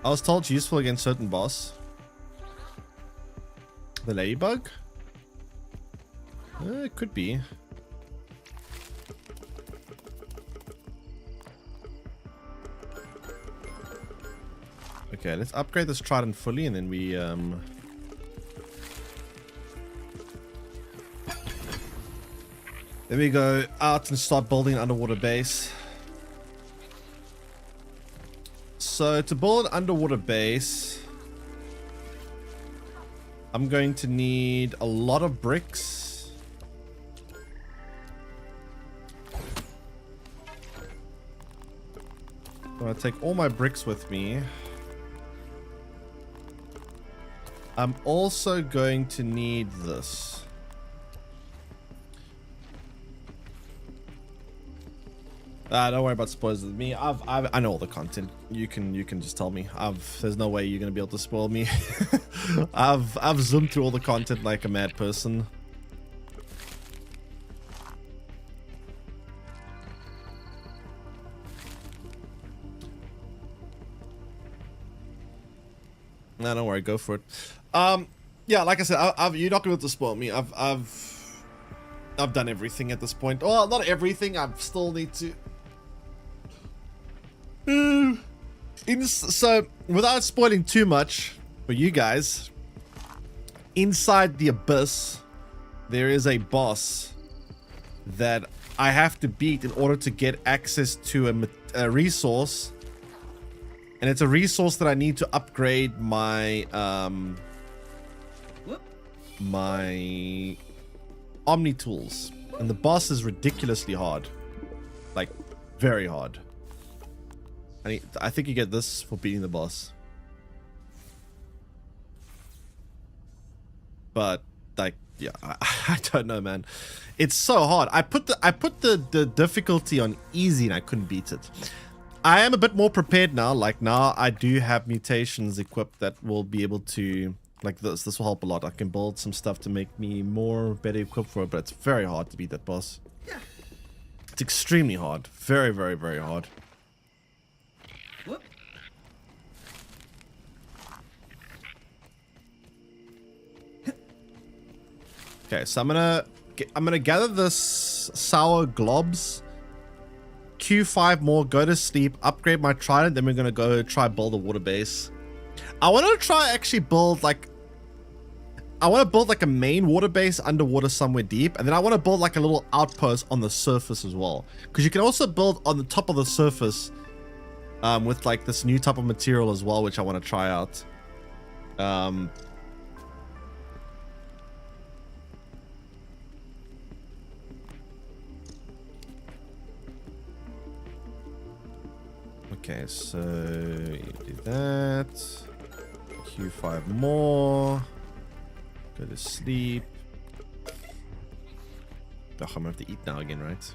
I was told it's useful against certain boss. The Ladybug? It could be. Okay, let's upgrade this trident fully and then we then we go out and start building an underwater base. So to build an underwater base, I'm going to need a lot of bricks. I'm going to take all my bricks with me. I'm also going to need this. Don't worry about spoilers with me. I know all the content. You can just tell me. There's no way you're gonna be able to spoil me. I've zoomed through all the content like a mad person. No, don't worry. Go for it. Yeah, like I said, you're not gonna be able to spoil me. I've done everything at this point. Well, not everything. I still need to. So, without spoiling too much for you guys, inside the abyss, there is a boss that I have to beat in order to get access to a resource, and it's a resource that I need to upgrade my my Omni tools, and the boss is ridiculously hard, like very hard. I think you get this for beating the boss. But like, yeah, I don't know, man. It's so hard. I put the difficulty on easy and I couldn't beat it. I am a bit more prepared now. Like now I do have mutations equipped that will be able to, like this will help a lot. I can build some stuff to make me better equipped for it, but it's very hard to beat that boss. It's extremely hard. Very, very, very hard. Okay, so I'm gonna gather this sour globs. Q5 more, go to sleep, upgrade my trident, then we're gonna go try build a water base. I want to try actually build like a main water base underwater somewhere deep, and then I want to build like a little outpost on the surface as well, because you can also build on the top of the surface with like this new type of material as well, which I want to try out. Okay, so you do that. Q5 more. Go to sleep. Oh, I'm gonna have to eat now again, right?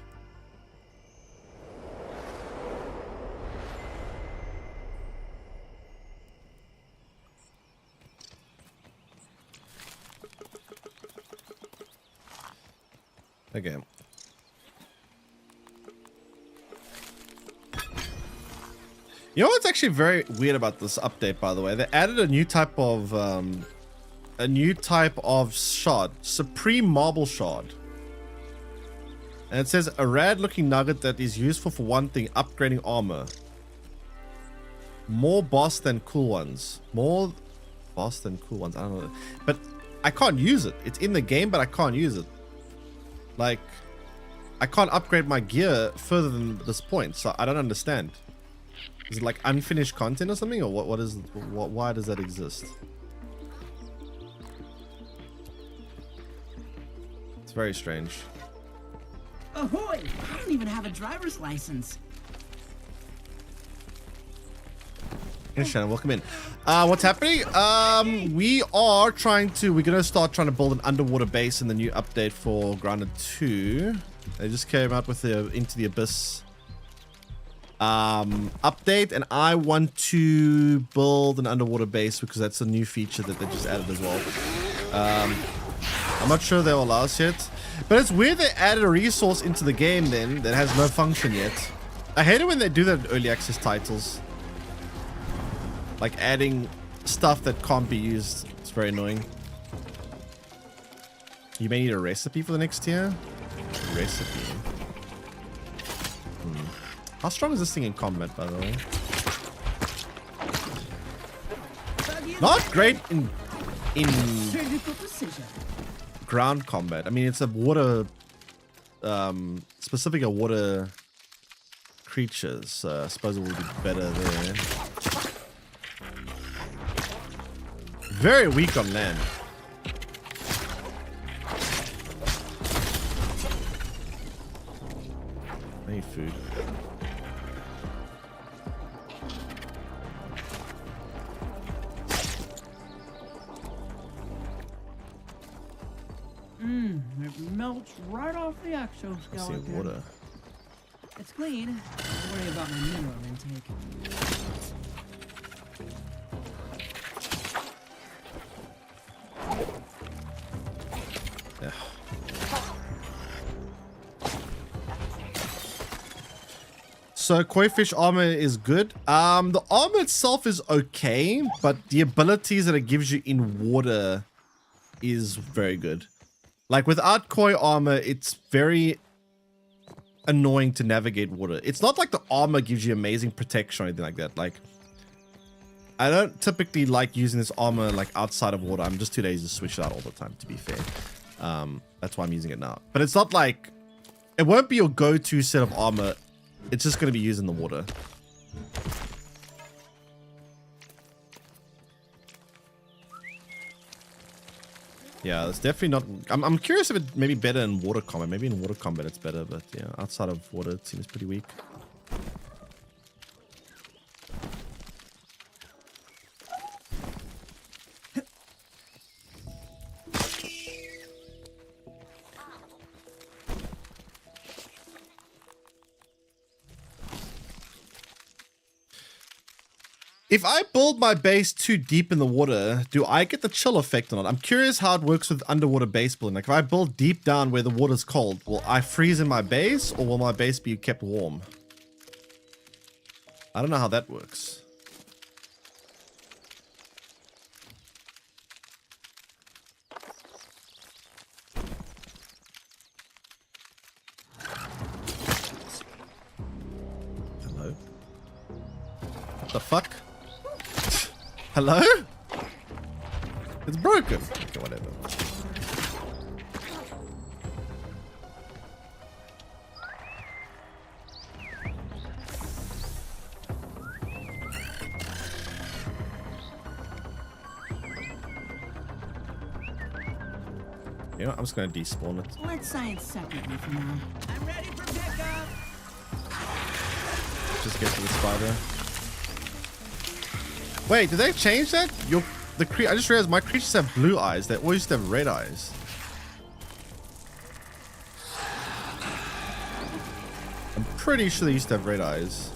Okay. You know what's actually very weird about this update, by the way? They added a new type of shard, Supreme Marble Shard. And it says a rad looking nugget that is useful for one thing, upgrading armor. More boss than cool ones. More boss than cool ones. I don't know. But I can't use it. It's in the game, but I can't use it. Like, I can't upgrade my gear further than this point, so I don't understand. Is it like unfinished content or something, or what is why does that exist? It's very strange. Ahoy! I don't even have a driver's license. Hey Shannon, welcome in. What's happening? We're gonna start trying to build an underwater base in the new update for Grounded 2. They just came out with the Into the Abyss update, and I want to build an underwater base because that's a new feature that they just added as well. I'm not sure they'll allow us yet, but it's weird they added a resource into the game then that has no function yet. I hate it when they do that in early access titles, like adding stuff that can't be used. It's very annoying. You may need a recipe for the next tier. Recipe. How strong is this thing in combat, by the way? Not great in ground combat. I mean, it's a water, specific a water creatures. So I suppose it will be better there. Very weak on land. I need food. It melts right off the exoskeleton. See water. It's clean. Don't worry about my mineral intake. Yeah. So koi fish armor is good. The armor itself is okay, but the abilities that it gives you in water is very good. Like without koi armor, it's very annoying to navigate water. It's not like the armor gives you amazing protection or anything like that. Like, I don't typically like using this armor like outside of water. I'm just too lazy to switch it out all the time, to be fair. That's why I'm using it now. But it's not like, it won't be your go-to set of armor. It's just going to be used in the water. Yeah, it's definitely not... I'm curious if it may be better in water combat. Maybe in water combat it's better, but yeah, outside of water it seems pretty weak. If I build my base too deep in the water, do I get the chill effect or not? I'm curious how it works with underwater base building. Like if I build deep down where the water's cold, will I freeze in my base or will my base be kept warm? I don't know how that works. The fuck? Hello? It's broken. Okay, whatever. You know, I'm just gonna despawn it. Let's science separately for now. I'm ready for pickup. Just get to the spider. Wait, did they change that? I just realized my creatures have blue eyes. They always used to have red eyes. I'm pretty sure they used to have red eyes.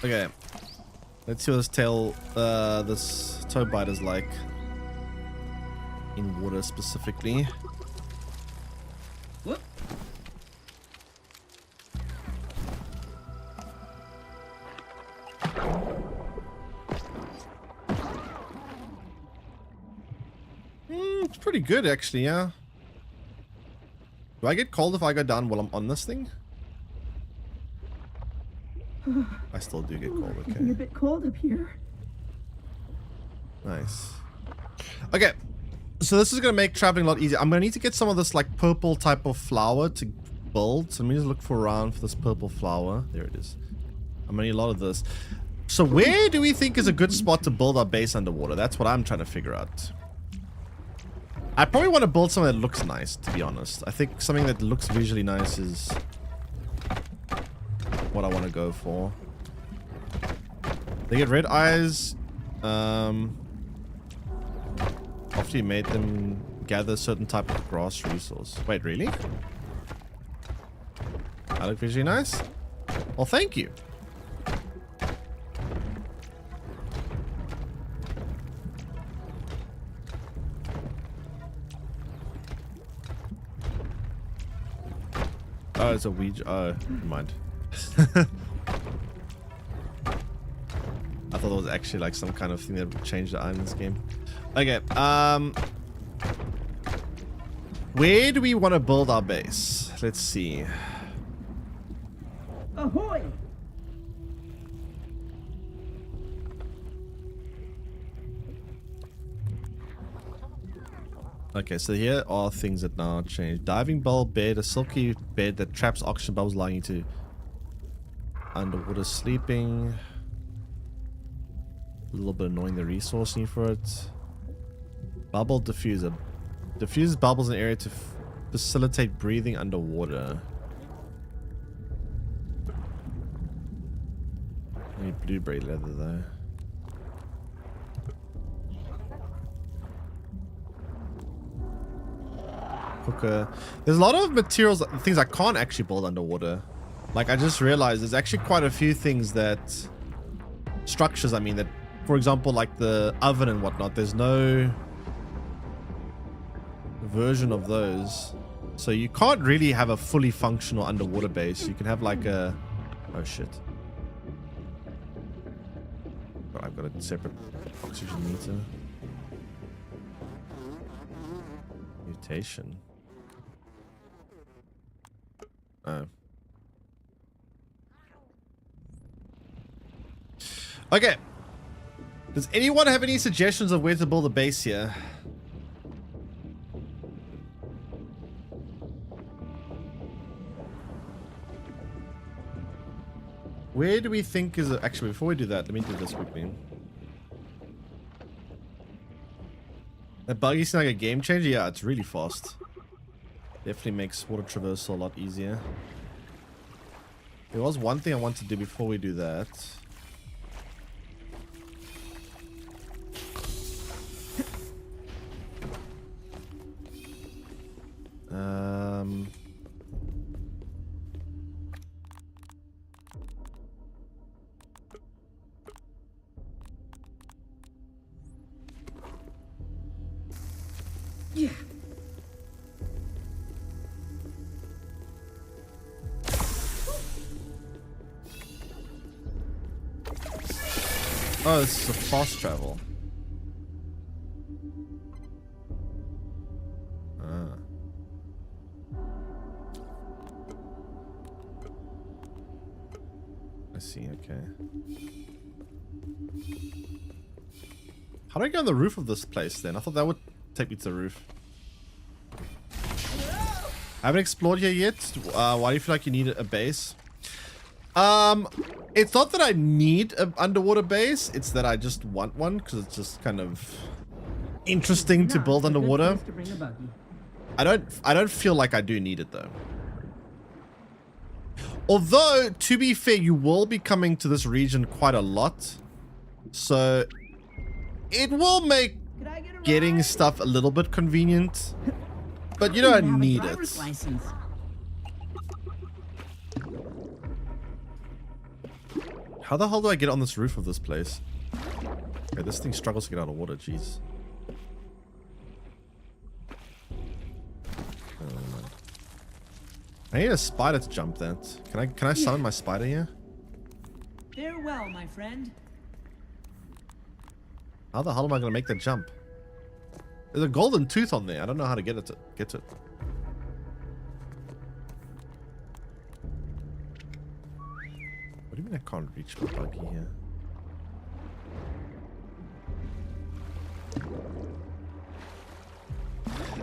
Okay, let's see what this toe bite is like in water specifically. Whoop. It's pretty good actually, yeah. Do I get cold if I go down while I'm on this thing? I still do get cold, okay. Getting a bit cold up here. Nice. Okay, so this is going to make traveling a lot easier. I'm going to need to get some of this like purple type of flower to build. So let me just look around for this purple flower. There it is. I'm going to need a lot of this. So where do we think is a good spot to build our base underwater? That's what I'm trying to figure out. I probably want to build something that looks nice, to be honest. I think something that looks visually nice is what I want to go for. They get red eyes after you made them gather a certain type of grass resource. Wait, really? I look visually nice? Well, thank you. Oh, it's a Ouija. Oh, never mind. I thought it was actually like some kind of thing that would change the eye in this game. Okay, where do we want to build our base? Let's see. Ahoy! Okay, so here are things that now change. Diving bell bed, a silky bed that traps oxygen bubbles, allowing you to underwater sleeping. A little bit annoying, the resource need for it. Bubble diffuser. Diffuses bubbles in an area to facilitate breathing underwater. I need blueberry leather though. Cooker. There's a lot of materials, things I can't actually build underwater. Like I just realized there's actually quite a few things that, structures I mean, that, for example, like the oven and whatnot, there's no version of those. So you can't really have a fully functional underwater base. You can have like a, oh shit. Oh, I've got a separate oxygen meter. Mutation. Oh. Okay. Does anyone have any suggestions of where to build a base here? Where do we think is... Actually, before we do that, let me do this quickly. That buggy seems like a game changer. Yeah, it's really fast. Definitely makes water traversal a lot easier. There was one thing I want to do before we do that. Yeah. Oh, this is a fast travel. Ah. I see, okay. How do I get on the roof of this place then? I thought that would take me to the roof. I haven't explored here yet. Why do you feel like you need a base? It's not that I need an underwater base. It's that I just want one because it's just kind of interesting to build underwater. I don't feel like I do need it though. Although, to be fair, you will be coming to this region quite a lot. So, it will make getting stuff a little bit convenient. But you don't need it. How the hell do I get on this roof of this place? Okay, this thing struggles to get out of water, jeez. I need a spider to jump that. Can I summon my spider here? Farewell, my friend. How the hell am I gonna make that jump? There's a golden tooth on there. I don't know how to get it. What do you mean I can't reach my buggy here?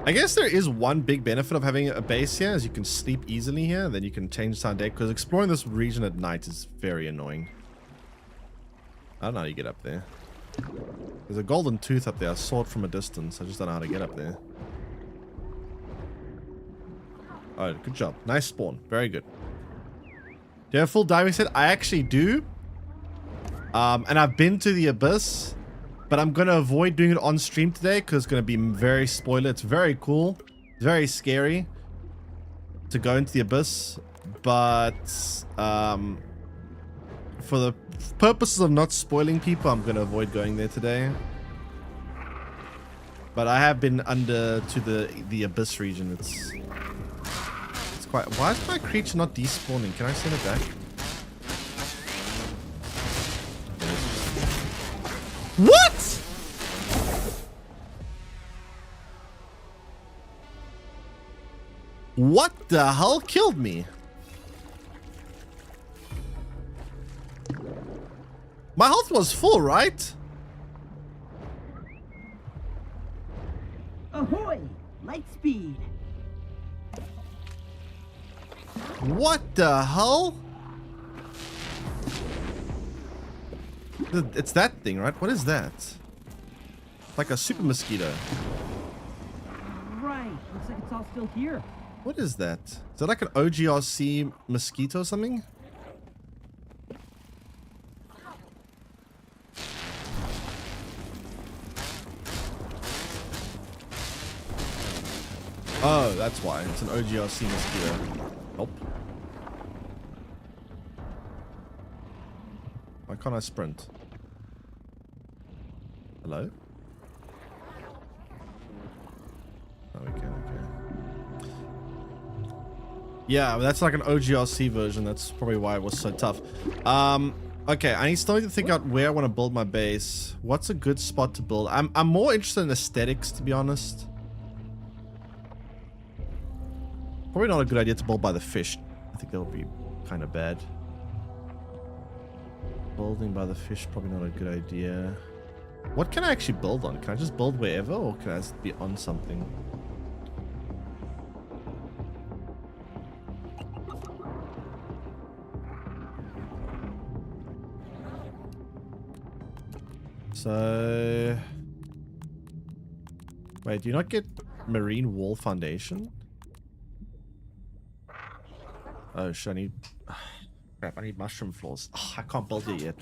I guess there is one big benefit of having a base here, is you can sleep easily here, and then you can change time day, because exploring this region at night is very annoying. I don't know how you get up there. There's a golden tooth up there. I saw it from a distance. I just don't know how to get up there. Oh, good job. Nice spawn. Very good. Do you have a full diving set? I actually do. And I've been to the Abyss. But I'm going to avoid doing it on stream today because it's going to be very spoiler. It's very cool. It's very scary to go into the Abyss. But for the purposes of not spoiling people, I'm going to avoid going there today. But I have been under to the Abyss region. It's quite... Why is my creature not despawning? Can I send it back? What? What the hell killed me? My health was full, right? Ahoy! Light speed. What the hell? It's that thing, right? What is that? Like a super mosquito. Right. Looks like it's all still here. What is that? Is that like an OGRC mosquito or something? Oh, that's why. It's an OGRC mosquito. Nope. Why can't I sprint? Hello? Oh, we can, okay. Yeah, that's like an OGRC version. That's probably why it was so tough. Okay, I still need to think out where I want to build my base. What's a good spot to build? I'm more interested in aesthetics, to be honest. Probably not a good idea to build by the fish. I think that would be kind of bad. Building by the fish, probably not a good idea. What can I actually build on? Can I just build wherever, or can I just be on something? So... Wait, do you not get marine wall foundation? Oh shit, I need... Crap, I need mushroom floors. Oh, I can't build it yet.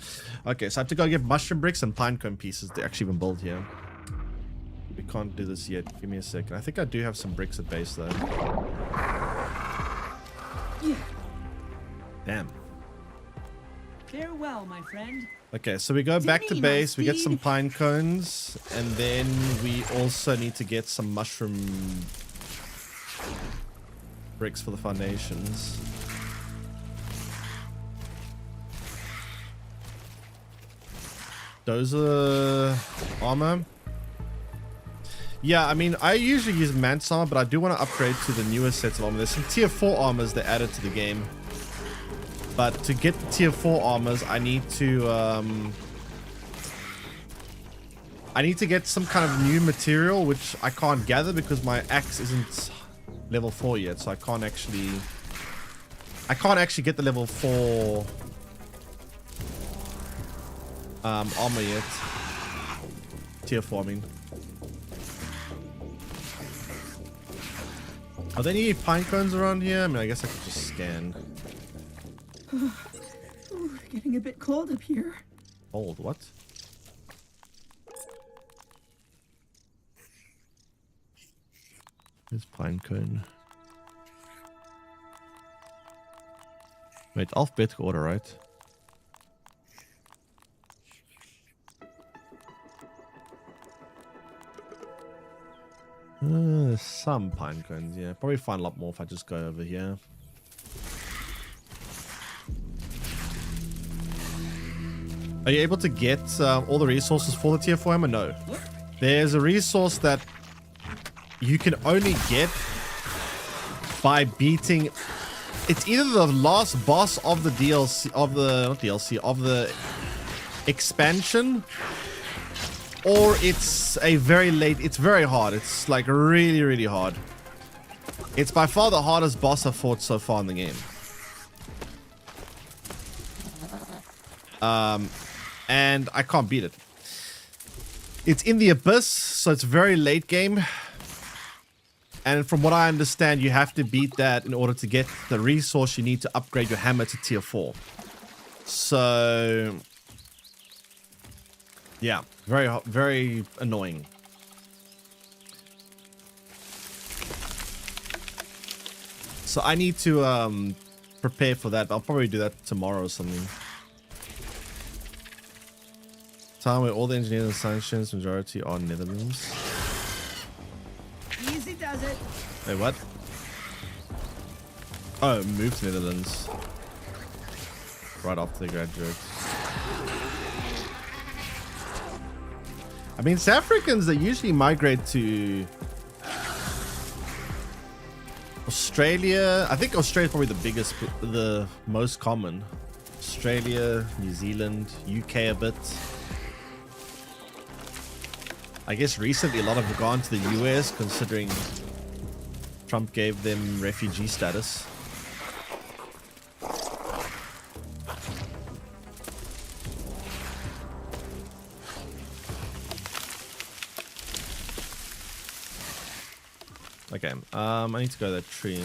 Okay, so I have to go get mushroom bricks and pinecone pieces to actually even build here. We can't do this yet. Give me a second. I think I do have some bricks at base though. Damn. Farewell, my friend. Okay, so we go back to base, we get some pine cones, and then we also need to get some mushroom bricks for the foundations. Those are armor. Yeah, I mean, I usually use Mantis armor, but I do want to upgrade to the newest sets of armor. There's some tier 4 armors they added to the game. But to get the tier 4 armors, I need to get some kind of new material, which I can't gather because my axe isn't level 4 yet, so I can't actually get the level 4 armor yet. Tier 4, I mean. Are there any pine cones around here? I mean, I guess I could just scan. Ooh, getting a bit cold up here. Cold, what? There's pine cone. Wait, alphabetical order, right? Some pine cones, yeah. Probably find a lot more if I just go over here. Are you able to get all the resources for the tier 4 hammer? No. There's a resource that you can only get by beating... It's either the last boss of the DLC, of the expansion, or it's a very late... It's very hard. It's like really, really hard. It's by far the hardest boss I've fought so far in the game. And I can't beat it. It's in the Abyss, so it's very late game. And from what I understand, you have to beat that in order to get the resource you need to upgrade your hammer to tier 4. So... yeah, very annoying. So I need to prepare for that. I'll probably do that tomorrow or something. Time where all the engineers and science students, majority are Netherlands. Easy does it. Wait, what? Oh, moved to Netherlands. Right after they graduate. I mean, South Africans, they usually migrate to Australia. I think Australia is probably the biggest, the most common. Australia, New Zealand, UK a bit. I guess recently a lot have gone to the US considering Trump gave them refugee status. Okay, I need to go to that tree.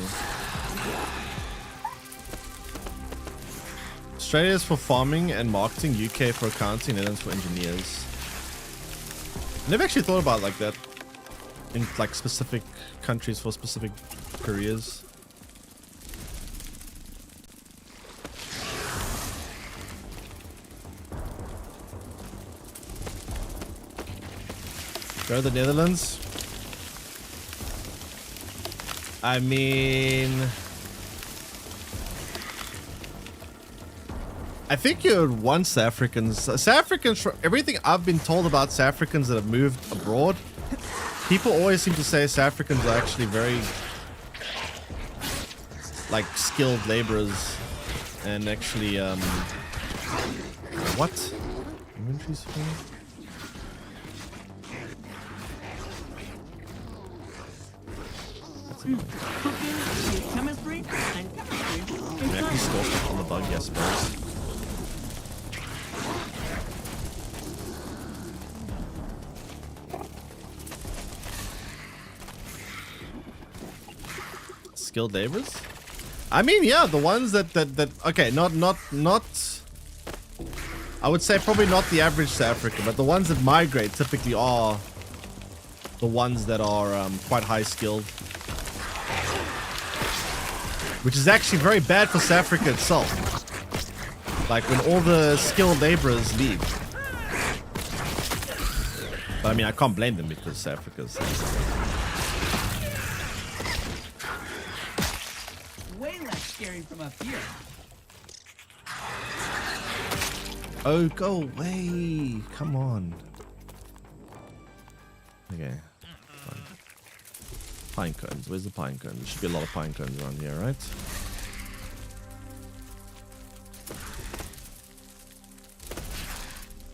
Australia is for farming and marketing, UK for accounting, Netherlands for engineers. I never actually thought about it like that. In like specific countries for specific careers. Go to the Netherlands. I mean, I think you're one South Africans. South Africans, from everything I've been told about South Africans that have moved abroad, people always seem to say South Africans are actually very, like, skilled laborers. And actually, what? Inventory's full? Chemistry and chemistry. I can store stuff on the bug, I suppose. Skilled laborers? I mean, yeah, the ones that okay, not I would say probably not the average South African, but the ones that migrate typically are the ones that are quite high skilled. Which is actually very bad for South Africa itself. Like when all the skilled laborers leave. But I mean, I can't blame them because South Africa's... Way less scary from up here. Oh, go away. Come on. Okay. Pine cones. Where's the pine cones? There should be a lot of pine cones around here, right?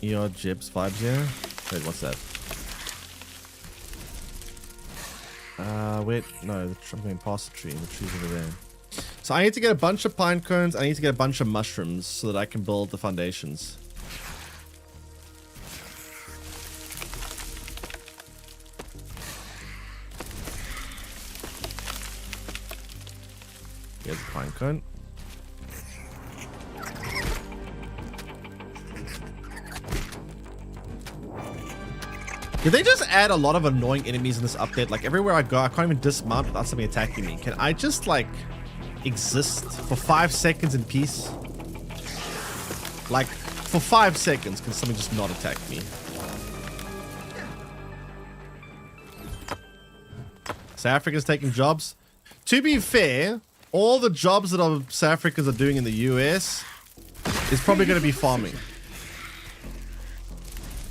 ER Jibs vibes here. Wait, what's that? Wait, no, I'm going past the tree. The tree's over there. So I need to get a bunch of pine cones. I need to get a bunch of mushrooms so that I can build the foundations. Here's a pine cone. Did they just add a lot of annoying enemies in this update? Like everywhere I go, I can't even dismount without something attacking me. Can I just like exist for 5 seconds in peace? Like for 5 seconds, can something just not attack me? South Africa's taking jobs. To be fair, all the jobs that South Africans are doing in the US is probably going to be farming.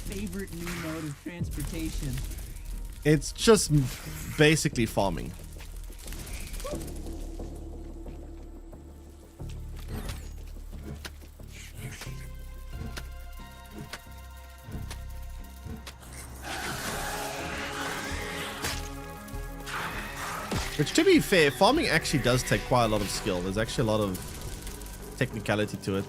Favorite new mode of transportation. It's just basically farming. Which, to be fair, farming actually does take quite a lot of skill. There's actually a lot of technicality to it.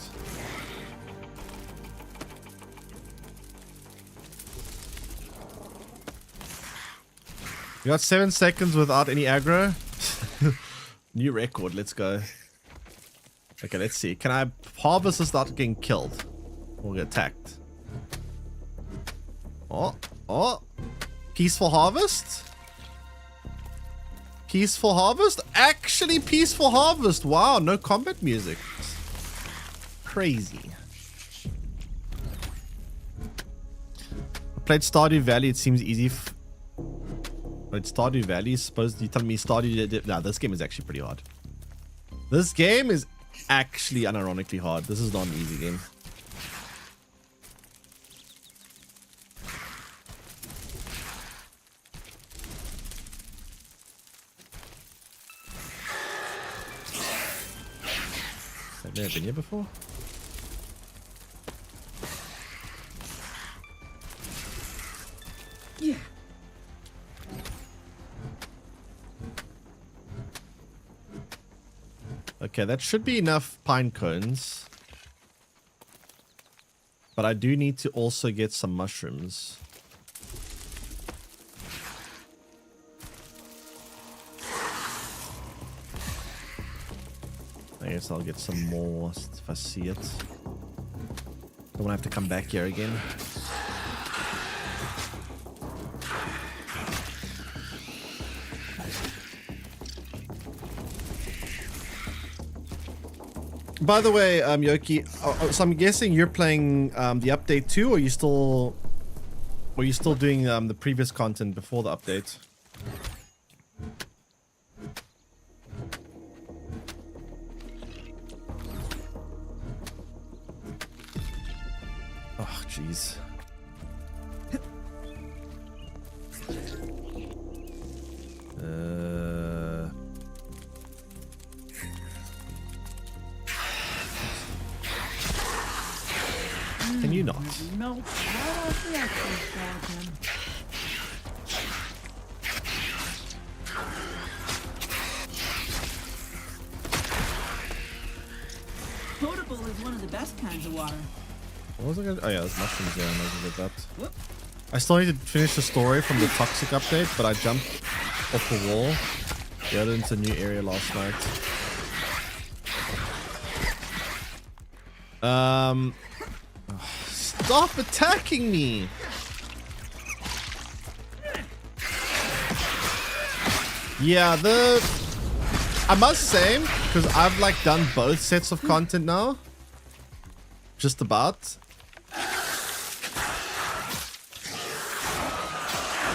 You got 7 seconds without any aggro. New record. Let's go. Okay, let's see. Can I harvest this without getting killed? Or get attacked? Oh. Peaceful harvest? Peaceful harvest? Actually, peaceful harvest. Wow, no combat music. Crazy. I played Stardew Valley. It seems easy. Wait, Stardew Valley? Suppose you telling me Stardew... Nah, this game is actually pretty hard. This game is actually unironically hard. This is not an easy game. I've never been here before. Yeah. Okay, that should be enough pine cones. But I do need to also get some mushrooms. I guess I'll get some more if I see it. Don't want to have to come back here again. By the way, Yoki, so I'm guessing you're playing the update too, or were you still doing the previous content before the update? Oh, jeez. Can you not? Melt right off the extra skeleton. Potable is one of the best kinds of water. What was I gonna... Oh yeah, there's mushrooms there. I'm not gonna get that. Whoop. I still need to finish the story from the toxic update, but I jumped off the wall. Got into a new area last night. Stop attacking me! Yeah, I must say, because I've like done both sets of content now. Just about.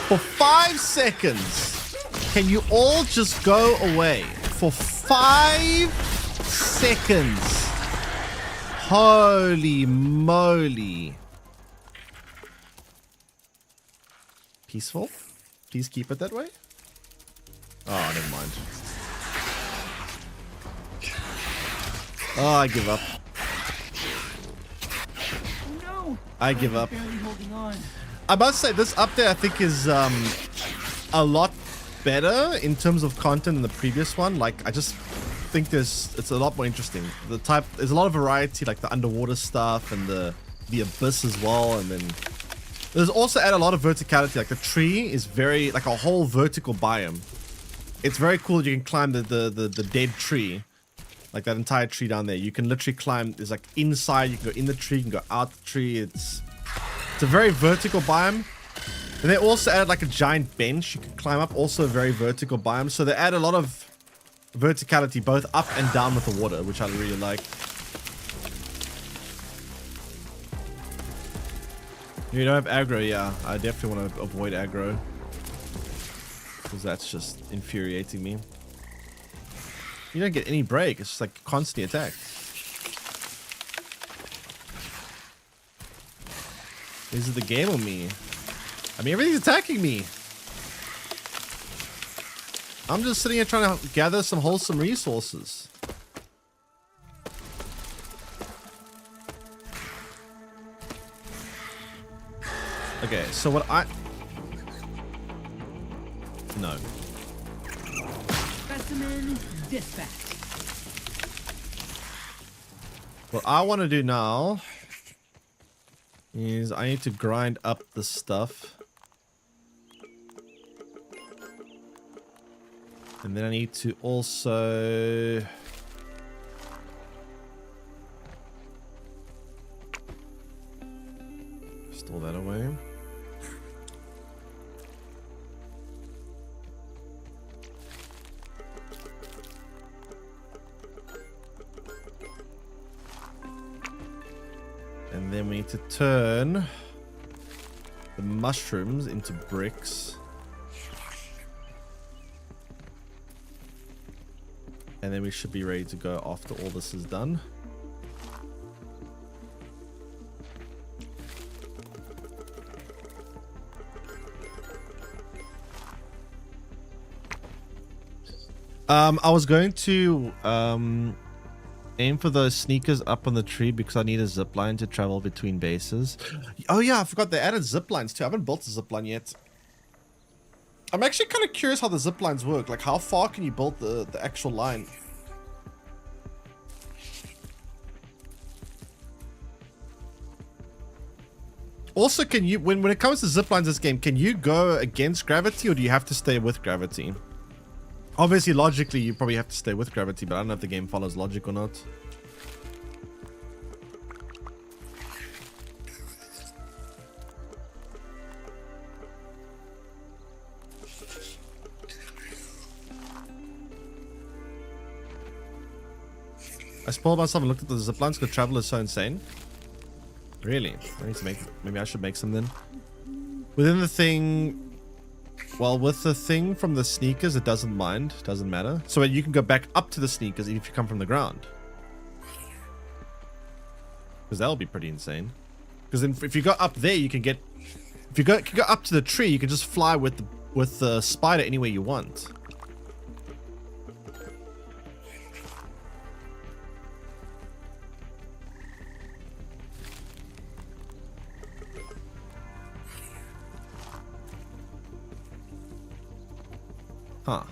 For 5 seconds, can you all just go away? For 5 seconds. Holy moly. Peaceful. Please keep it that way. Oh, never mind. Oh, I give up. Oh no! I give up. Barely holding on. I must say, this update I think is a lot better in terms of content than the previous one. Like, I just think it's a lot more interesting. There's a lot of variety, like the underwater stuff and the abyss as well, and then there's also add a lot of verticality. Like the tree is very like a whole vertical biome. It's very cool. You can climb the dead tree, like that entire tree down there. You can literally climb. There's like inside. You can go in the tree. You can go out the tree. It's a very vertical biome. And they also added like a giant bench you can climb up. Also a very vertical biome. So they add a lot of verticality both up and down with the water, which I really like. You don't have aggro, yeah. I definitely want to avoid aggro, because that's just infuriating me. You don't get any break. It's just like constantly attacked. Is it the game or me? I mean, everything's attacking me. I'm just sitting here trying to gather some wholesome resources. Okay, so what No. Specimen dispatch. What I want to do now is I need to grind up the stuff. And then I need to also... store that away. And then we need to turn the mushrooms into bricks. And then we should be ready to go after all this is done. I was going to aim for those sneakers up on the tree because I need a zip line to travel between bases. Oh yeah, I forgot they added zip lines too. I haven't built a zip line yet. I'm actually kind of curious how the zip lines work. Like, how far can you build the actual line? Also, can you, when it comes to zip lines in this game, can you go against gravity or do you have to stay with gravity? Obviously, logically, you probably have to stay with gravity, but I don't know if the game follows logic or not. I spoiled myself and looked at the zip lines because travel is so insane. Really? I need to make, maybe I should make some then. Within the thing... Well, with the thing from the sneakers, it doesn't matter. So you can go back up to the sneakers even if you come from the ground. Because that'll be pretty insane. Because then if you go up there, you can get... If you go up to the tree, you can just fly with the spider anywhere you want. Huh.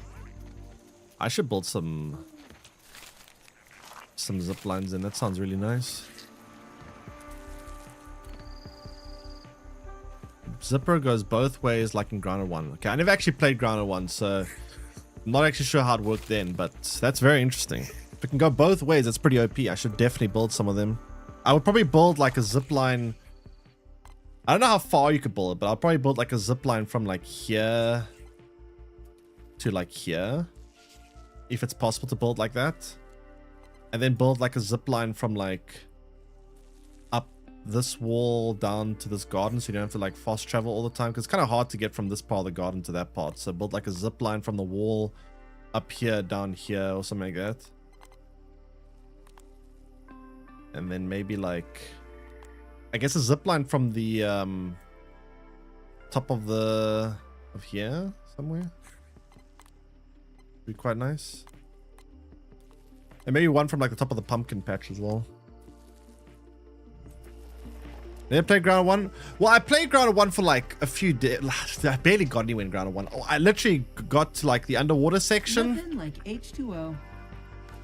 I should build some zip lines in. That sounds really nice. Zipper goes both ways like in Grounded 1. Okay, I never actually played Grounded 1, so I'm not actually sure how it worked then, but that's very interesting. If it can go both ways, that's pretty OP. I should definitely build some of them. I would probably build like a zip line. I don't know how far you could build it, but I'll probably build like a zip line from like here to like here, if it's possible to build like that, and then build like a zip line from like up this wall down to this garden, so you don't have to like fast travel all the time, because it's kind of hard to get from this part of the garden to that part. So build like a zip line from the wall up here, down here, or something like that, and then maybe like, I guess a zip line from the top of here somewhere. Be quite nice. And maybe one from like the top of the pumpkin patch as well. Did I play Grounded 1? Well, I played Grounded 1 for like a few days. I barely got anywhere in Grounded 1. Oh, I literally got to like the underwater section. Nothing like H2O.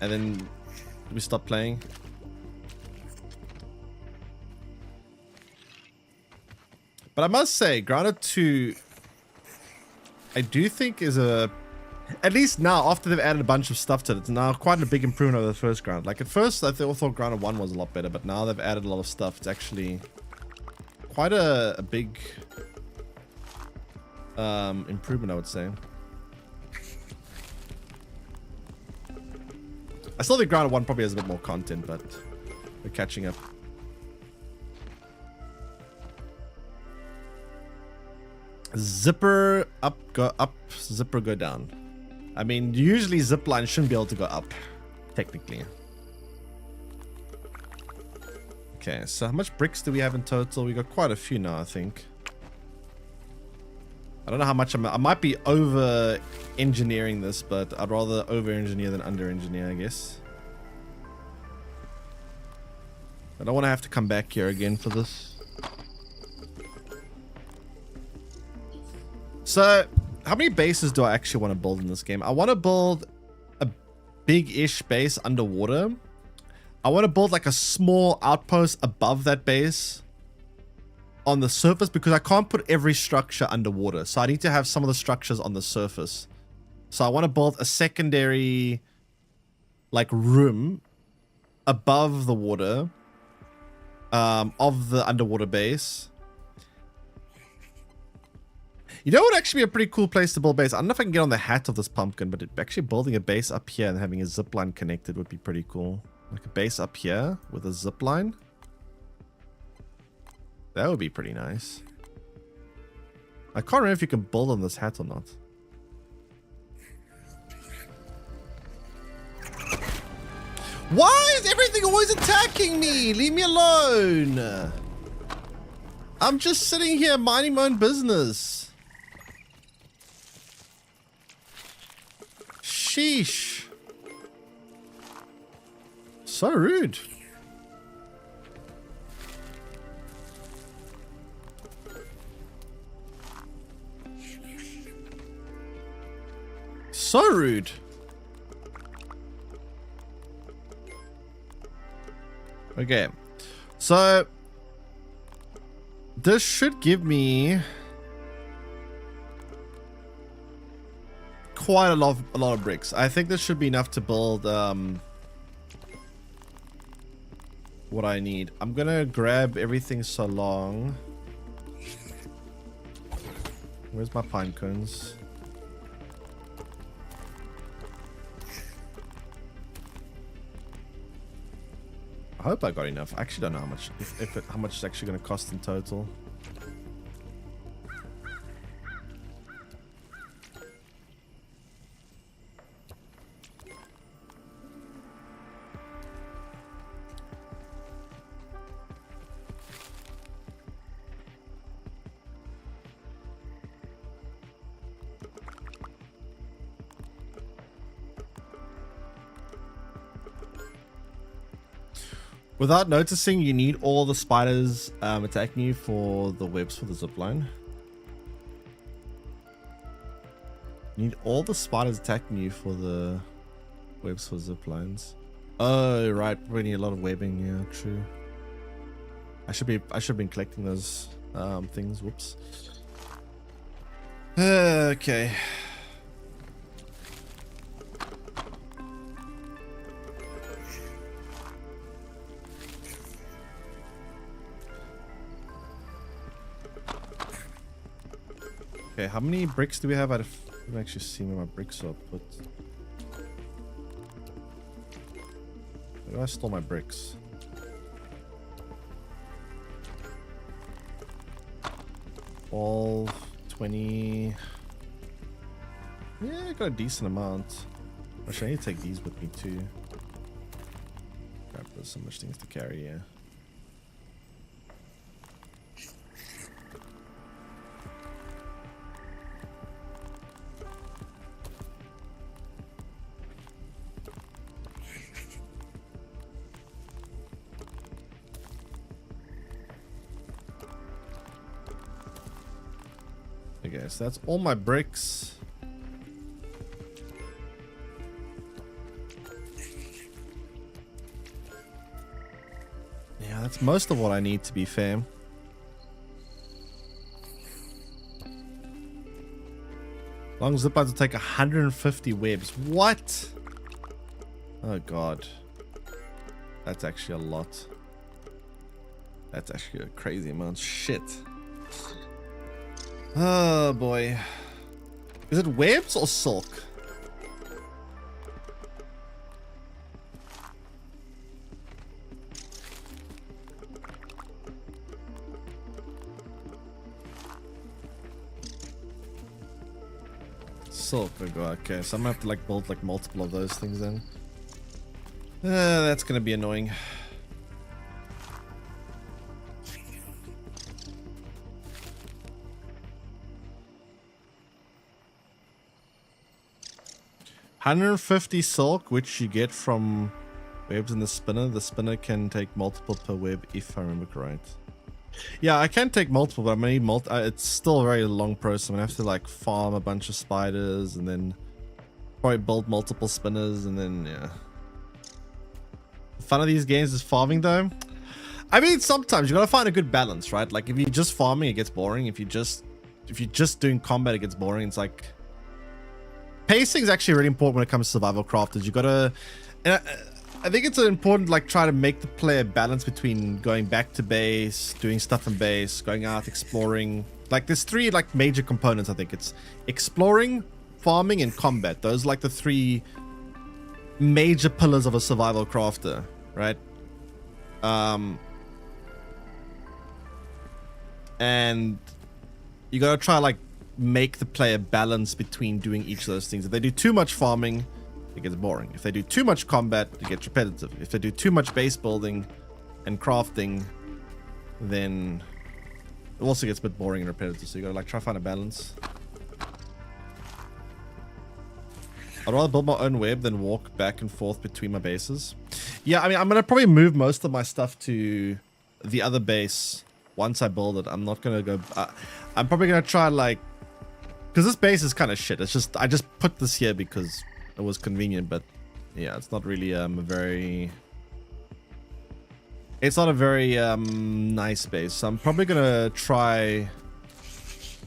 And then we stopped playing. But I must say, Grounded 2, I do think is a... At least now, after they've added a bunch of stuff to it, it's now quite a big improvement over the first Grounded. Like at first, I thought Grounded 1 was a lot better, but now they've added a lot of stuff. It's actually quite a big improvement, I would say. I still think Grounded 1 probably has a bit more content, but we're catching up. Zipper up, go up, zipper go down. I mean, usually zip line shouldn't be able to go up, technically. Okay, so how much bricks do we have in total? We got quite a few now, I think. I don't know how much I might be over engineering this, but I'd rather over engineer than under engineer, I guess. I don't want to have to come back here again for this. So, how many bases do I actually want to build in this game? I want to build a big-ish base underwater. I want to build like a small outpost above that base on the surface because I can't put every structure underwater. So I need to have some of the structures on the surface. So I want to build a secondary like room above the water of the underwater base. You know what would actually be a pretty cool place to build base? I don't know if I can get on the hat of this pumpkin, but actually building a base up here and having a zip line connected would be pretty cool. Like a base up here with a zip line. That would be pretty nice. I can't remember if you can build on this hat or not. Why is everything always attacking me? Leave me alone. I'm just sitting here minding my own business. Sheesh. So rude. So rude. Okay. So this should give me quite a lot of bricks. I think this should be enough to build what I need. I'm gonna grab everything so long. Where's my pine cones? I hope I got enough. I actually don't know how much how much it's actually going to cost in total. Without noticing, you need all the spiders attacking you for the webs for the zipline. You need all the spiders attacking you for the webs for ziplines. Oh, right. We need a lot of webbing. Yeah, true. I should have been collecting those things. Whoops. Okay. Okay, how many bricks do we have? I don't actually see where my bricks are put. Where do I store my bricks? All 20. Yeah, I got a decent amount. Actually, I need to take these with me too. Crap, there's so much things to carry, yeah. so that's all my bricks. Yeah, that's most of what I need, to be fair. Long zip lines will take 150 webs. What? Oh god. That's actually a lot. That's actually a crazy amount. Shit. Oh boy. Is it webs or silk? Silk. Oh god. Okay, so I'm gonna have to like build like multiple of those things then. That's gonna be annoying. $150 silk, which you get from webs in the spinner. The spinner can take multiple per web, if I remember right. Yeah, I can take multiple, but I'm gonna need it's still a very long process. I'm gonna have to like farm a bunch of spiders and then probably build multiple spinners and then yeah. The fun of these games is farming though. I mean, sometimes you gotta find a good balance, right? Like if you're just farming, it gets boring. If you're just doing combat, it gets boring. It's like pacing is actually really important when it comes to survival crafters. You gotta, and I think it's important, like try to make the player balance between going back to base, doing stuff in base, going out exploring. Like there's three like major components. I think it's exploring, farming, and combat. Those are like the three major pillars of a survival crafter, right? And you gotta try like make the player balance between doing each of those things. If they do too much farming, it gets boring. If they do too much combat, it gets repetitive. If they do too much base building and crafting, then it also gets a bit boring and repetitive. So you gotta like try to find a balance. I'd rather build my own web than walk back and forth between my bases. Yeah, I mean, I'm gonna probably move most of my stuff to the other base once I build it. I'm not gonna go. I'm probably gonna try like, because this base is kind of shit. It's just I just put this here because it was convenient, but yeah, it's not really it's not a very nice base. So I'm probably gonna try,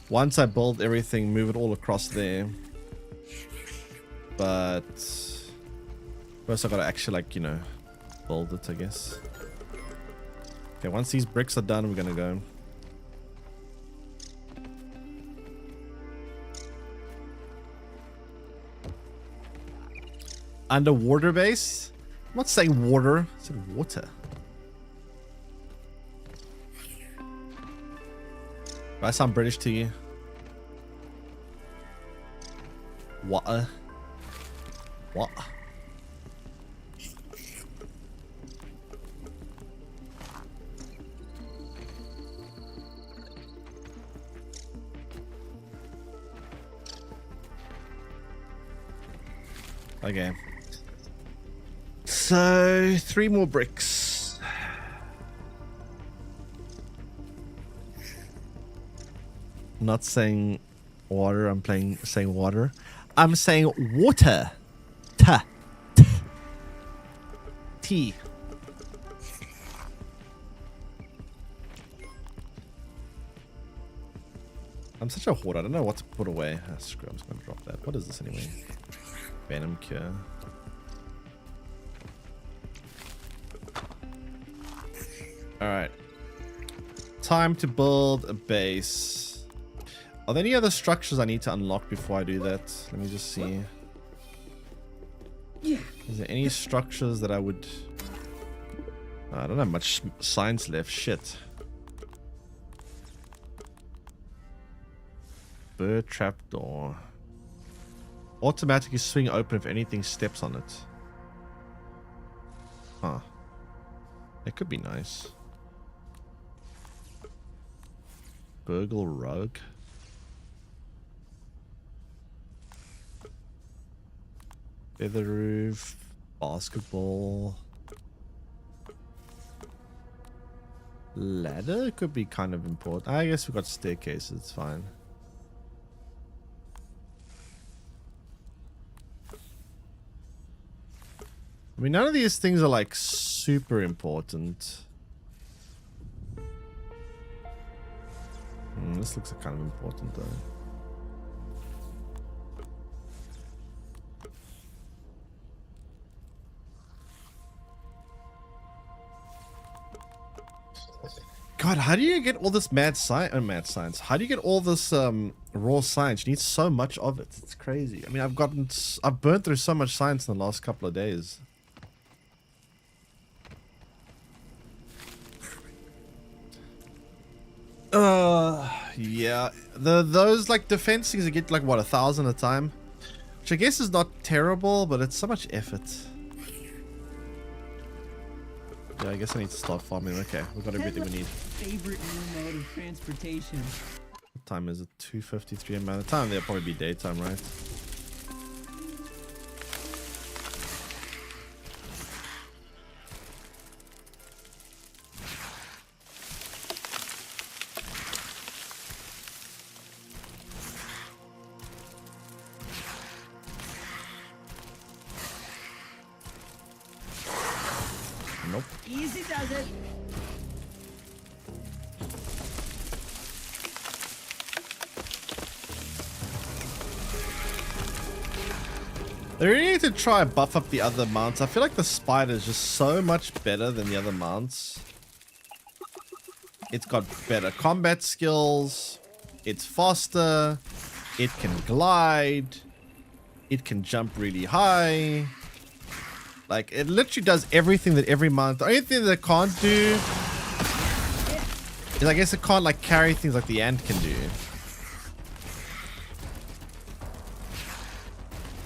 once I build everything, move it all across there. But first I gotta actually like, you know, build it, I guess. Okay, once these bricks are done, we're gonna go. Underwater base? I'm not saying water, I said water. Do I sound British to you? Water. What? Okay. So 3 more bricks. I'm not saying water, I'm saying water. I'm saying water. T. I'm such a hoarder. I don't know what to put away. Ah, screw, I'm just gonna drop that. What is this anyway? Venom cure. Alright. Time to build a base. Are there any other structures I need to unlock before I do that? Let me just see. Is there any structures that I would... I don't have much science left. Shit. Bird trapdoor. Automatically swing open if anything steps on it. Huh. That could be nice. Burgle rug. Feather roof. Basketball. Ladder could be kind of important. I guess we've got staircases. It's fine. mean, none of these things are like super important. This looks kind of important though. God, how do you get all this mad science? How do you get all this raw science? You need so much of it. It's crazy. I mean, I've burned through so much science in the last couple of days. Yeah. Those like defense things, you get like what, 1,000 a time, which I guess is not terrible, but it's so much effort. Yeah, I guess I need to start farming. Okay, we've got everything we need. Favorite new mode of transportation. What time is it? 2:53. And by the time there'll probably be daytime, right? Nope. Easy does it. They really need to try and buff up the other mounts. I feel like the spider is just so much better than the other mounts. It's got better combat skills. It's faster. It can glide. It can jump really high. Like, it literally does everything that every mount... The only thing that it can't do is, I guess, it can't, like, carry things like the ant can do.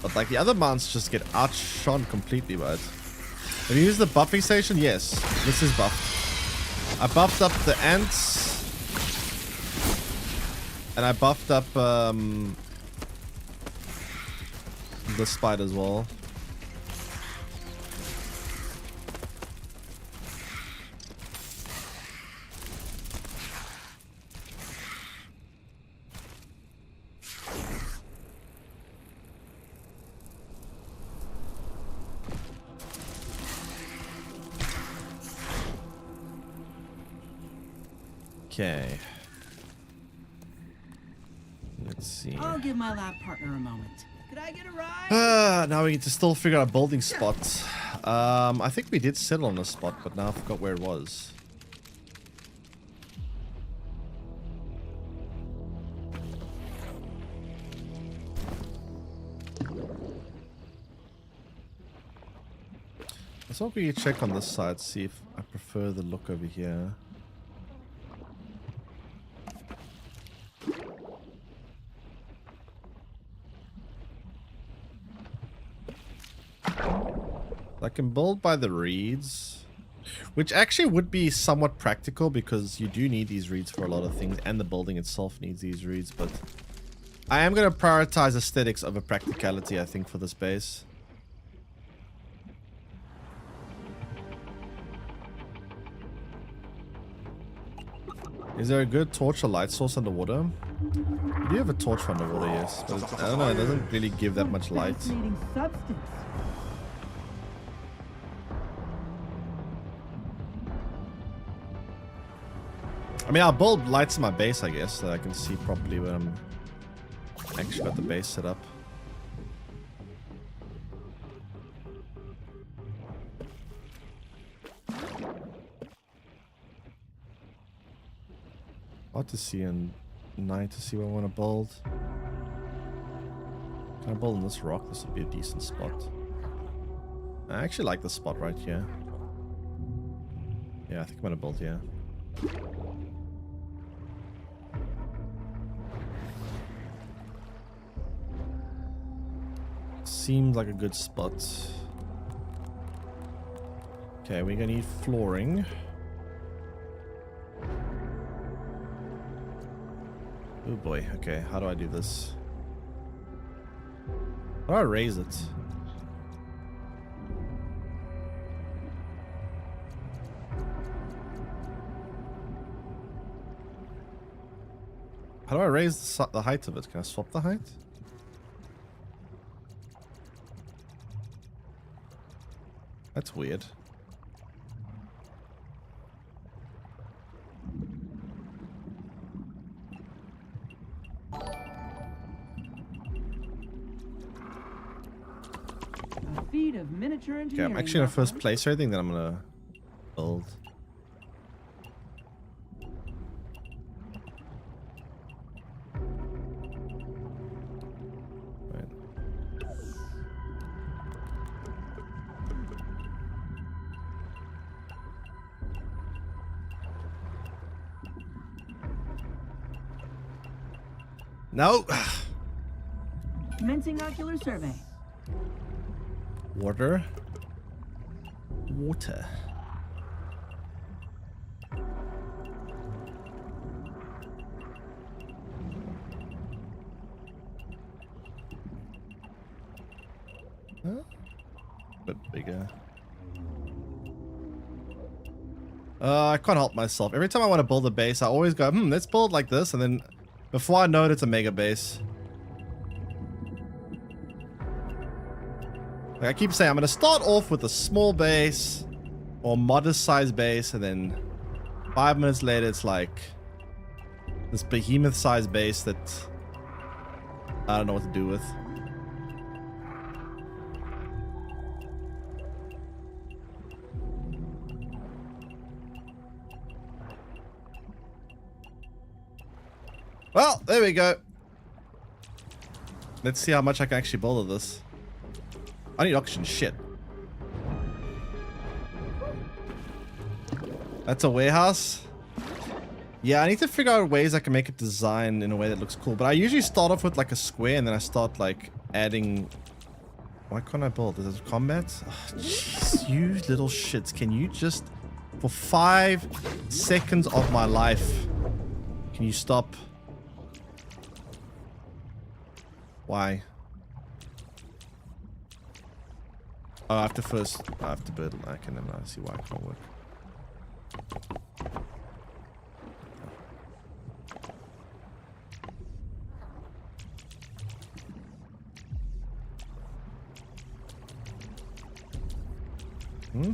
But, like, the other mounts just get outshone completely, right? Have you used the buffing station? Yes. This is buffed. I buffed up the ants. And I buffed up, the spider as well. Okay. Let's see. I'll give my lab partner a moment. Could I get a ride? Now we need to still figure out a building spot. I think we did settle on a spot, but now I forgot where it was. Let's hope we can check on this side, see if I prefer the look over here. I can build by the reeds, which actually would be somewhat practical because you do need these reeds for a lot of things, and the building itself needs these reeds, but I am going to prioritize aesthetics over practicality, I think, for this base. Is there a good torch or light source underwater? We do have a torch for underwater, yes, but I don't know, it doesn't really give that much light. I mean, I'll build lights in my base, I guess, so I can see properly when I'm actually got the base set up. Hard to see in night to see what I want to build. Can I build on this rock? This would be a decent spot. I actually like the spot right here. Yeah, I think I'm gonna build here. Seems like a good spot. Okay, we're gonna need flooring. Oh boy, okay, how do I do this? How do I raise it? How do I raise the height of it? Can I swap the height? That's weird. A feat of miniature Okay, engineering. I'm actually gonna first place everything, then I'm gonna build. Right. No. Commencing ocular survey. Water. Water. Huh? Bit bigger. I can't help myself. Every time I want to build a base, I always go, let's build like this, and then before I know it, it's a mega base. Like I keep saying, I'm going to start off with a small base or modest size base, and then 5 minutes later, it's like this behemoth size base that I don't know what to do with. Well, there we go. Let's see how much I can actually build of this. I need oxygen. Shit. That's a warehouse. Yeah, I need to figure out ways I can make it design in a way that looks cool. But I usually start off with like a square and then I start like adding... Why can't I build? Is it combat? Oh, jeez, you little shits. Can you just... For 5 seconds of my life, can you stop? Why? Oh, I have to first... I have to build like, and then I see why it can't work. Hmm?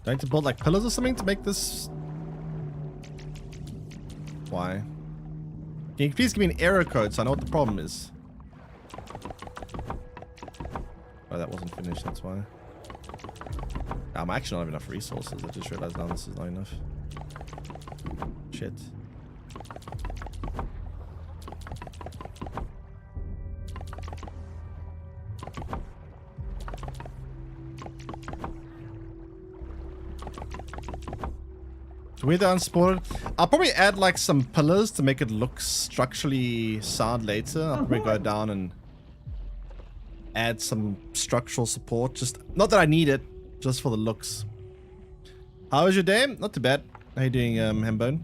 Do I need to build like pillars or something to make this? Why? Can you please give me an error code so I know what the problem is? Oh, that wasn't finished, that's why. I'm actually not have enough resources. I just realized now this is not enough. Shit. We're the unspotted. I'll probably add like some pillars to make it look structurally sound later. I'll probably go down and add some structural support. Just not that I need it, just for the looks. How was your day? Not too bad. How you doing, Hambone?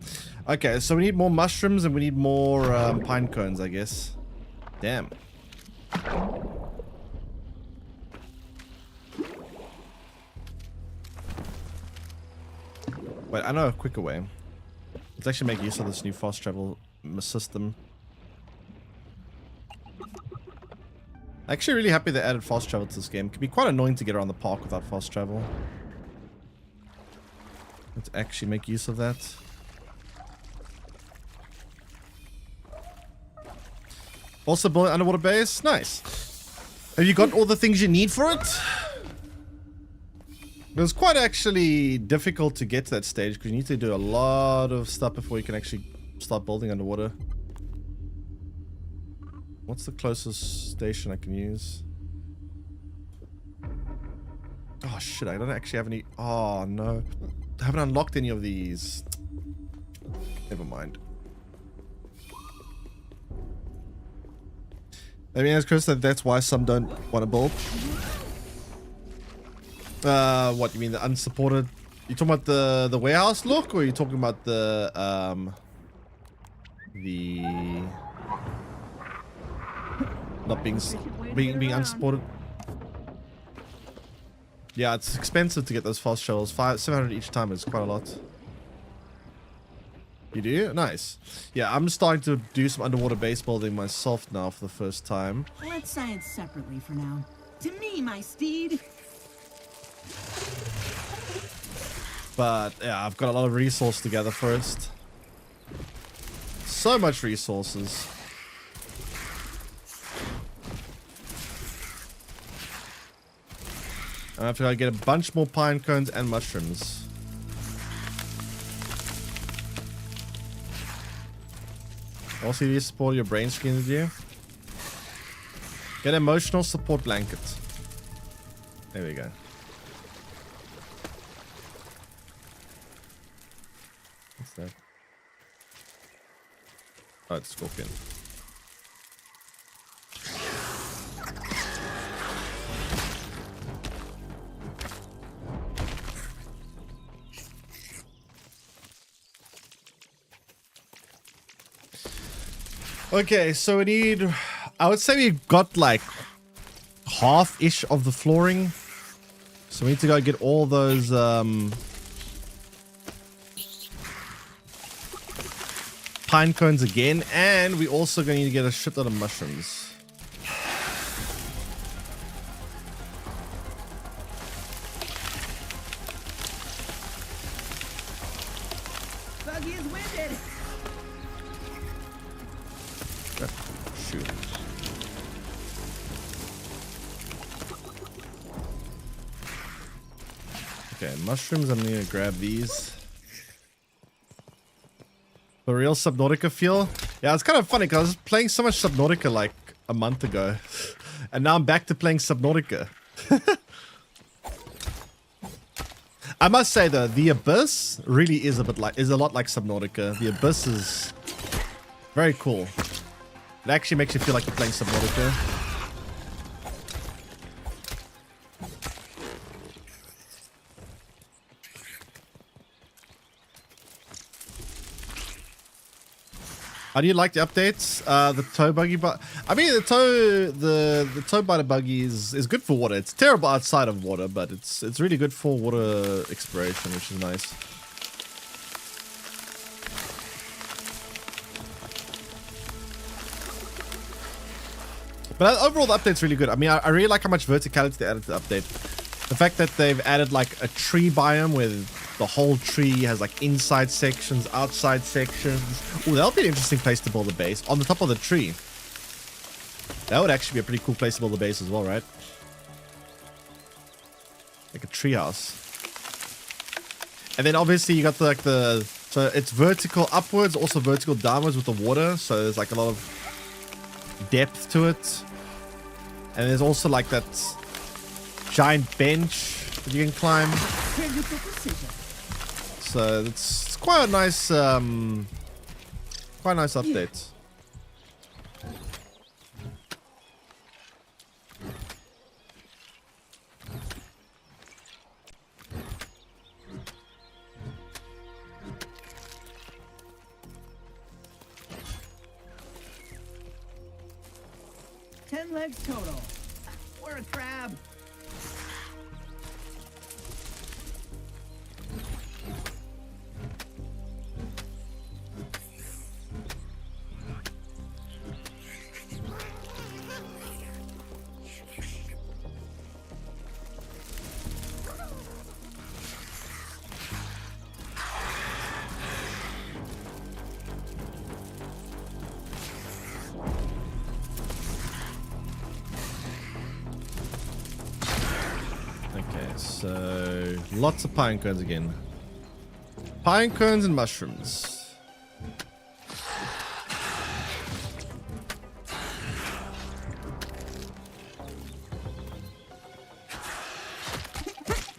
Okay, so we need more mushrooms and we need more pine cones, I guess. Damn. Wait, I know a quicker way. Let's actually make use of this new fast travel system. Actually really happy they added fast travel to this game. It can be quite annoying to get around the park without fast travel. Let's actually make use of that. Also build an underwater base. Nice. Have you got all the things you need for it? It was quite actually difficult to get to that stage because you need to do a lot of stuff before you can actually start building underwater. What's the closest station I can use? Oh shit, I don't actually have any... Oh no. I haven't unlocked any of these. Never mind. I mean, as Chris said, that's why some don't want to build. What, you mean the unsupported? You talking about the warehouse look, or are you talking about the not being unsupported. Yeah, it's expensive to get those fast shovels. 700 each time is quite a lot. You do? Nice. Yeah, I'm starting to do some underwater base building myself now for the first time. Let's science separately for now. To me, my steed. But yeah, I've got a lot of resource to gather first. So much resources. I have to go get a bunch more pine cones and mushrooms. Also, you support your brain screen with you. Get an emotional support blanket. There we go. What's that? Oh, it's a scorpion. Okay, so we need, I would say we got like half-ish of the flooring. So we need to go get all those pine cones again, and we also going to need to get a shitload of mushrooms. Buggy is winded. Shoot. Okay, mushrooms, I'm going to grab these. The real Subnautica feel. Yeah, it's kind of funny because I was playing so much Subnautica like a month ago. And now I'm back to playing Subnautica. I must say though, the Abyss really is a lot like Subnautica. The Abyss is very cool. It actually makes you feel like you're playing Subnautica. How do you like the updates? The tow buggy, but I mean the tow biter buggy is good for water. It's terrible outside of water, but it's really good for water exploration, which is nice. But overall, the update's really good. I mean, I really like how much verticality they added to the update. The fact that they've added like a tree biome where the whole tree has like inside sections, outside sections. Oh, that'll be an interesting place to build a base on the top of the tree. That would actually be a pretty cool place to build a base as well, right? Like a tree house. And then obviously you got so it's vertical upwards, also vertical downwards with the water. So there's like a lot of depth to it. And there's also like that giant bench that you can climb. So it's quite a nice update. Ten legs total. We're a crab. So lots of pine cones again. Pine cones and mushrooms.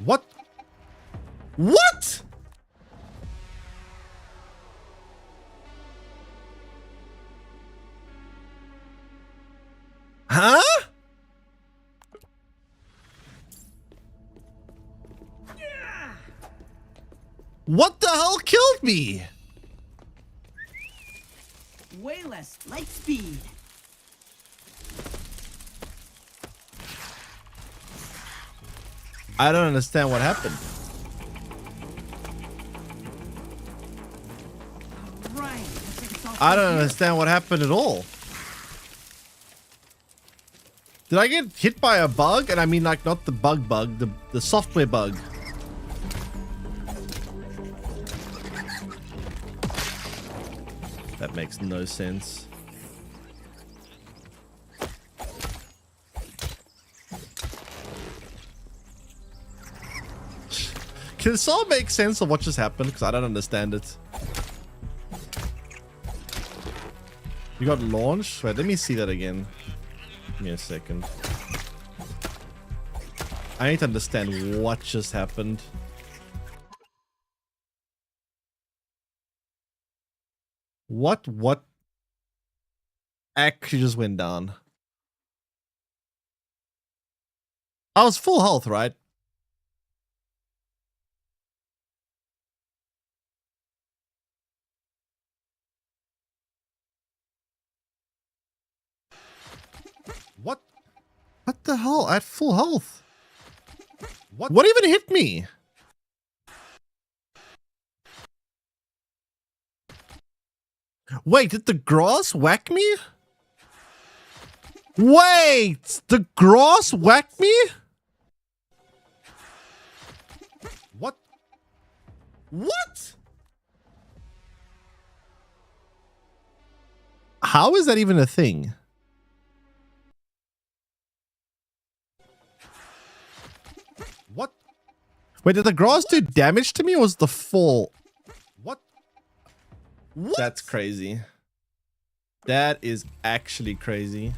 What? What? Huh? What the hell killed me? Way less light speed. I don't understand what happened. Right. Looks like it's all I don't clear. understand what happened at all. Did I get hit by a bug? And I mean like not the bug, the software bug. That makes no sense. Can someone make sense of what just happened? Because I don't understand it. You got launched? Wait, let me see that again. Give me a second. I need to understand what just happened. What actually just went down? I was full health, right? What? What the hell? I had full health. What even hit me? Wait, did the grass whack me? Wait, the grass whacked me? What? What? How is that even a thing? What? Wait, did the grass do damage to me or was the fall? What? That's crazy. That is actually crazy.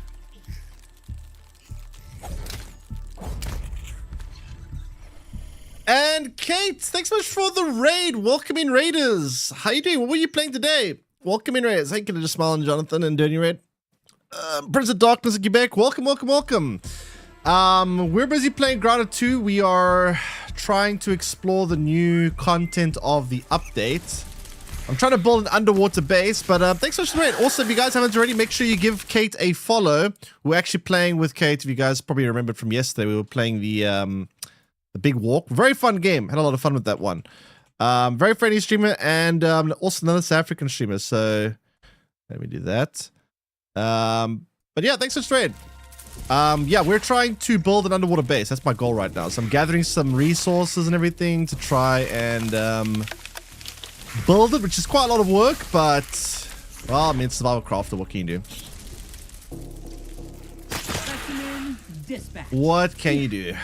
And Kate, thanks so much for the raid. Welcome in, Raiders. How you doing? What were you playing today? Welcome in, Raiders. Hey, can I just smile on Jonathan and Dirty Red? Prince of Darkness in Quebec. Welcome, welcome, welcome. We're busy playing Grounded 2. We are trying to explore the new content of the update. I'm trying to build an underwater base, but thanks so much for the raid. Also, if you guys haven't already, make sure you give Kate a follow. We're actually playing with Kate. If you guys probably remembered from yesterday, we were playing the Big Walk. Very fun game. Had a lot of fun with that one. Very friendly streamer and also another South African streamer. So let me do that. But yeah, thanks for the raid. Yeah, we're trying to build an underwater base. That's my goal right now. So I'm gathering some resources and everything to try and build it, which is quite a lot of work, but well, I mean, it's survival crafter. What can you do? Specimen dispatch. What can you do?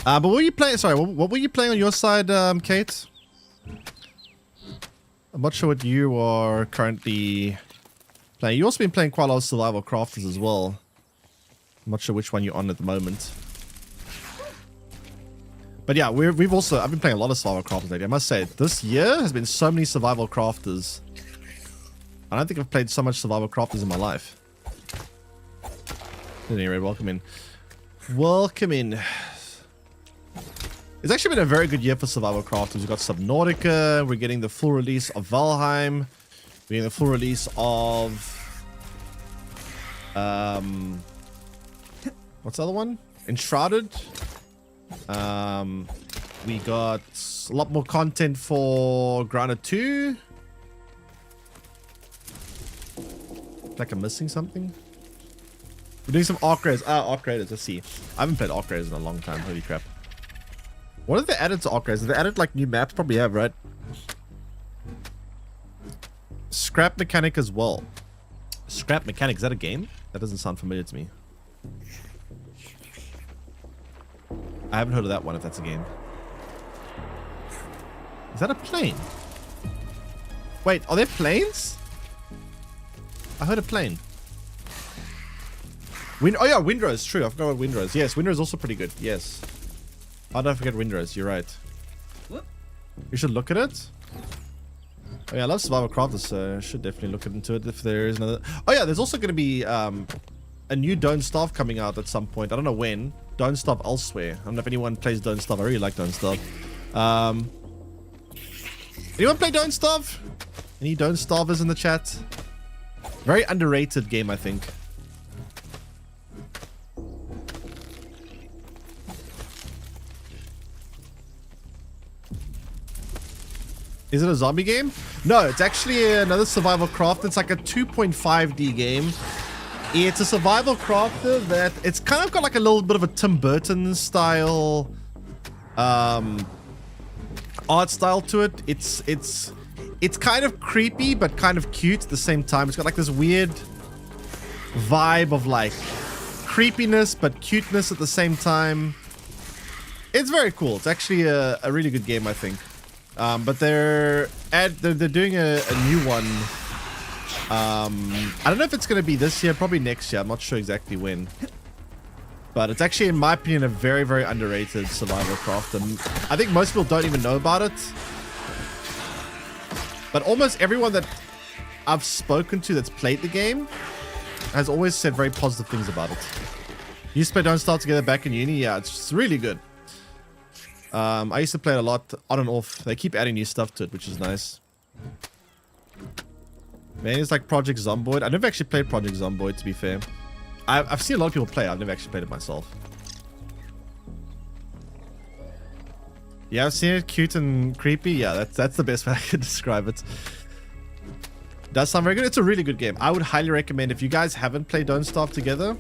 But what were you playing? Sorry, what were you playing on your side, Kate? I'm not sure what you are currently playing. You've also been playing quite a lot of survival crafters as well. I'm not sure which one you're on at the moment. But yeah, I've been playing a lot of survival crafters lately. I must say, this year has been so many survival crafters. I don't think I've played so much survival crafters in my life. Anyway, welcome in. Welcome in. It's actually been a very good year for survival crafters. We've got Subnautica. We're getting the full release of Valheim. We're getting the full release of what's the other one? Enshrouded. We got a lot more content for Grounded 2. Like I'm missing something. We're doing some Arc Raiders. Arc Raiders, let's see. I haven't played Arc Raiders in a long time. Holy crap. What have they added to Arc Raiders? Have they added like new maps? Probably have, right? Scrap Mechanic as well. Scrap Mechanic, is that a game? That doesn't sound familiar to me. I haven't heard of that one, if that's a game. Is that a plane? Wait, are there planes? I heard a plane. Oh yeah, Windrose, true. I forgot about Windrose. Yes, Windrose is also pretty good. Yes. How did I forget Windrose? You're right. Whoop. You should look at it. Oh yeah, I love survival crafters, so I should definitely look into it if there is another. Oh yeah, there's also going to be a new Don't Starve coming out at some point. I don't know when. Don't Starve Elsewhere. I don't know if anyone plays Don't Starve. I really like Don't Starve. Anyone play Don't Starve? Any Don't Starvers in the chat? Very underrated game, I think. Is it a zombie game? No, it's actually another survival craft. It's like a 2.5D game. It's a survival crafter that it's kind of got like a little bit of a Tim Burton style art style to it. It's kind of creepy but kind of cute at the same time. It's got like this weird vibe of like creepiness but cuteness at the same time. It's very cool. It's actually a really good game, I think. But they're doing a new one. I don't know if it's going to be this year, probably next year. I'm not sure exactly when. But it's actually, in my opinion, a very, very underrated survival craft. And I think most people don't even know about it. But almost everyone that I've spoken to that's played the game has always said very positive things about it. You used to play Don't Starve together back in uni? Yeah, it's really good. I used to play it a lot on and off. They keep adding new stuff to it, which is nice. Man, it's like Project Zomboid. I never actually played Project Zomboid, to be fair. I've seen a lot of people play it. I've never actually played it myself. Yeah, I've seen it. Cute and creepy. Yeah, that's the best way I could describe it. Does sound very good. It's a really good game. I would highly recommend if you guys haven't played Don't Starve together.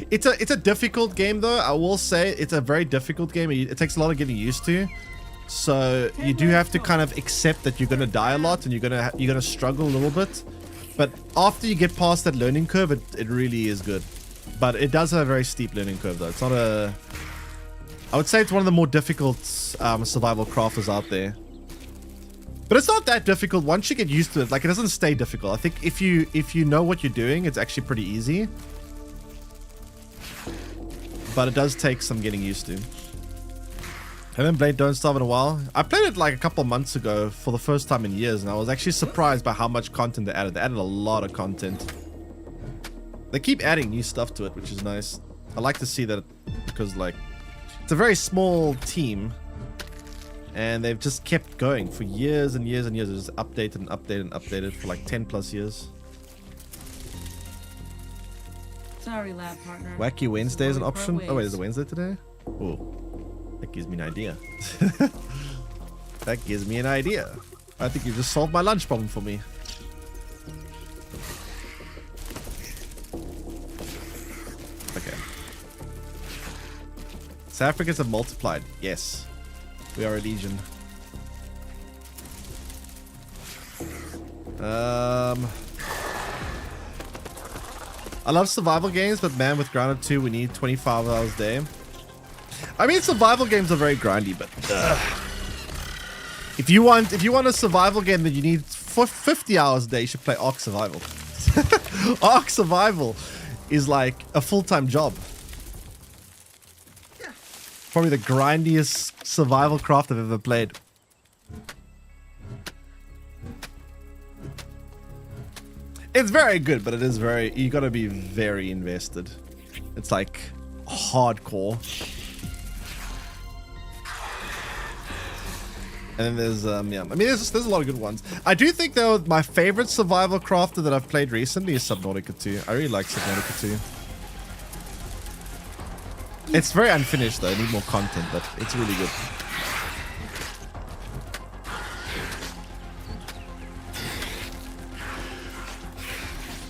It's a difficult game though. I will say it's a very difficult game. It takes a lot of getting used to. So you do have to kind of accept that you're gonna die a lot and you're gonna struggle a little bit. But after you get past that learning curve, it really is good. But it does have a very steep learning curve though. It's not a... I would say it's one of the more difficult survival crafters out there. But it's not that difficult once you get used to it. Like, it doesn't stay difficult. I think if you know what you're doing, it's actually pretty easy. But it does take some getting used to. Haven't played Don't Starve in a while. I played it like a couple months ago for the first time in years, and I was actually surprised by how much content they added. They added a lot of content. They keep adding new stuff to it, which is nice. I like to see that because, like, it's a very small team, and they've just kept going for years and years and years. They just updated and updated and updated for like 10 plus years. Sorry, lab partner. Wacky Wednesday is an option. Oh wait, is it Wednesday today? Oh, that gives me an idea. That gives me an idea. I think you just solved my lunch problem for me. Okay. South Africans have multiplied. Yes. We are a legion. I love survival games, but man, with Grounded 2, we need 25 hours a day. I mean, survival games are very grindy, but if you want a survival game that you need for 50 hours a day, you should play Ark Survival. Ark Survival is like a full-time job. Probably the grindiest survival craft I've ever played. It's very good, but it is very... You gotta be very invested. It's like hardcore. And then there's, yeah. I mean, there's a lot of good ones. I do think, though, my favorite survival crafter that I've played recently is Subnautica 2. I really like Subnautica 2. It's very unfinished, though. I need more content, but it's really good.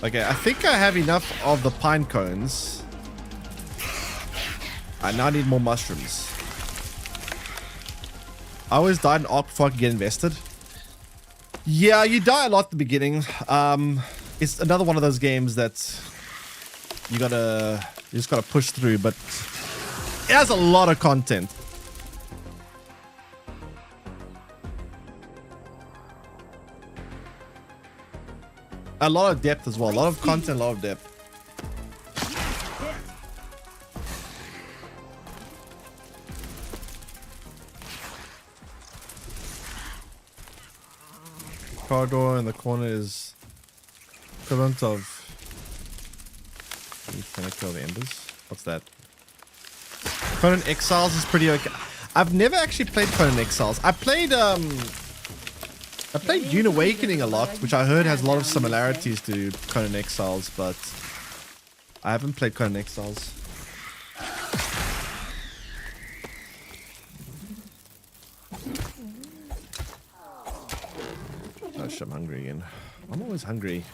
Okay, I think I have enough of the pine cones. I now need more mushrooms. I always died in Ark before I could get invested. Yeah, you die a lot at the beginning. It's another one of those games that you just gotta push through, but it has a lot of content. A lot of depth as well. A lot of content, a lot of depth. Car door in the corner is equivalent of... Kill the embers. What's that? Conan Exiles is pretty okay. I've never actually played Conan Exiles. I played Dune Awakening a lot, which I heard has a lot of similarities to Conan Exiles, but I haven't played Conan Exiles. I'm hungry again. I'm always hungry.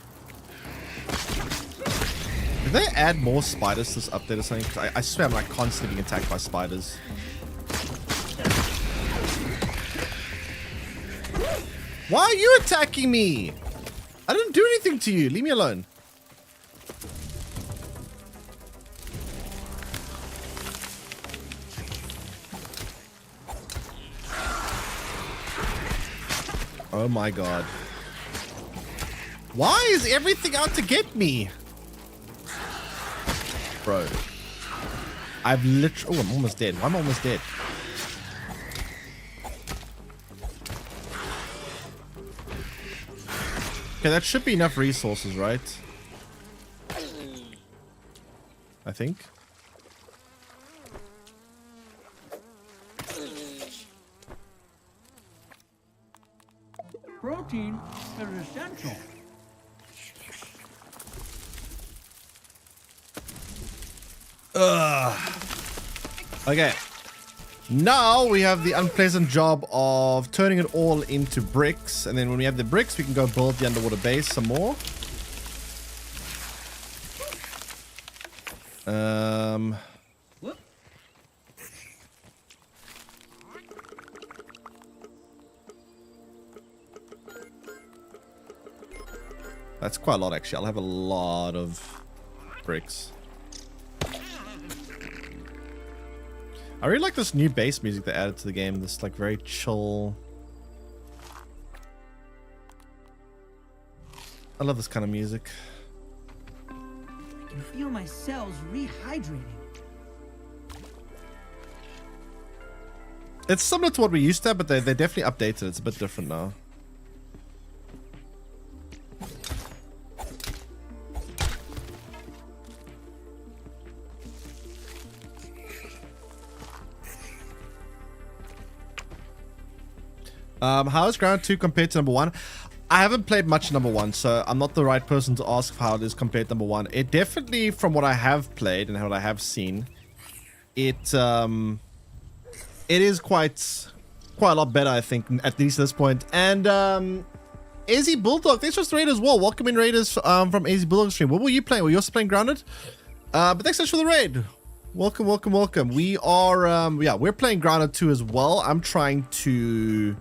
Did they add more spiders to this update or something? 'Cause I swear I'm like constantly being attacked by spiders. Why are you attacking me? I didn't do anything to you. Leave me alone. Oh my god. Why is everything out to get me? Bro. I've literally... Oh, I'm almost dead. Why am I almost dead? Okay, that should be enough resources, right? I think. Protein is essential. Okay. Now we have the unpleasant job of turning it all into bricks. And then when we have the bricks, we can go build the underwater base some more. That's quite a lot, actually. I'll have a lot of bricks. I really like this new bass music they added to the game. This like very chill. I love this kind of music. I can feel my cells rehydrating. It's similar to what we used to have, but they definitely updated it. It's a bit different now. How is Ground 2 compared to number 1? I haven't played much number 1, so I'm not the right person to ask how it is compared to number 1. It definitely, from what I have played and what I have seen, it is quite a lot better, I think, at least at this point. And AZ Bulldog, thanks for the raid as well. Welcome in raiders from AZ Bulldog stream. What were you playing? Were you also playing Grounded? But thanks so much for the raid. Welcome, welcome, welcome. We are we're playing Grounded 2 as well. I'm trying to...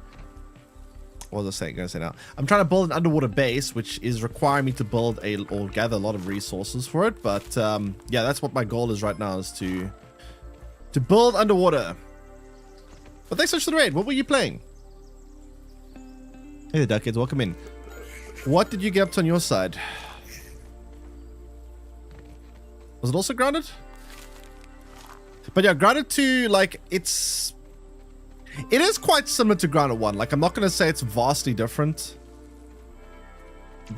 What was I going to say now? I'm trying to build an underwater base, which is requiring me to build or gather a lot of resources for it. But yeah, that's what my goal is right now, is to build underwater. But thanks so much for the raid. What were you playing? Hey, the Duckheads, welcome in. What did you get up to on your side? Was it also Grounded? But yeah, Grounded 2, like, it is quite similar to Grounded 1. Like, I'm not going to say it's vastly different,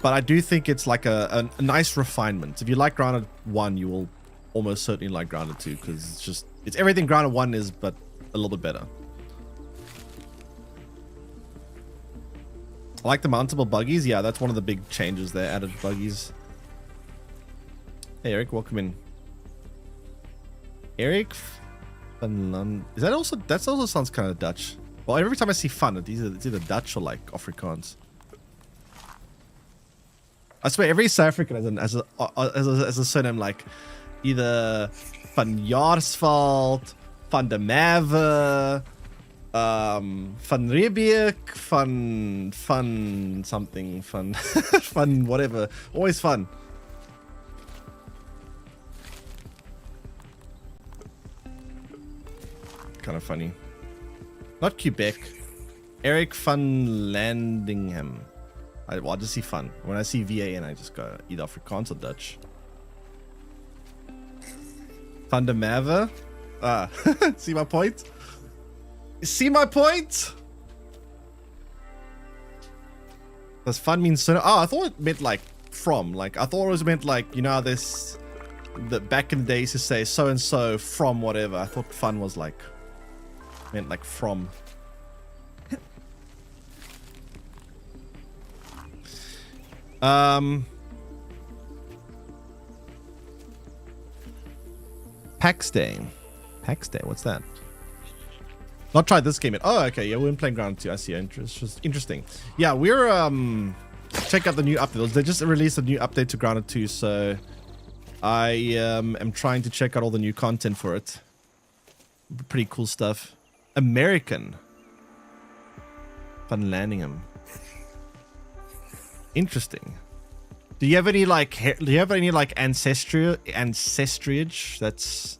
but I do think it's like a nice refinement. If you like Grounded 1, you will almost certainly like Grounded 2, because it's everything Grounded 1 is, but a little bit better. I like the mountable buggies. Yeah, that's one of the big changes there, added buggies. Hey, Eric, welcome in. Eric Fun. Is that also... That also sounds kind of Dutch. Well, every time I see fun, it's either Dutch or like Afrikaans. I swear, every South African has a surname like either Van Jaarsveld, Van der Merwe, Van Riebeek, Van something, Van whatever. Always fun. Kind of funny. Not Quebec. Eric van Landingham. I just see fun. When I see VAN, I just go either Afrikaans or Dutch. Van der Merwe. Ah, see my point? See my point? Does fun mean so? Oh, I thought it meant like from. Like, I thought it was meant like, you know how this... The back in the days to say so and so from whatever. I thought fun was like... meant like from. Pax Day. Pax Day, what's that? Not tried this game yet. Oh, okay. Yeah, we've been playing Grounded 2. I see. Interesting. Yeah, we're check out the new update. They just released a new update to Grounded 2, so I am trying to check out all the new content for it. Pretty cool stuff. American. Van Lanningham. Interesting. Do you have any like ancestrage that's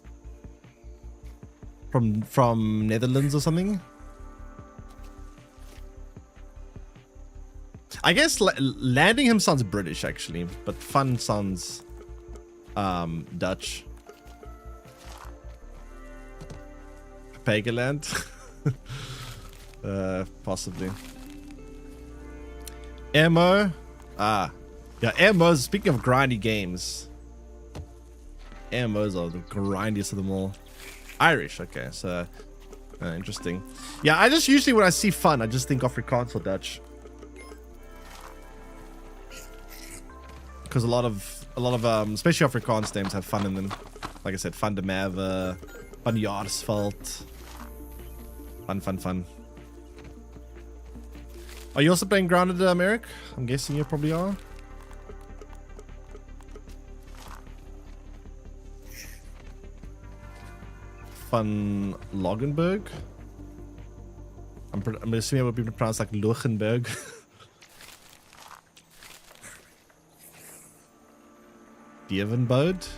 from Netherlands or something? I guess Landingham sounds British actually, but Fun sounds Dutch. Pagaland. Possibly. MO. Yeah, MMOs, speaking of grindy games, MMOs are the grindiest of them all. Irish, okay, so interesting. Yeah, I just usually when I see fun, I just think Afrikaans or Dutch, because a lot of especially Afrikaans names have fun in them. Like I said, Van de Merwe, Van Jaarsveld, fun. Are you also playing Grounded, Eric? I'm guessing you probably are. Van Logenberg. I'm assuming it would be pronounced like Logenberg. Dievenbode.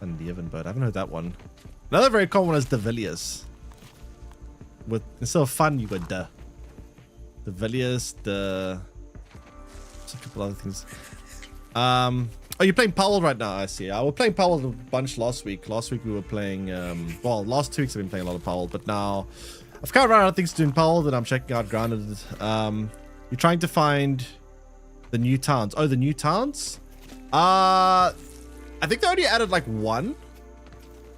Van Dievenbode. I haven't heard that one. Another very common one is De Villiers. With instead of fun, you got De Villiers. There's a couple other things. Oh, you're playing Powell right now, I see. I was playing Powell a bunch last week. Last week we were playing, well, last 2 weeks I've been playing a lot of Powell, but now I've kind of run out of things to do in Powell, then I'm checking out Grounded. You're trying to find the new towns. Oh, the new towns? I think they only added like 1.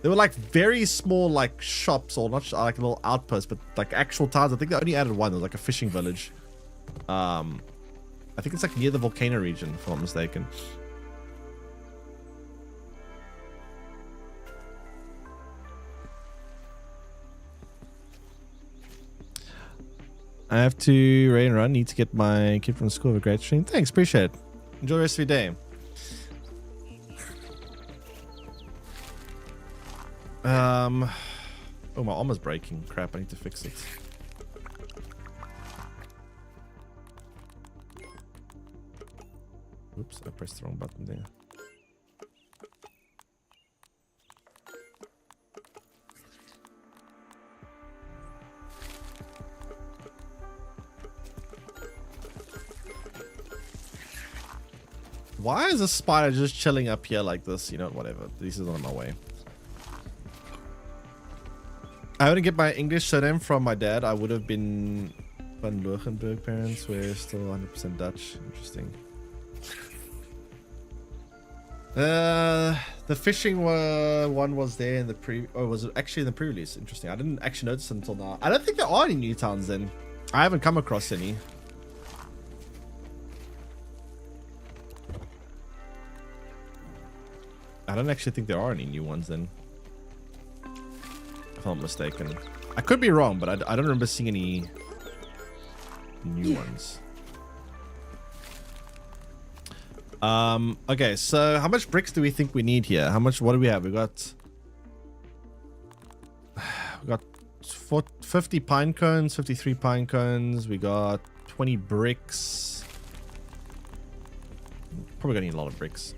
They were like very small like shops, or not like little outposts, but like actual towns. I think they only added 1. There was like a fishing village. I think it's like near the volcano region, if I'm not mistaken. I have to rain run. Need to get my kid from school. Have a great stream. Thanks, appreciate it. Enjoy the rest of your day. Oh, my arm is breaking. Crap, I need to fix it. Oops, I pressed the wrong button there. Why is a spider just chilling up here like this? You know, whatever. This is on my way. I wouldn't get my English surname from my dad. I would have been Van Logenberg parents. We're still 100% Dutch. Interesting. The fishing one was there in the was it actually in the pre-release? Interesting. I didn't actually notice until now. I don't think there are any new towns then. I haven't come across any. I don't actually think there are any new ones then, if I'm not mistaken. I could be wrong, but I don't remember seeing any new ones. Okay, so how much bricks do we think we need here? What do we have? We got 50 pine cones, 53 pine cones. We got 20 bricks. Probably gonna need a lot of bricks.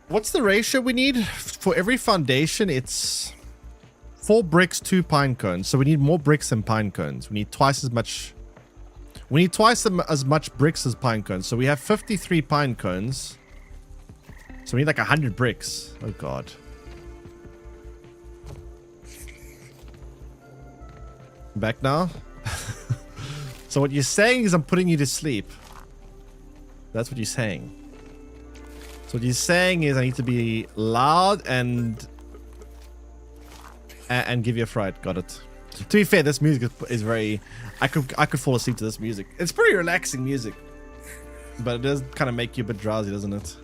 What's the ratio we need? For every foundation, it's 4 bricks, 2 pine cones. So we need more bricks than pine cones. We need twice as much. We need twice as much bricks as pine cones. So we have 53 pine cones. So we need like 100 bricks. Oh god. Back now? So what you're saying is I'm putting you to sleep. That's what you're saying. So what you're saying is I need to be loud and and give you a fright. Got it. To be fair, this music is very... I could fall asleep to this music. It's pretty relaxing music. But it does kind of make you a bit drowsy, doesn't it?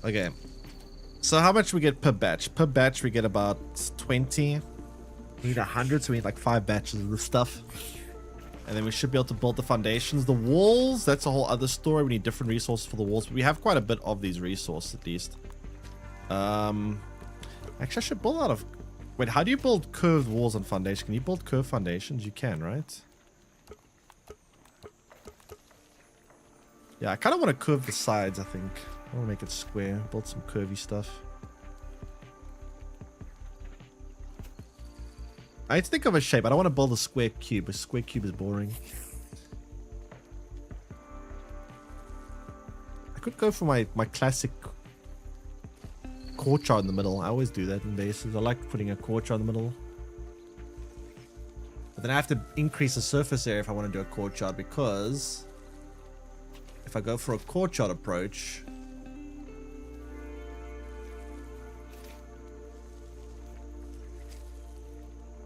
Okay. So how much we get per batch? Per batch we get about 20. We need 100, so we need like 5 batches of this stuff. And then we should be able to build the foundations. The walls, that's a whole other story. We need different resources for the walls. But we have quite a bit of these resources at least. Actually, I should build out of... Wait, how do you build curved walls and foundation? Can you build curved foundations? You can, right? Yeah, I kind of want to curve the sides, I think. I want to make it square. Build some curvy stuff. I need to think of a shape. I don't want to build a square cube. A square cube is boring. I could go for my classic courtyard in the middle. I always do that in bases. I like putting a courtyard in the middle. But then I have to increase the surface area if I want to do a courtyard, because if I go for a courtyard approach,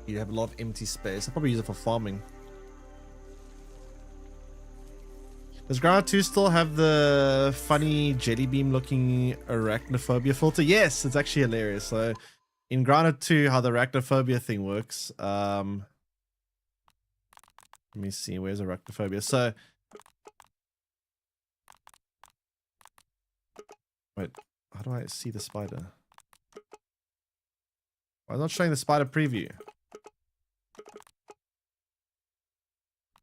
you have a lot of empty space. I'll probably use it for farming. Does Ground 2 still have the funny jelly beam looking arachnophobia filter? Yes, it's actually hilarious. So in Grounded 2, how the arachnophobia thing works. Let me see, where's arachnophobia? So wait, how do I see the spider? Why is it not showing the spider preview?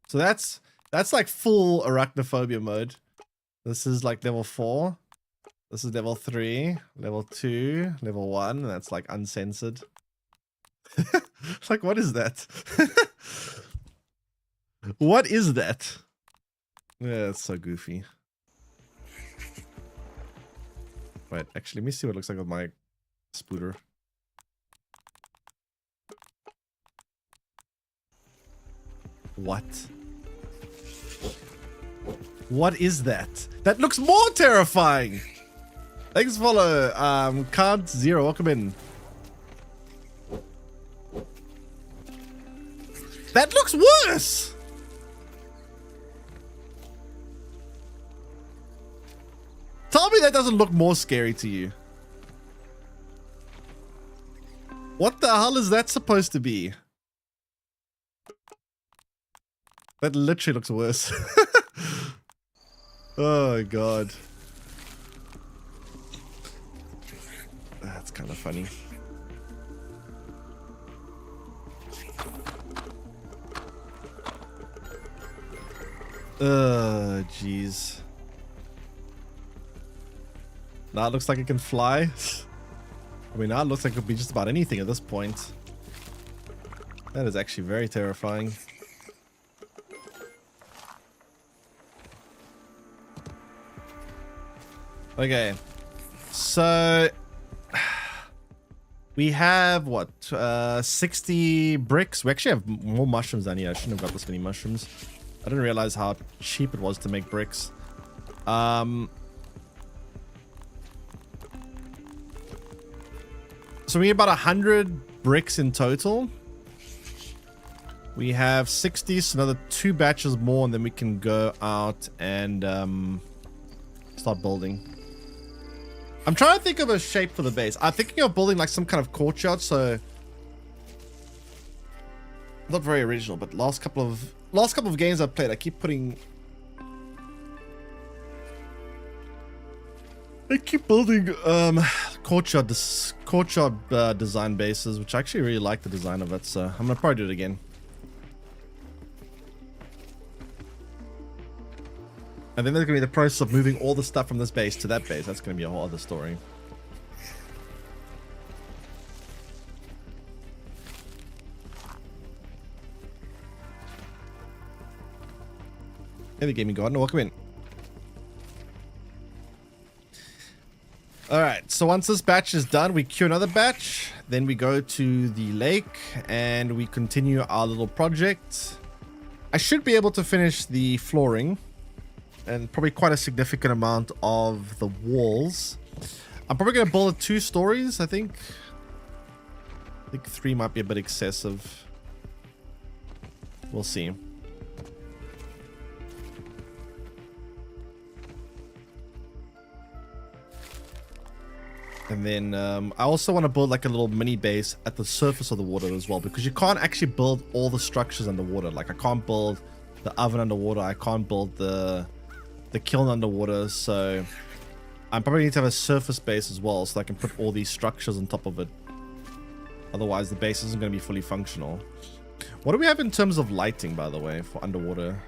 So that's like full arachnophobia mode. This is like level 4. This is level 3, level 2, level 1. And that's like uncensored. Like, what is that? What is that? Yeah, it's so goofy. Wait, actually, let me see what it looks like with my spooter. What? What is that? That looks more terrifying! Thanks, follow. Can't Zero, welcome in. That looks worse! Tell me that doesn't look more scary to you. What the hell is that supposed to be? That literally looks worse. Oh god. That's kind of funny. Jeez. Now it looks like it can fly. I mean, now it looks like it could be just about anything at this point. That is actually very terrifying. Okay, so we have what, 60 bricks. We actually have more mushrooms down here. I shouldn't have got this many mushrooms. I didn't realize how cheap it was to make bricks. So we need about 100 bricks in total. We have 60, so another 2 batches more, and then we can go out and start building. I'm trying to think of a shape for the base. I'm thinking of building like some kind of courtyard, so not very original, but last couple of games I've played, I keep building courtyard design bases, which I actually really like the design of it, so I'm gonna probably do it again. And then there's going to be the process of moving all the stuff from this base to that base. That's going to be a whole other story. Hey, the gaming gardener, welcome in. Alright, so once this batch is done, we queue another batch. Then we go to the lake and we continue our little project. I should be able to finish the flooring. and probably quite a significant amount of the walls. I'm probably going to build it 2 stories, I think. I think 3 might be a bit excessive. We'll see. And then I also want to build like a little mini base at the surface of the water as well, because you can't actually build all the structures underwater. Like I can't build the oven underwater. I can't build the kiln underwater. So I probably need to have a surface base as well, so I can put all these structures on top of it. Otherwise the base isn't going to be fully functional. What do we have in terms of lighting, by the way, for underwater?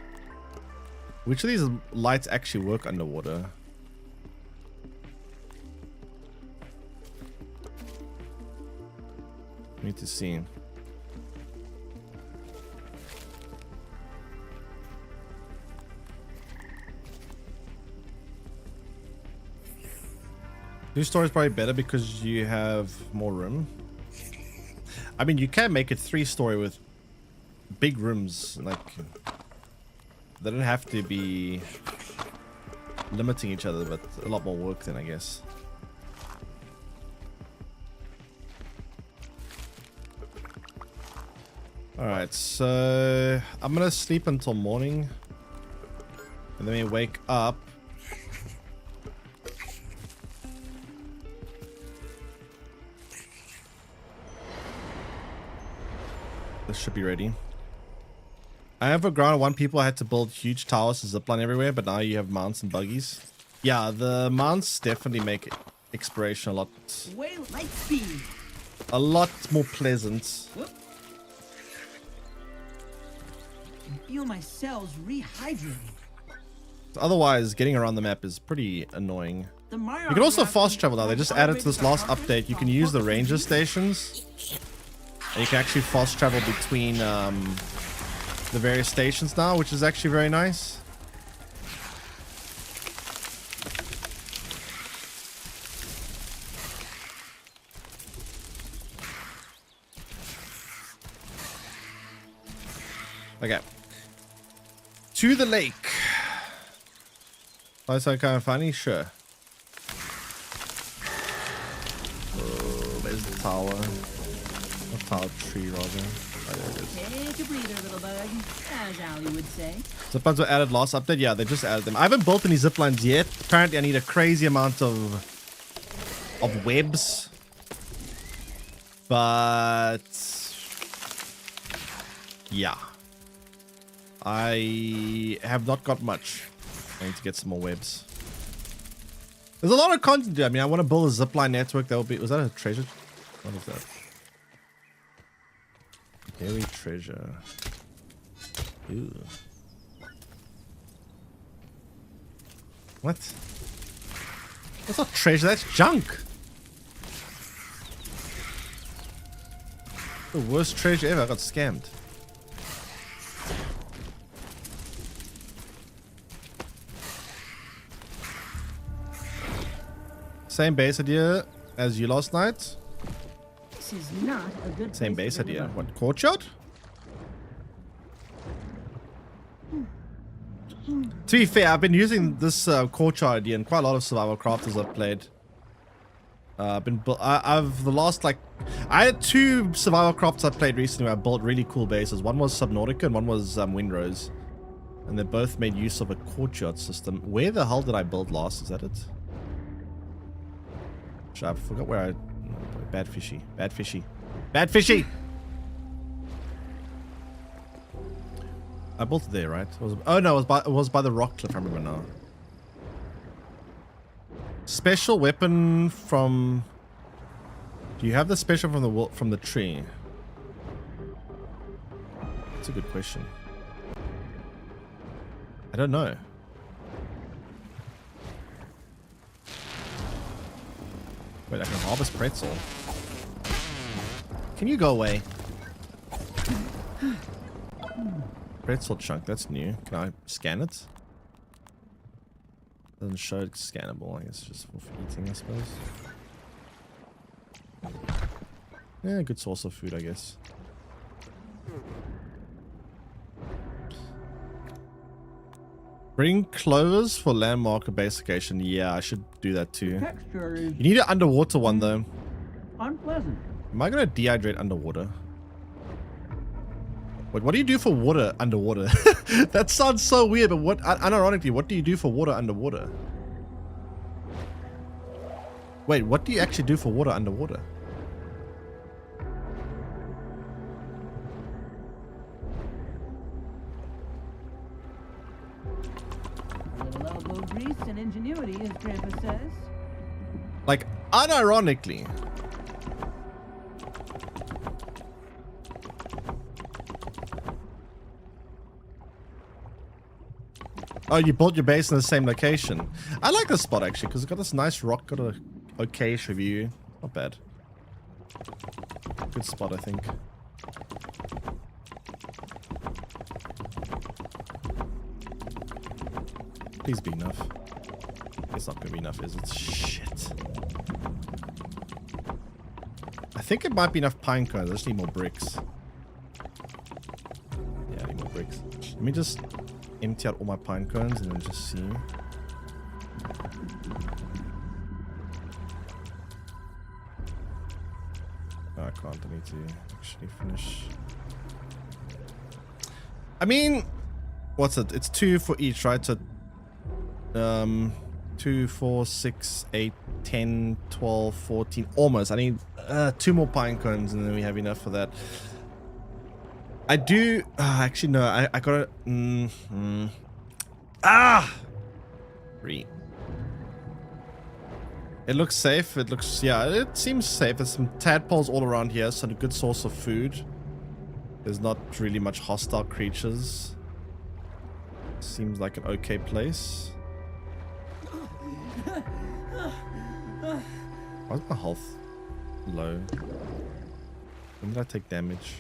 Which of these lights actually work underwater? Need to see. New story is probably better because you have more room. I mean, you can make it 3-story with big rooms. Like, they don't have to be limiting each other, but a lot more work then, I guess. Alright, so I'm gonna sleep until morning. And then we wake up. This should be ready. I have forgotten one people had to build huge towers to zipline everywhere, but now you have mounts and buggies. Yeah, the mounts definitely make exploration a lot more pleasant. Whoop. I feel my cells rehydrating. Otherwise, getting around the map is pretty annoying. You can also fast travel now. They just added to this last update. You can use the ranger stations. And you can actually fast travel between the various stations now, which is actually very nice. Okay. To the lake. That's kind of funny, sure. Oh, where's the tower? A tower tree, rather. Oh, there it is. Take a breather, little bug, as Ali would say. Ziplines were added last update. Yeah, they just added them. I haven't built any ziplines yet. Apparently, I need a crazy amount of webs. But yeah, I have not got much. I need to get some more webs. There's a lot of content here. I mean, I want to build a zipline network. That will be. Was that a treasure? What is that? Buried treasure. Ooh. What? That's not treasure. That's junk. The worst treasure ever. I got scammed. Same base idea as you last night. This is not a good Same base idea. What, courtyard? To be fair, I've been using this courtyard idea in quite a lot of survival crafters I've played. I've the last like I had 2 survival crafts I played recently where I built really cool bases. One was Subnautica and one was Windrose, and they both made use of a courtyard system. Where the hell did I build last? Is that it? I forgot where I. Bad fishy. Bad fishy. Bad fishy. I built it there, right? Oh no, it was by the rock cliff. I remember now. Special weapon from. Do you have the special from the tree? That's a good question. I don't know. Wait, I can harvest pretzel. Can you go away? Pretzel chunk, that's new. Can I scan it? Doesn't show it's scannable. I guess just for eating, I suppose. Yeah, good source of food, I guess. Bring clovers for landmarker base location. Yeah, I should do that too. Texture is You need an underwater one though. unpleasant. Am I gonna dehydrate underwater? Wait, what do you do for water underwater? That sounds so weird, but what, unironically, what do you do for water underwater? Wait, what do you actually do for water underwater? A little elbow grease and ingenuity, as Grandpa says. Like, unironically. Oh, you built your base in the same location. I like this spot actually, because it's got this nice rock, got a okayish view. Not bad. Good spot, I think. Please be enough. It's not gonna be enough, is it? Shit. I think it might be enough pine cones. I just need more bricks. Yeah, I need more bricks. Let me just empty out all my pine cones and then just see. No, I can't. I need to actually finish. I mean, what's it? It's 2 for each, right? So 2, 4, 6, 8, 10, 12, 14, almost. I need 2 more pine cones and then we have enough for that. I do actually no, I gotta 3. It looks safe. It looks, yeah, it seems safe. There's some tadpoles all around here, so a good source of food. There's not really much hostile creatures. Seems like an okay place. Why is my health low? When did I take damage?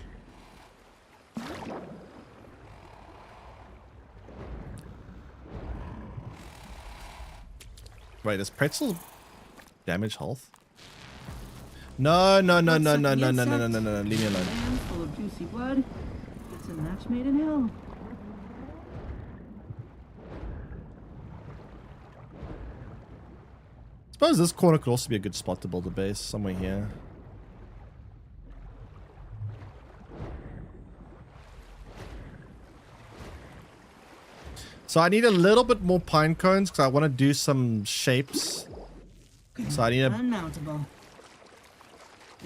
Wait, is pretzel damage health? No, no, no, no, no, no, no, no, no, no, no, leave me alone. Land full of juicy blood. It's a match made in hell. Suppose this corner could also be a good spot to build a base, somewhere here. So I need a little bit more pine cones because I want to do some shapes. So I need Unmountable.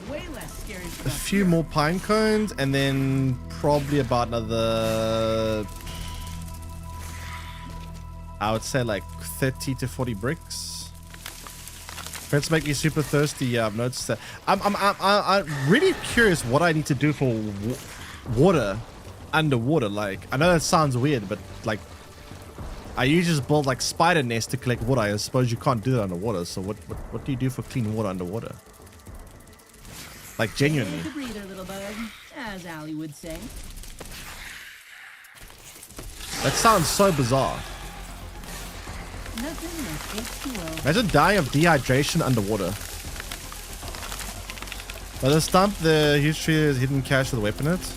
Way less scary a stuff. few more pine cones and then probably about another, I would say like 30 to 40 bricks. Friends make me super thirsty. Yeah, I've noticed that. I'm really curious what I need to do for water underwater. Like, I know that sounds weird, but like, I usually just build like spider nests to collect water. I suppose you can't do that underwater. So what do you do for clean water underwater? Like genuinely. Take a breather, little bug, as Ali would say. That sounds so bizarre. Nothing like H2O. Imagine dying of dehydration underwater. By the stump, the huge tree is hidden cache with a weapon in it.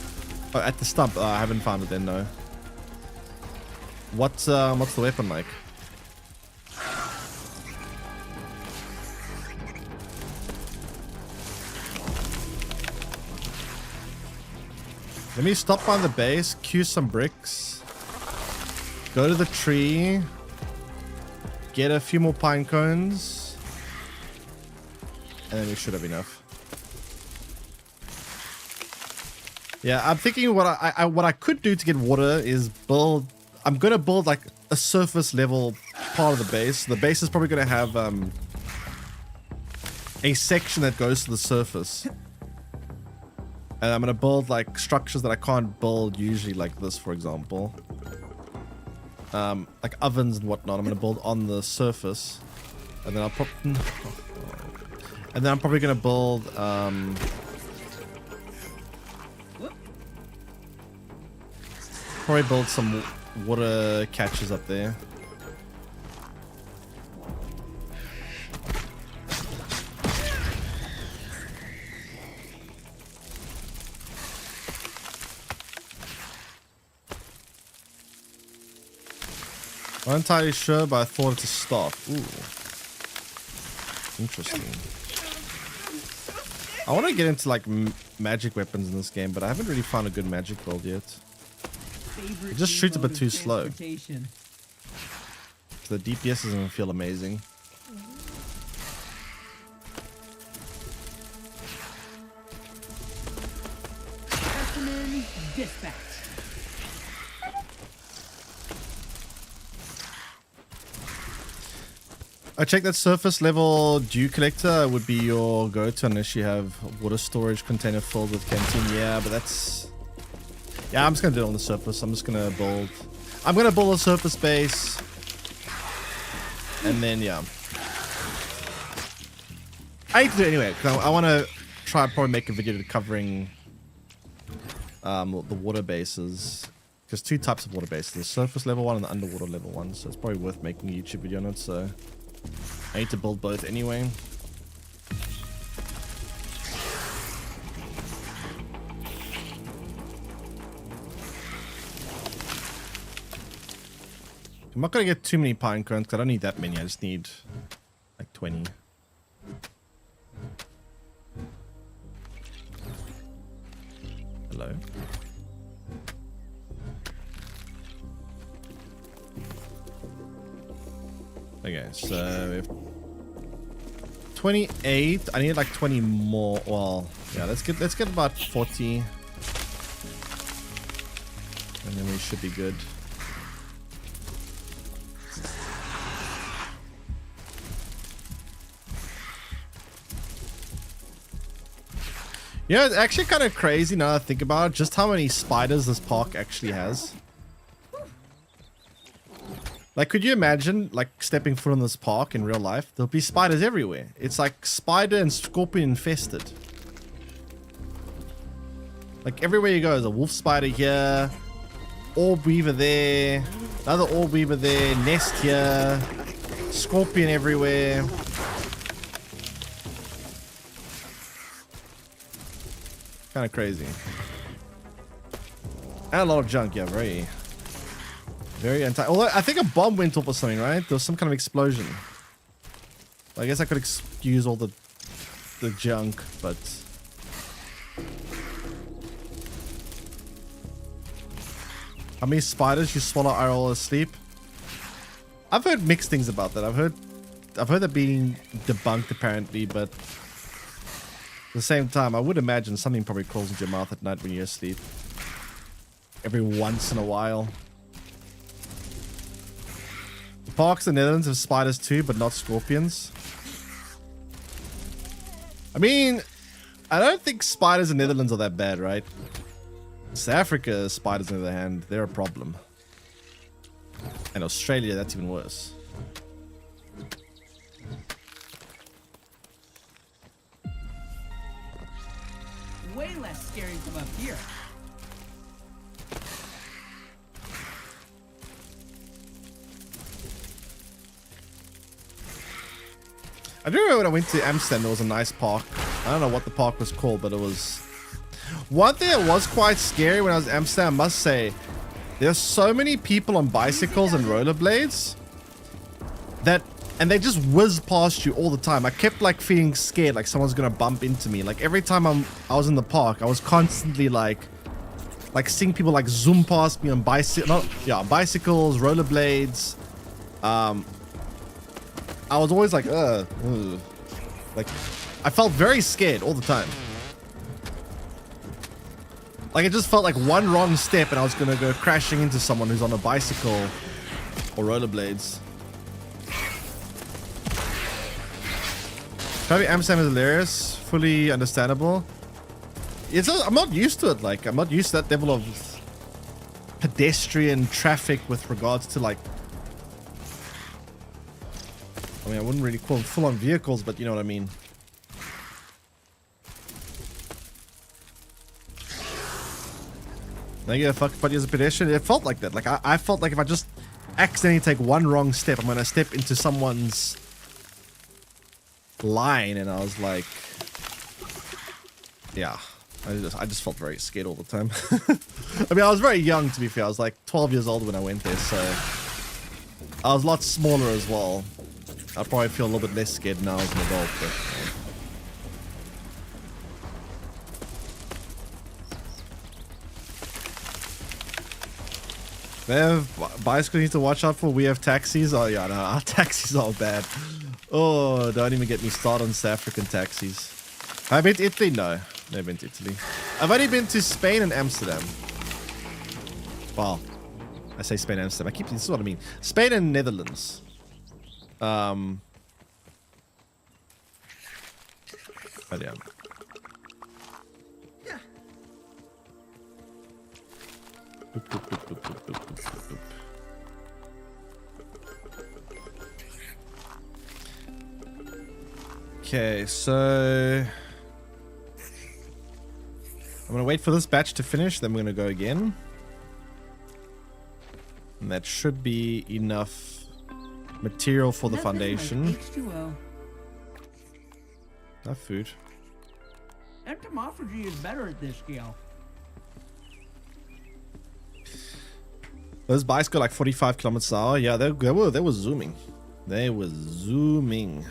Oh, at the stump. I haven't found it then, no. What's the weapon like? Let me stop by the base, queue some bricks, go to the tree, get a few more pine cones, and then we should have enough. Yeah, I'm thinking what I could do to get water is build. I'm gonna build like a surface level part of the base. The base is probably gonna have a section that goes to the surface. And I'm gonna build like structures that I can't build usually, like this, for example. Like ovens and whatnot. I'm gonna build on the surface, and then I'm probably gonna build probably build some water catches up there. Not entirely sure, but I thought it's a stop. Ooh. Interesting. I want to get into like magic weapons in this game, but I haven't really found a good magic build yet. It just shoots a bit too slow. So the DPS doesn't even feel amazing. Specimen dispatch. I checked that surface level dew collector would be your go-to unless you have water storage container filled with canteen. Yeah, but that's... Yeah, I'm just gonna do it on the surface. I'm gonna build a surface base. And then, yeah. I need to do it anyway, because I want to try probably make a video covering the water bases. There's two types of water bases. The surface level one and the underwater level one. So it's probably worth making a YouTube video on it. So I need to build both anyway. I'm not going to get too many pine cones because I don't need that many. I just need like 20. Hello? Okay, so we have 28. I need like 20 more. Well, yeah, let's get about 40. And then we should be good. Yeah, it's actually kind of crazy now that I think about it, just how many spiders this park actually has. Like, could you imagine, like, stepping foot in this park in real life? There'll be spiders everywhere. It's like spider and scorpion infested. Like, everywhere you go, there's a wolf spider here, orb weaver there, another orb weaver there, nest here, scorpion everywhere. Kind of crazy. And a lot of junk, yeah, very anti. Although I think a bomb went off or something, right? There was some kind of explosion. I guess I could excuse all the junk, but how many spiders you swallow are all asleep? I've heard mixed things about that. I've heard that being debunked apparently, but at the same time, I would imagine something probably crawls into your mouth at night when you're asleep. Every once in a while. The parks in the Netherlands have spiders too, but not scorpions. I mean, I don't think spiders in the Netherlands are that bad, right? South Africa, spiders on the other hand, they're a problem. And Australia, that's even worse. Way less scary from up here. I do remember when I went to Amsterdam, there was a nice park. I don't know what the park was called, but it was... One thing that was quite scary when I was in Amsterdam, I must say, there's so many people on bicycles and rollerblades that... And they just whiz past you all the time. I kept like feeling scared, like someone's gonna bump into me. Like every time I was in the park, I was constantly like seeing people like zoom past me on bicycles, rollerblades. I was always like, like I felt very scared all the time. Like it just felt like one wrong step and I was gonna go crashing into someone who's on a bicycle or rollerblades. Probably Amsterdam is hilarious, fully understandable. I'm not used to it. Like, I'm not used to that level of pedestrian traffic with regards to like. I mean, I wouldn't really call them full-on vehicles, but you know what I mean. Negative fuck buddy as a pedestrian. It felt like that. Like I felt like if I just accidentally take one wrong step, I'm gonna step into someone's line, and I was like, yeah, I just felt very scared all the time. I mean, I was very young, to be fair. I was like 12 years old when I went there, so I was a lot smaller as well. I probably feel a little bit less scared now as an adult, but they have bicycles you need to watch out for. We have taxis. Oh yeah, no, our taxis are bad. Oh, don't even get me started on South African taxis. Have I been to Italy? No, never been to Italy. I've only been to Spain and Amsterdam. Wow. I say Spain and Amsterdam. This is what I mean. Spain and Netherlands. But yeah. Boop, boop, boop, boop, boop, boop, boop, boop. Okay, so I'm gonna wait for this batch to finish, then we're gonna go again. And that should be enough material for the foundation. Enough food. Entomophagy is better at this scale. Those bikes go like 45 kilometers an hour. Yeah, they were zooming. They were zooming.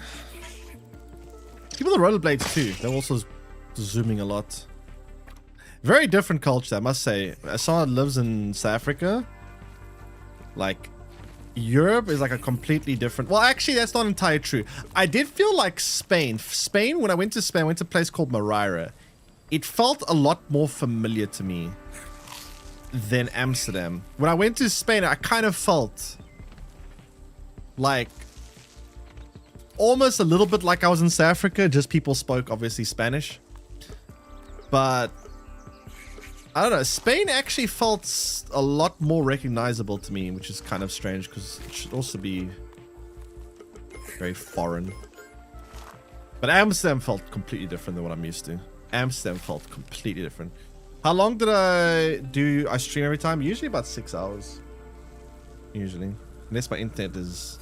People with rollerblades too. They're also zooming a lot. Very different culture, I must say. As someone that lives in South Africa, like Europe is like a completely different. Well, actually, that's not entirely true. I did feel like Spain. When I went to Spain, I went to a place called Moreira. It felt a lot more familiar to me than Amsterdam. When I went to Spain, I kind of felt like almost a little bit like I was in South Africa, just people spoke obviously Spanish. But I don't know, Spain actually felt a lot more recognizable to me, which is kind of strange because it should also be very foreign. But Amsterdam felt completely different than what I'm used to. Amsterdam felt completely different. How long did I stream every time? Usually about 6 hours. Usually. Unless my internet is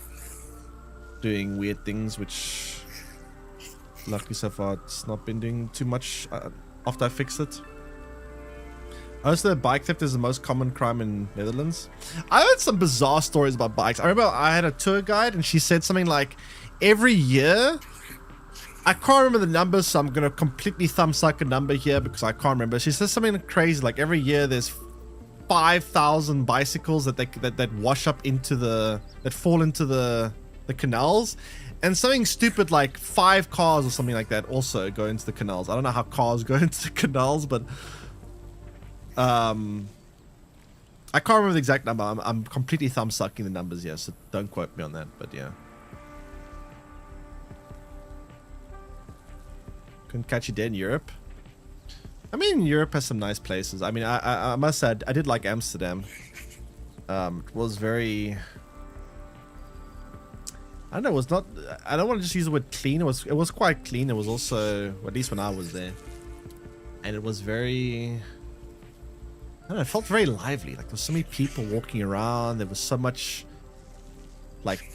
doing weird things, which luckily so far it's not been doing too much after I fixed it. Also, bike theft is the most common crime in Netherlands. I heard some bizarre stories about bikes. I remember I had a tour guide and she said something like every year, I can't remember the numbers, so I'm going to completely thumbsuck a number here because I can't remember. She says something crazy, like every year there's 5,000 bicycles that wash up into that fall into the canals. And something stupid like 5 cars or something like that also go into the canals. I don't know how cars go into the canals, but I can't remember the exact number. I'm completely thumbsucking the numbers here, so don't quote me on that, but yeah. Couldn't catch you dead in Europe. I mean, Europe has some nice places. I mean, I must say, I did like Amsterdam. It was very... I don't know, it was not... I don't want to just use the word clean. It was quite clean. It was also, at least when I was there. And it was very... I don't know, it felt very lively. Like, there was so many people walking around. There was so much... Like...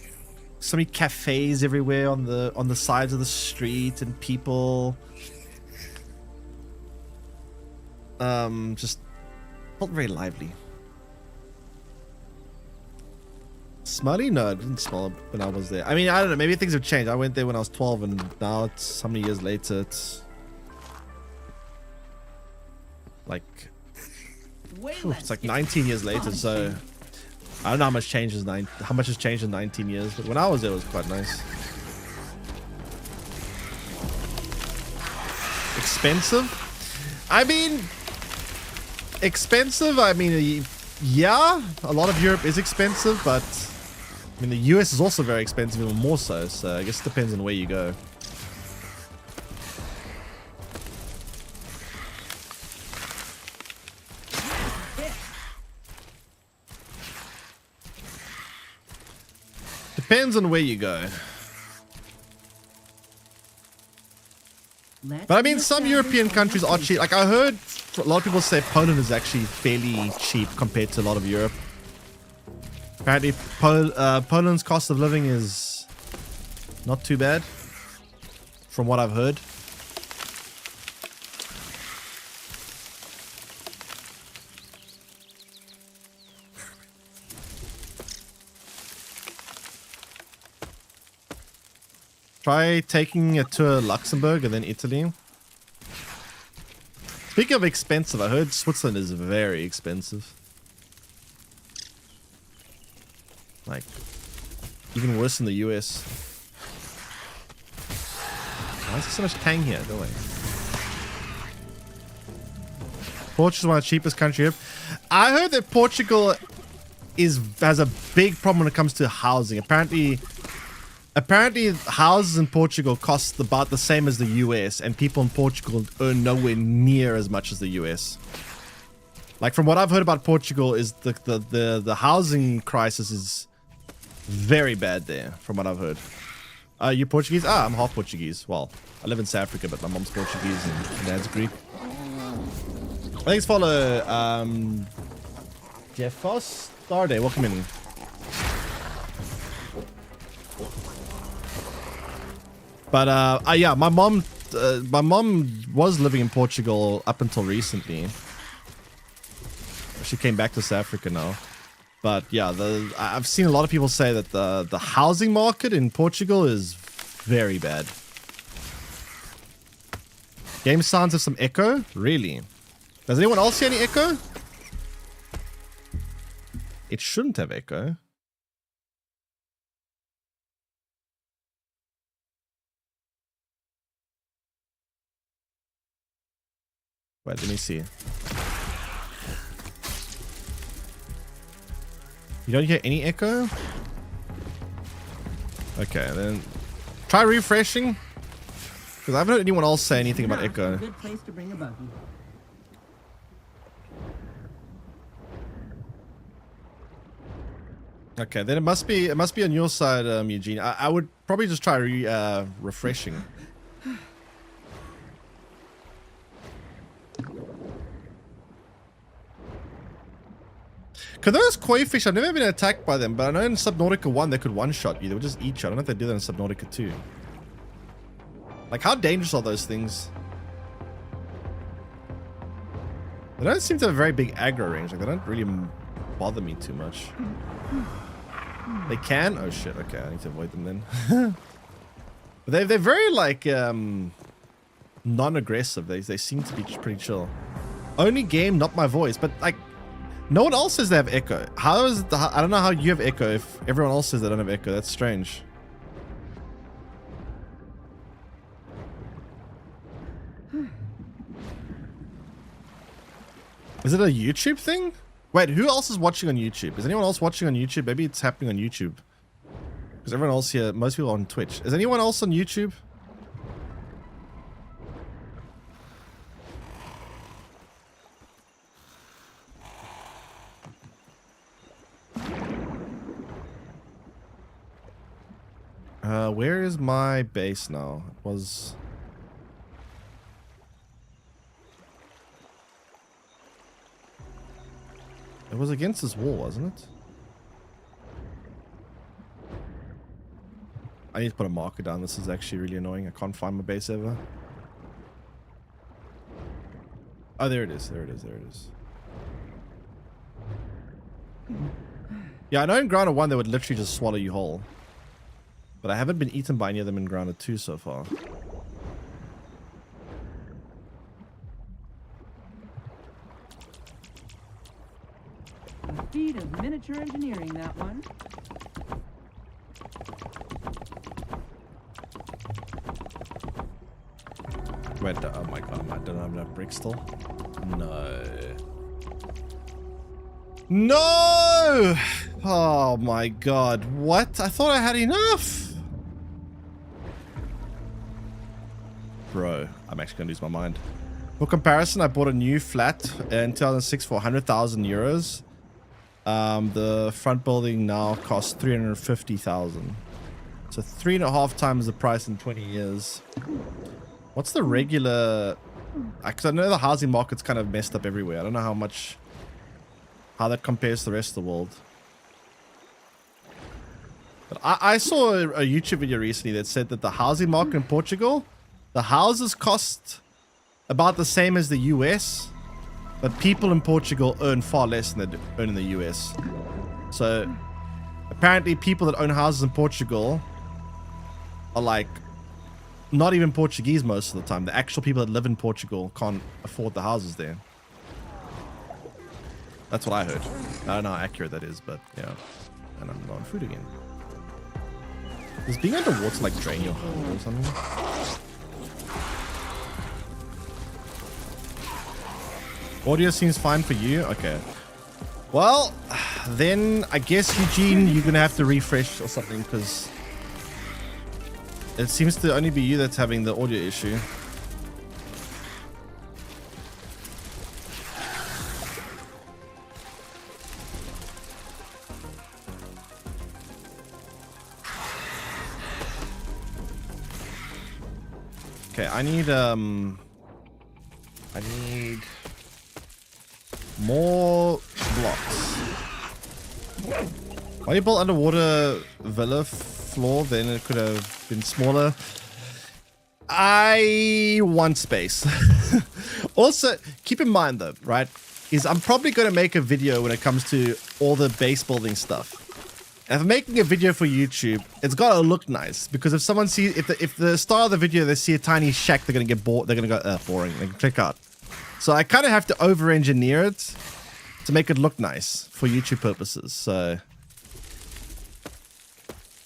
So many cafes everywhere on the sides of the street, and people just felt very lively. Smelly? No, it didn't smell when I was there. I mean, I don't know, maybe things have changed. I went there when I was 12 and now it's how many years later, it's like it's like 19 years later, so I don't know how much has changed in 19 years, but when I was there, it was quite nice. Expensive? I mean, expensive? I mean, yeah, a lot of Europe is expensive, but I mean, the US is also very expensive, even more so, so I guess it depends on where you go. Depends on where you go. But I mean, some European countries are cheap. Like, I heard a lot of people say Poland is actually fairly cheap compared to a lot of Europe. Apparently, Poland's cost of living is not too bad, from what I've heard. Try taking a tour Luxembourg and then Italy. Speaking of expensive, I heard Switzerland is very expensive. Like, even worse than the US. Why is there so much tang here? Go away. Portugal is one of the cheapest countries. I heard that Portugal has a big problem when it comes to housing. Apparently houses in Portugal cost about the same as the US, and people in Portugal earn nowhere near as much as the US. Like, from what I've heard about Portugal, is the housing crisis is very bad there, from what I've heard. You Portuguese? I'm half Portuguese. Well, I live in South Africa, but my mom's Portuguese and dad's Greek. Thanks, follow. Jeffos Starday, welcome in. But yeah, my mom was living in Portugal up until recently. She came back to South Africa now. But yeah, I've seen a lot of people say that the housing market in Portugal is very bad. Game sounds have some echo? Really? Does anyone else see any echo? It shouldn't have echo. Wait, let me see. You don't hear any echo? Okay, then try refreshing. Because I haven't heard anyone else say anything about echo. Good place to bring a buggy. Okay, then it must be on your side, Eugene. I would probably just try refreshing. Because those koi fish, I've never been attacked by them, but I know in Subnautica 1 they could one-shot you. They would just eat you. I don't know if they do that in Subnautica 2. Like, how dangerous are those things? They don't seem to have a very big aggro range. Like, they don't really bother me too much. They can? Oh shit, okay, I need to avoid them then. But they're very, like, non-aggressive. They seem to be pretty chill. Only game, not my voice. But, like, no one else says they have echo. How is it? I don't know how you have echo if everyone else says they don't have echo. That's strange. Is it a YouTube thing? Wait, who else is watching on YouTube? Is anyone else watching on YouTube? Maybe it's happening on YouTube. Because everyone else here, most people are on Twitch. Is anyone else on YouTube? Where is my base now? It was... It was against this wall, wasn't it? I need to put a marker down. This is actually really annoying. I can't find my base ever. Oh, there it is. There it is. There it is. Yeah, I know in Grounded 1 they would literally just swallow you whole. But I haven't been eaten by any of them in Grounded 2 so far. A feat of miniature engineering, that one. Wait, oh my god, I don't have enough bricks still. No. No! Oh my god, what? I thought I had enough! Bro, I'm actually gonna lose my mind. For comparison, I bought a new flat in 2006 for 100,000 euros. The front building now costs 350,000. So 3.5 times the price in 20 years. What's the regular... Because I know the housing market's kind of messed up everywhere. I don't know how that compares to the rest of the world. But I saw a YouTube video recently that said that the housing market in Portugal, the houses cost about the same as the US, but people in Portugal earn far less than they earn in the US. So apparently people that own houses in Portugal are like not even Portuguese most of the time. The actual people that live in Portugal can't afford the houses there. That's what I heard. I don't know how accurate that is, but yeah. And I'm low on food again. Does being underwater like drain your hunger or something? Audio seems fine for you? Okay. Well, then I guess, Eugene, you're going to have to refresh or something because it seems to only be you that's having the audio issue. Okay, I need more blocks. Why you built underwater villa floor? Then it could have been smaller. I want space. Also, keep in mind though, right? Is I'm probably going to make a video when it comes to all the base building stuff. If I'm making a video for YouTube, it's got to look nice because if someone sees, if the start of the video they see a tiny shack, they're gonna get bored. They're gonna go, boring. They can click out. So I kind of have to over-engineer it to make it look nice for YouTube purposes. So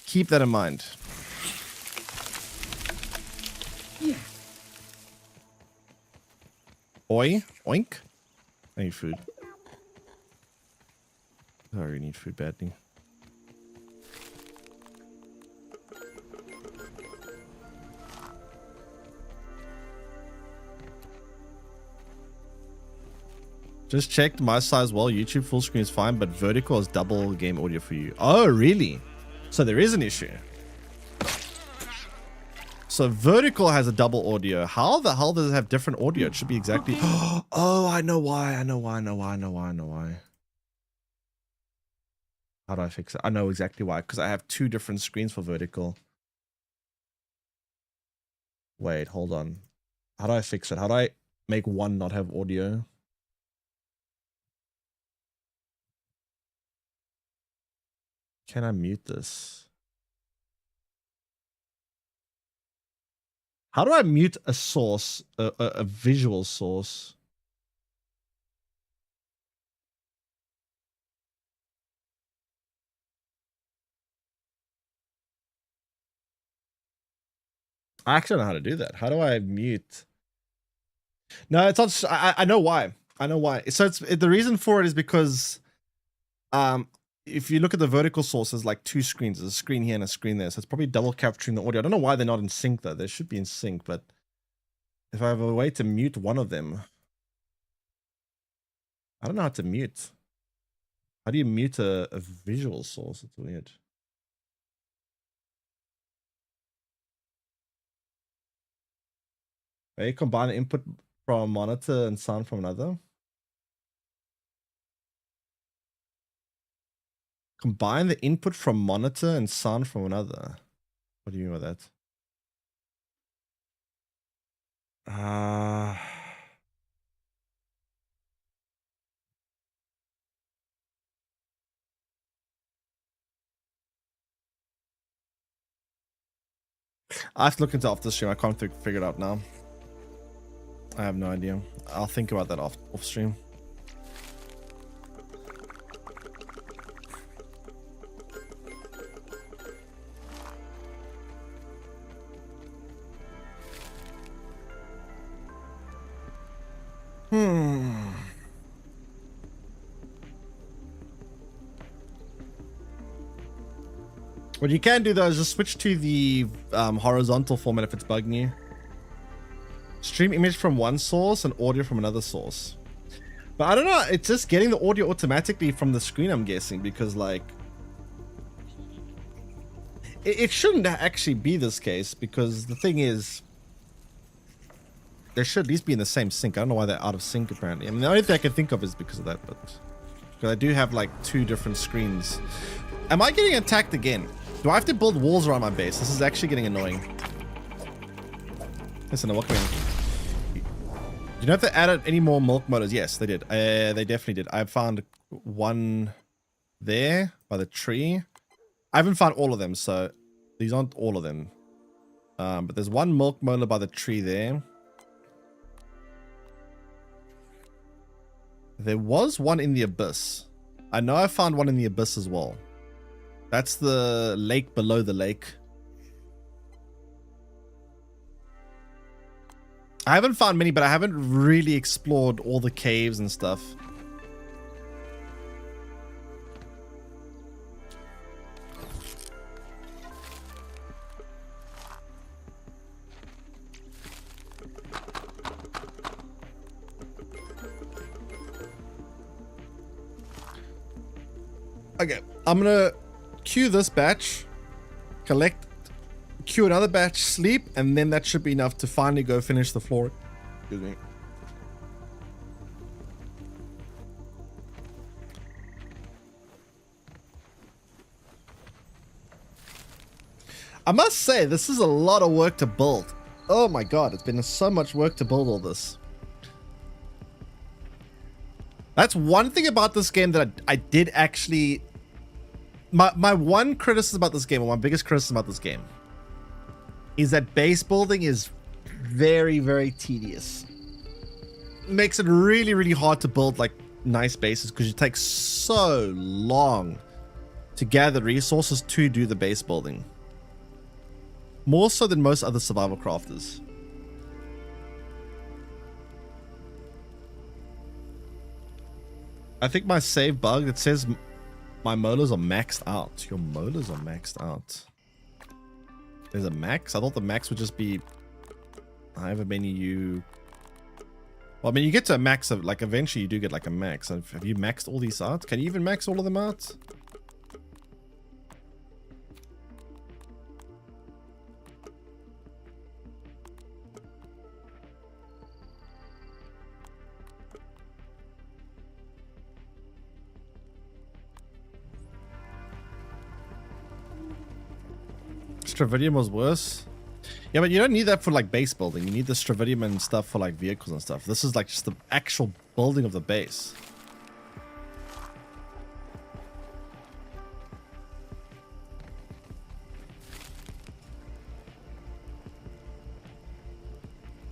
keep that in mind. Yeah. Oi, oink. I need food. I really need food badly. Just checked my size well. YouTube full screen is fine, but vertical is double game audio for you. Oh, really? So there is an issue. So vertical has a double audio. How the hell does it have different audio? It should be exactly. Oh, I know why. I know why. How do I fix it? I know exactly why. Because I have two different screens for vertical. Wait, hold on. How do I fix it? How do I make one not have audio? Can I mute this? How do I mute a source, a visual source? I actually don't know how to do that. How do I mute? No, it's not. I know why. I know why. So the reason for it is because, if you look at the vertical source, there's like two screens. There's a screen here and a screen there. So it's probably double capturing the audio. I don't know why they're not in sync though. They should be in sync, but if I have a way to mute one of them, I don't know how to mute. How do you mute a visual source? It's weird. Hey, combine input from a monitor and sound from another. Combine the input from monitor and sound from another. What do you mean by that? I have to look into off the stream. I can't figure it out now. I have no idea. I'll think about that off stream. What you can do though is just switch to the horizontal format if it's bugging you. Stream image from one source and audio from another source. But I don't know, it's just getting the audio automatically from the screen, I'm guessing, because like it shouldn't actually be this case, because the thing is they should at least be in the same sync. I don't know why they're out of sync apparently. I mean, the only thing I can think of is because of that, but because I do have like two different screens. Am I getting attacked again? Do I have to build walls around my base? This is actually getting annoying. Listen, what can we... You know if they added any more milk motors? Yes, they did. They definitely did. I found one there by the tree. I haven't found all of them, so these aren't all of them. But there's one milk molar by the tree there. There was one in the abyss. I know I found one in the abyss as well. That's the lake below the lake. I haven't found many, but I haven't really explored all the caves and stuff. Okay, I'm gonna queue this batch, collect, queue another batch, sleep, and then that should be enough to finally go finish the floor. Excuse me. I must say, this is a lot of work to build. Oh my god, it's been so much work to build all this. That's one thing about this game that I did actually... My one criticism about this game, or my biggest criticism about this game, is that base building is very, very tedious. Makes it really, really hard to build like nice bases because it takes so long to gather resources to do the base building. More so than most other survival crafters. I think my save bug, it says my molars are maxed out. Your molars are maxed out. There's a max? I thought the max would just be however many you... Well, I mean, you get to a max of, like, eventually you do get, like, a max. Have you maxed all these out? Can you even max all of them out? Stravidium was worse. Yeah, but you don't need that for like base building. You need the Stravidium and stuff for like vehicles and stuff. This is like just the actual building of the base.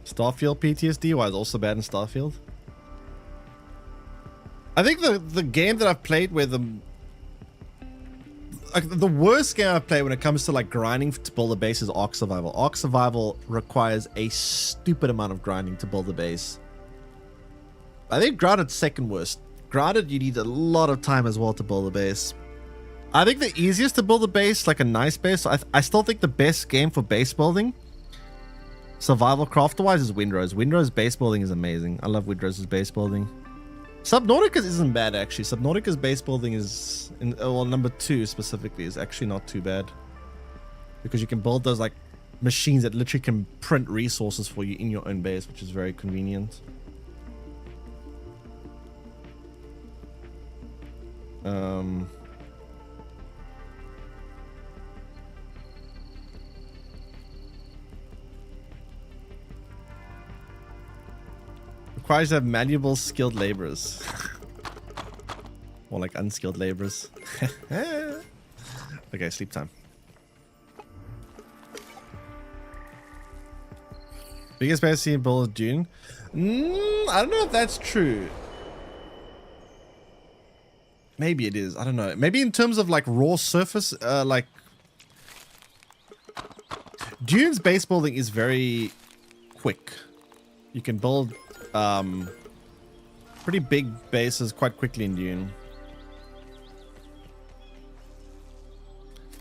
Starfield PTSD? Why is also bad in Starfield? I think the game that I've played where the worst game I've played when it comes to like grinding to build a base is Ark Survival. Ark Survival requires a stupid amount of grinding to build a base. I think Grounded's second worst. Grounded, you need a lot of time as well to build a base. I think the easiest to build a base, like a nice base, I still think the best game for base building, survival craft wise, is Windrose. Windrose base building is amazing. I love Windrose's base building. Subnautica's isn't bad actually. Subnautica's base building is, well, number 2 specifically is actually not too bad, because you can build those like machines that literally can print resources for you in your own base, which is very convenient. Requires to have malleable skilled laborers. More like unskilled laborers. Okay, sleep time. Biggest base in build Dune? I don't know if that's true. Maybe it is. I don't know. Maybe in terms of like raw surface, like Dune's base building is very quick. You can build pretty big bases quite quickly in Dune.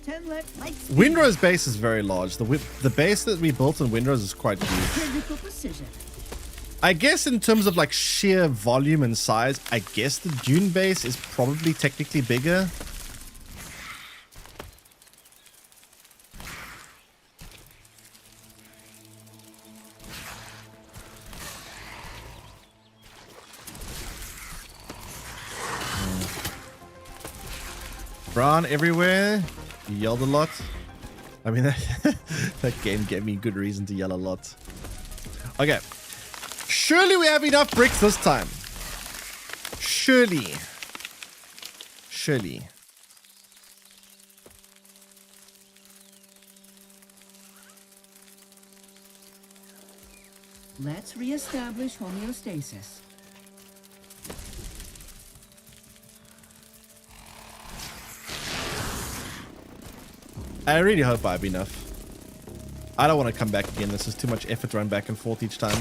Windrose base is very large. The base that we built in Windrose is quite huge. I guess in terms of like sheer volume and size, I guess the Dune base is probably technically bigger. Brown everywhere. You yelled a lot. I mean, that game gave me good reason to yell a lot. Okay. Surely we have enough bricks this time. Surely. Surely. Let's reestablish homeostasis. I really hope I have enough. I don't want to come back again. This is too much effort to run back and forth each time.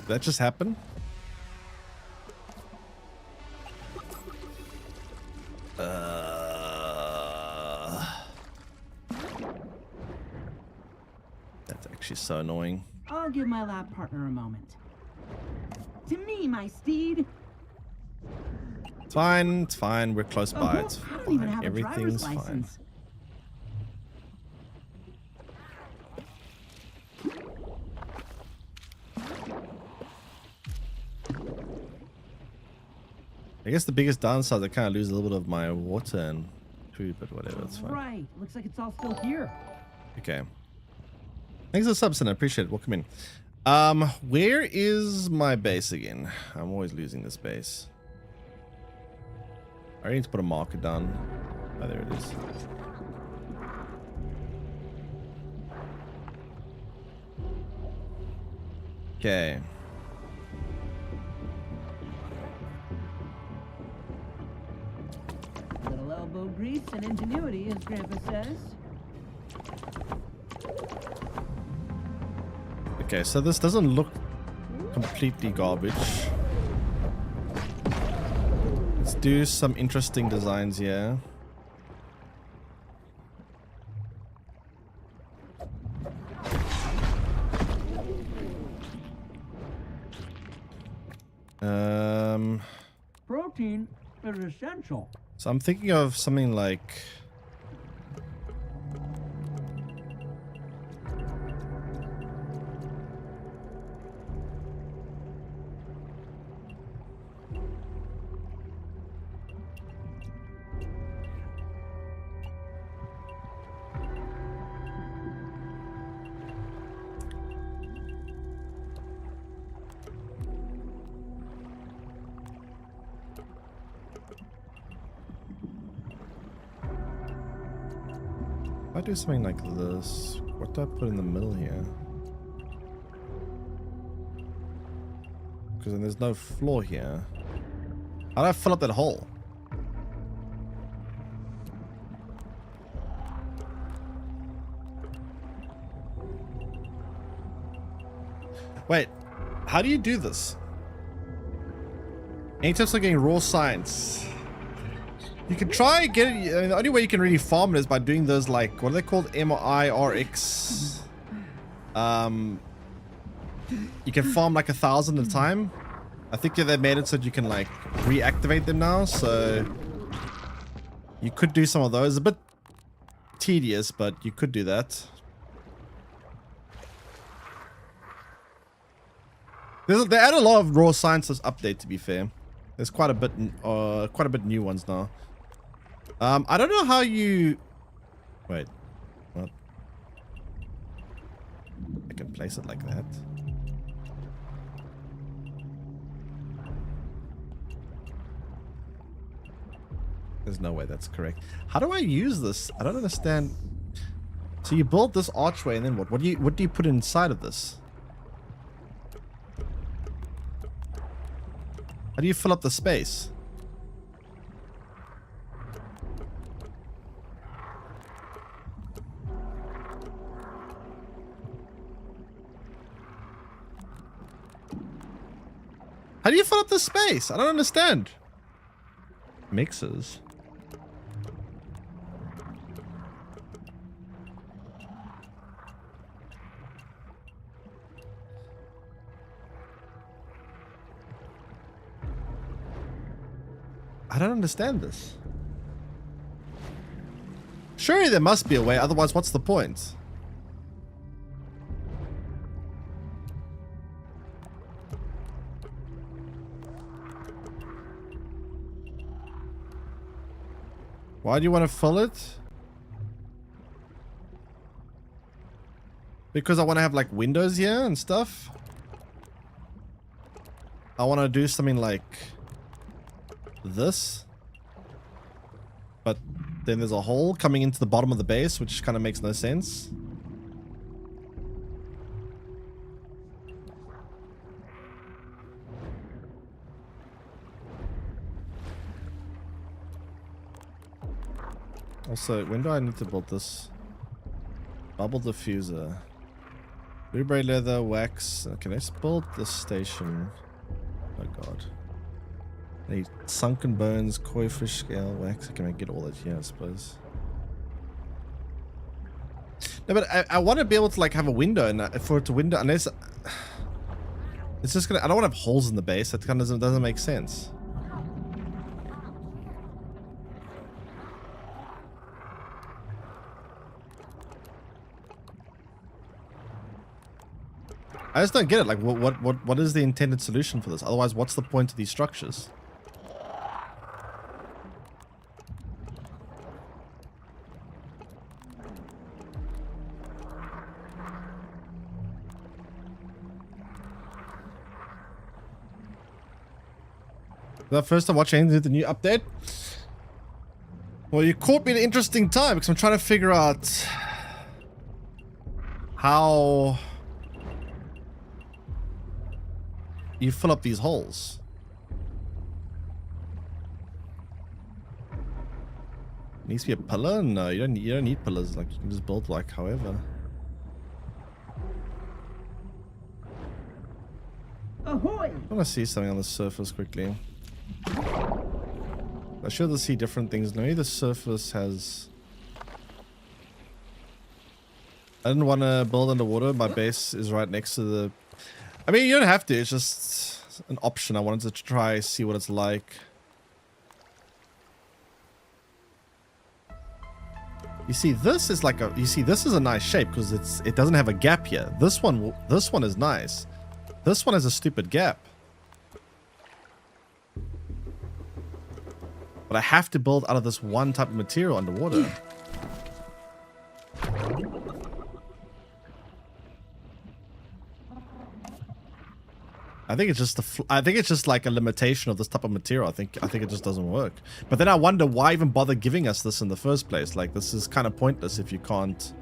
Did that just happen? That's actually so annoying. I'll give my lab partner a moment. To me, my steed. It's fine, it's fine. We're close by. Oh, It's I don't even fine. have a driver's Everything's fine. license. I guess the biggest downside is I kind of lose a little bit of my water and food, but whatever, it's fine. Right. Looks like it's all still here. Okay. Thanks for the subs, and I appreciate it. Welcome in. Where is my base again? I'm always losing this base. I need to put a marker down. Oh, there it is. Okay. Little elbow grease and ingenuity, as Grandpa says. Okay, so this doesn't look completely garbage. Let's do some interesting designs here. Protein is essential. So I'm thinking of something like if I do something like this, what do I put in the middle here? Because then there's no floor here. How do I fill up that hole? Wait, how do you do this? Any tips on getting raw science? You can try get it. I mean, the only way you can really farm it is by doing those, like, what are they called? MIRX. You can farm like 1,000 at a time. I think they made it so that you can like reactivate them now. So you could do some of those. A bit tedious, but you could do that. They add a lot of raw science this update, to be fair. There's quite a bit new ones now. I don't know how you... Wait. What? I can place it like that. There's no way that's correct. How do I use this? I don't understand. So you build this archway and then what? What do you put inside of this? How do you fill up the space? How do you fill up the space? I don't understand. Mixers. I don't understand this. Surely there must be a way, otherwise what's the point? Why do you want to fill it? Because I want to have like windows here and stuff. I want to do something like this. But then there's a hole coming into the bottom of the base, which kind of makes no sense. Also, when do I need to build this? Bubble diffuser. Blueberry leather, wax. Okay, let's build the station. Oh god. I need sunken bones, koi fish scale, wax. I can get all that here, I suppose. No, but I want to be able to like have a window and for it to window unless it's just gonna. I don't want to have holes in the base. That kind of doesn't make sense. I just don't get it. Like, what is the intended solution for this? Otherwise, what's the point of these structures? The first time watching the new update. Well, you caught me at an interesting time because I'm trying to figure out how you fill up these holes. Needs to be a pillar? No, you don't need pillars. Like you can just build like however. Ahoy! I want to see something on the surface quickly. I should see different things. Maybe the surface has. I didn't want to build underwater. My base is right next to the. I mean, you don't have to. It's just an option. I wanted to try see what it's like. You see, this is like a. You see, this is a nice shape because it doesn't have a gap here. This one is nice. This one has a stupid gap. But I have to build out of this one type of material underwater. I think it's just like a limitation of this type of material. I think it just doesn't work. But then I wonder why even bother giving us this in the first place. Like this is kind of pointless if you can't,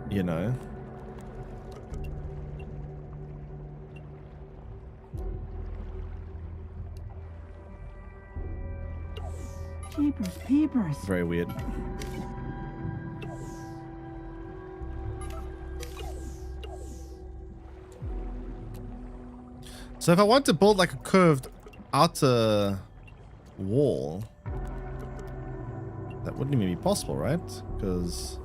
you know. Peepers, peepers. Very weird. So if I want to build like a curved outer wall, that wouldn't even be possible, right? Because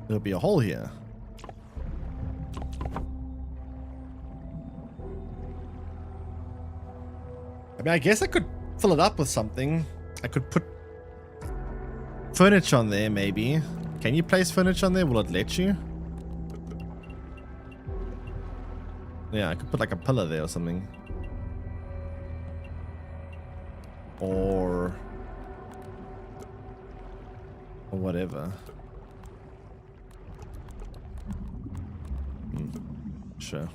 there'll be a hole here. I mean, I guess I could fill it up with something. I could put furniture on there, maybe. Can you place furniture on there? Will it let you? Yeah, I could put like a pillar there or something. Or whatever. Sure.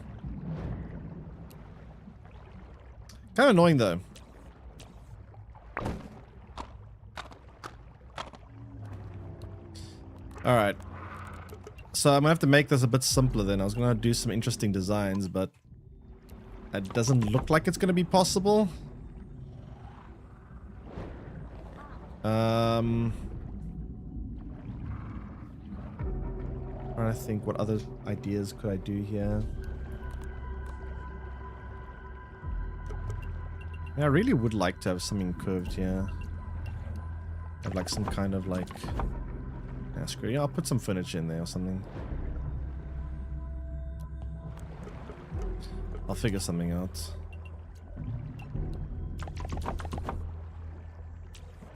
Kind of annoying though. Alright. So I'm gonna have to make this a bit simpler then. I was gonna do some interesting designs, but it doesn't look like it's gonna be possible. Trying to think what other ideas could I do here. Yeah, I really would like to have something curved here. Have like some kind of like... Yeah, screw it. I'll put some furniture in there or something. I'll figure something out.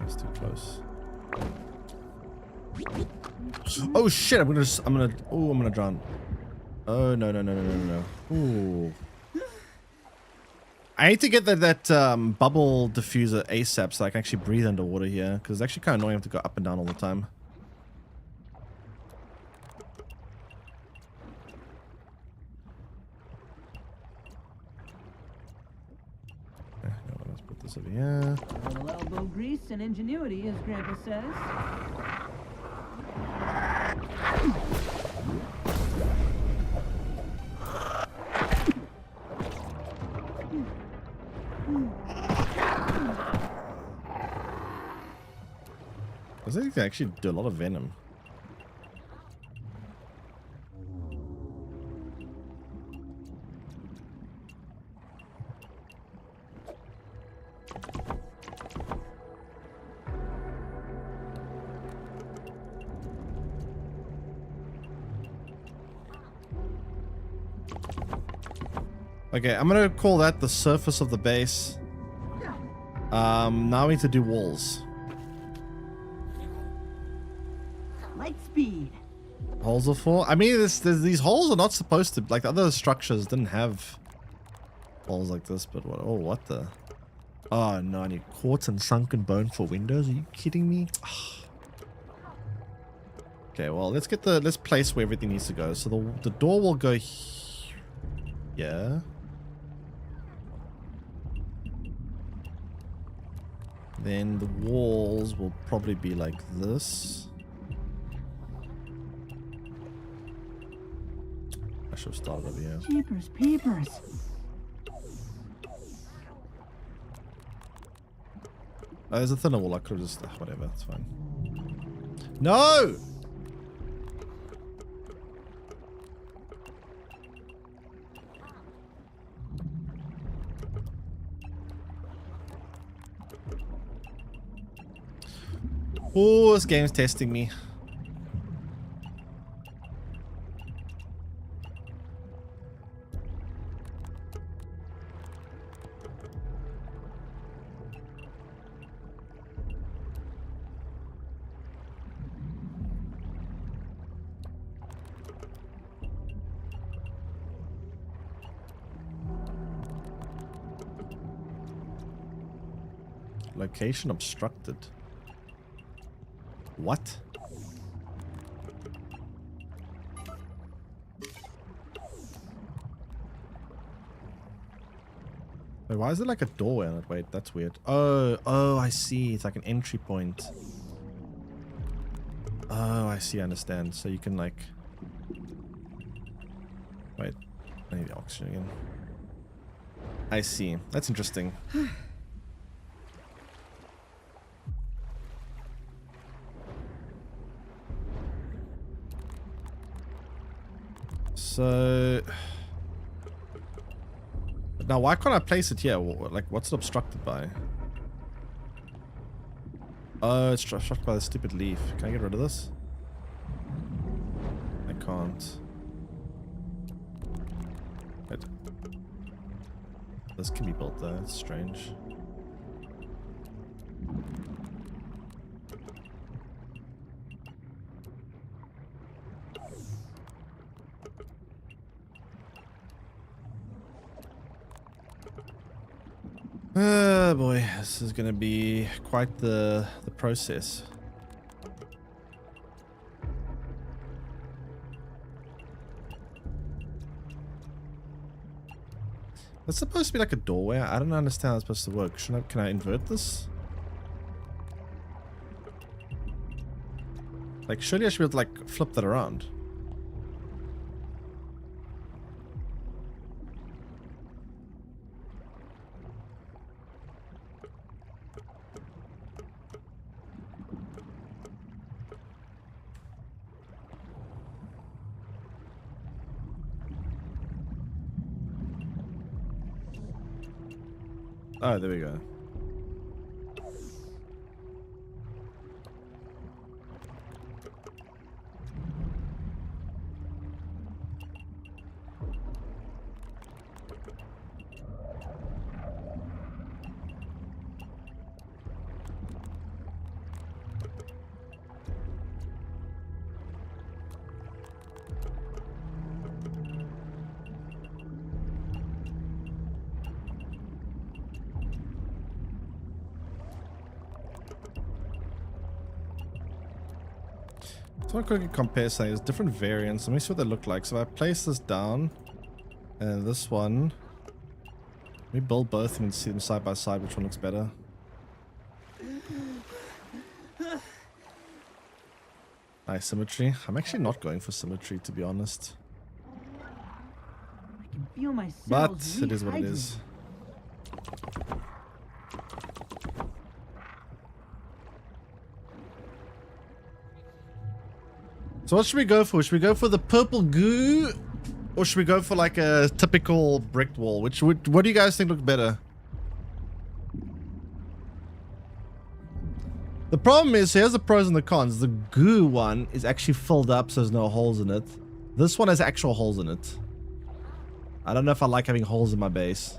That's too close. Oh shit! I'm gonna drown. Oh no no no no no no no. Ooh. I need to get that bubble diffuser ASAP so I can actually breathe underwater here, because it's actually kind of annoying to go up and down all the time. Okay, no, let's put this over here. A little elbow grease and ingenuity, as Grandpa says. I think they actually do a lot of venom. Okay, I'm gonna call that the surface of the base. Now we need to do walls. Light speed. Holes are full. I mean, these holes are not supposed to, like, the other structures didn't have holes like this, but what? Oh, what the? Oh no, I need quartz and sunken bone for windows. Are you kidding me? Okay, well, let's place where everything needs to go. So the door will go here. Yeah. Then the walls will probably be like this. I should have started over here. Jeepers, peepers. Oh, there's a thinner wall. I could have just... whatever, it's fine. No! Oh, this game's testing me. Location obstructed. What? Wait, why is it like a doorway on it? Wait, that's weird. Oh, I see. It's like an entry point. Oh, I see. I understand. So you can like... Wait, I need the oxygen again. I see. That's interesting. So now why can't I place it here? Like, what's it obstructed by? Oh, it's obstructed by the stupid leaf. Can I get rid of this? I can't. Wait. This can be built though. It's strange. Oh boy, this is gonna be quite the process. That's supposed to be like a doorway. I don't understand how it's supposed to work. Can I invert this? Like, surely I should be able to like flip that around. Oh, there we go. So I'm going to compare saying there's different variants. Let me see what they look like. So if I place this down and this one, let me build both and see them side by side, which one looks better. Nice symmetry. I'm actually not going for symmetry, to be honest. I can feel my cells But it is what it rehydrating. is. So what should we go for? Should we go for the purple goo? Or should we go for like a typical brick wall? What do you guys think look better? The problem is, here's the pros and the cons. The goo one is actually filled up so there's no holes in it. This one has actual holes in it. I don't know if I like having holes in my base.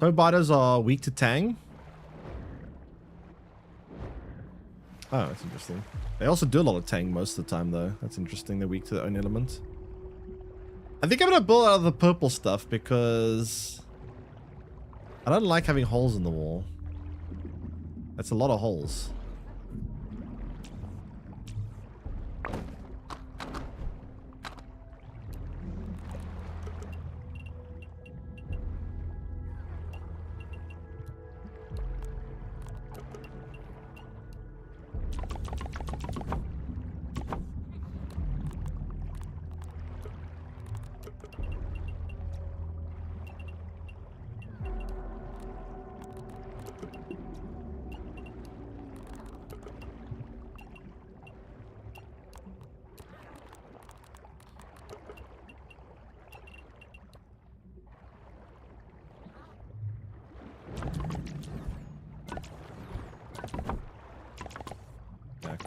Toe biters are weak to tang. Oh, that's interesting. They also do a lot of tang most of the time, though. That's interesting. They're weak to their own element. I think I'm going to build out of the purple stuff because I don't like having holes in the wall. That's a lot of holes.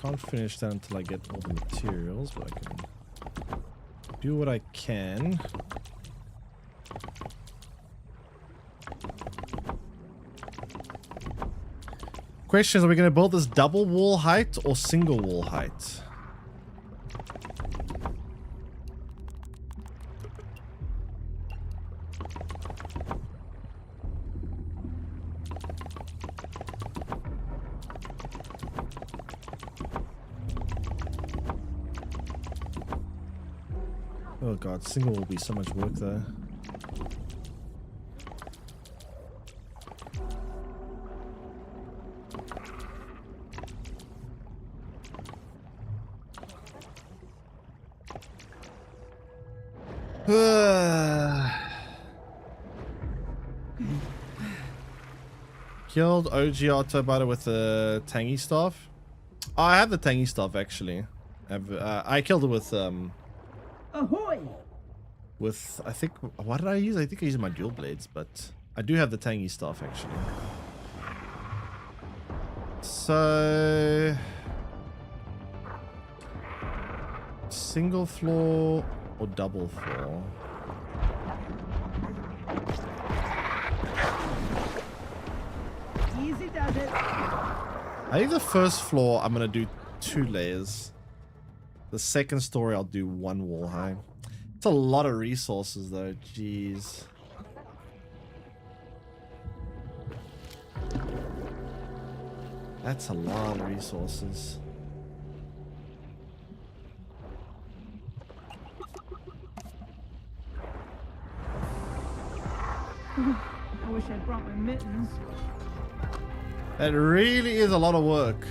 Can't finish that until I get all the materials, but I can do what I can. Question is, are we going to build this double wall height or single wall height? Oh god, single will be so much work though. Killed OG Autobiter with the tangy staff. Oh, I have the tangy staff actually. I killed it with Ahoy! with, I think, what did I use? I think I used my dual blades, but I do have the tangy staff actually. So, single floor or double floor? Easy does it. I think the first floor I'm gonna do 2 layers. The second story I'll do 1 wall high. It's a lot of resources though, jeez. That's a lot of resources. I wish I'd brought my mittens. That really is a lot of work.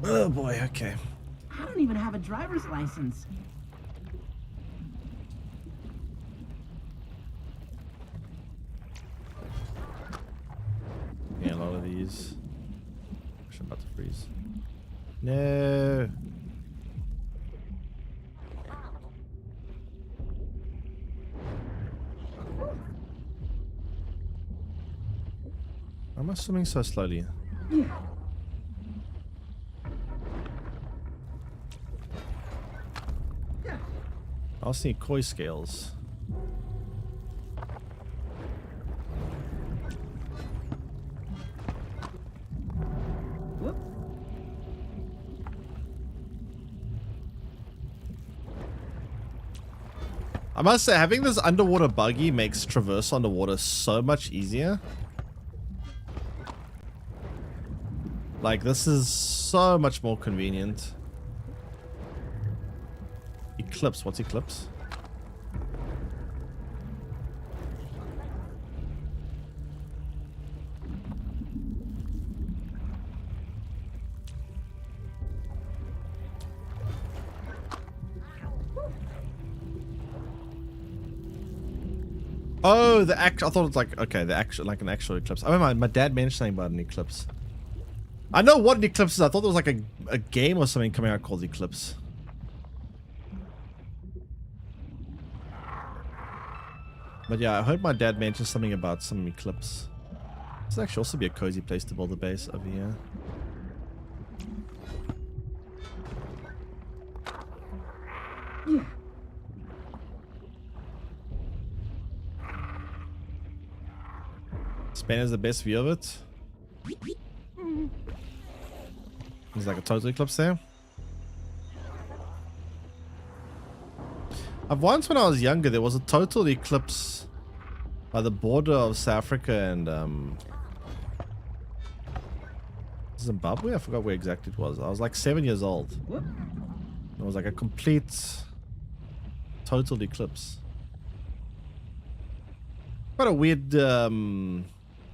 Oh boy, okay. I don't even have a driver's license. Yeah, a lot of these. Gosh, I'm about to freeze. No. Why am I swimming so slowly? Yeah. I also need koi scales. I must say, having this underwater buggy makes traverse underwater so much easier. Like, this is so much more convenient. Eclipse, what's Eclipse? Oh, the actual. I thought it was like, okay, the actual, like an actual eclipse. I remember my dad mentioned something about an eclipse. I know what an eclipse is. I thought there was like a game or something coming out called Eclipse. But yeah, I heard my dad mention something about some eclipse. This would actually also be a cozy place to build a base over here. Spain has the best view of it. There's like a total eclipse there. Once when I was younger, there was a total eclipse by the border of South Africa and Zimbabwe. I forgot where exactly it was. I was like 7 years old. It was like a complete total eclipse. Quite a weird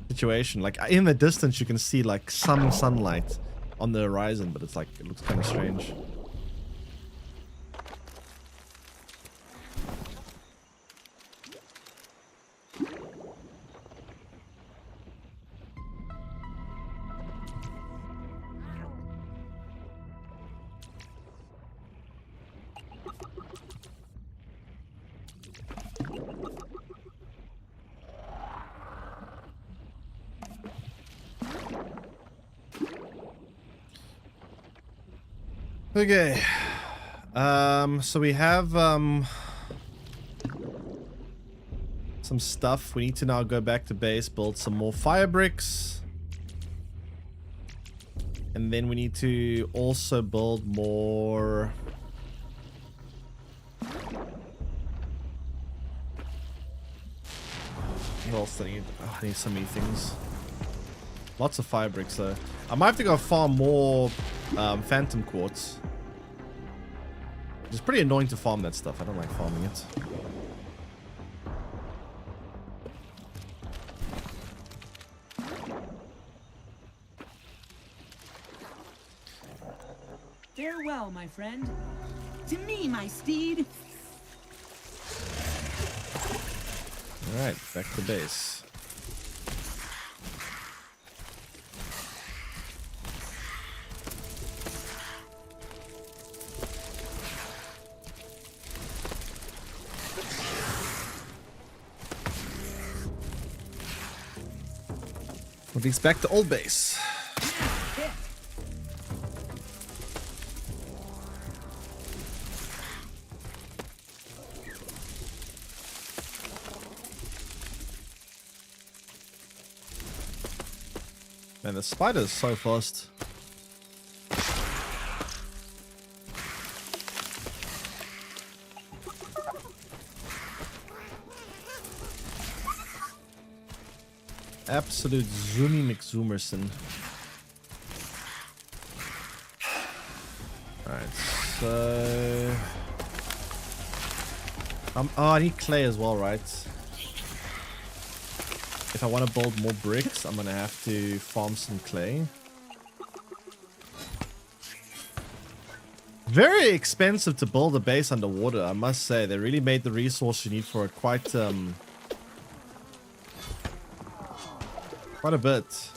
situation. Like in the distance, you can see like some sunlight on the horizon, but it's like it looks kind of strange. Okay, so we have some stuff. We need to now go back to base, build some more fire bricks, and then we need to also build more. What else do I need? Oh, I need so many things. Lots of fire bricks though. I might have to go farm more phantom quartz. It's pretty annoying to farm that stuff. I don't like farming it. Farewell, my friend. To me, my steed. Alright, back to base. Moving back to old base. Man, the spider is so fast. Absolute zoomy McZoomerson. Alright, so... oh, I need clay as well, right? If I want to build more bricks, I'm gonna have to farm some clay. Very expensive to build a base underwater, I must say. They really made the resource you need for it quite a bit.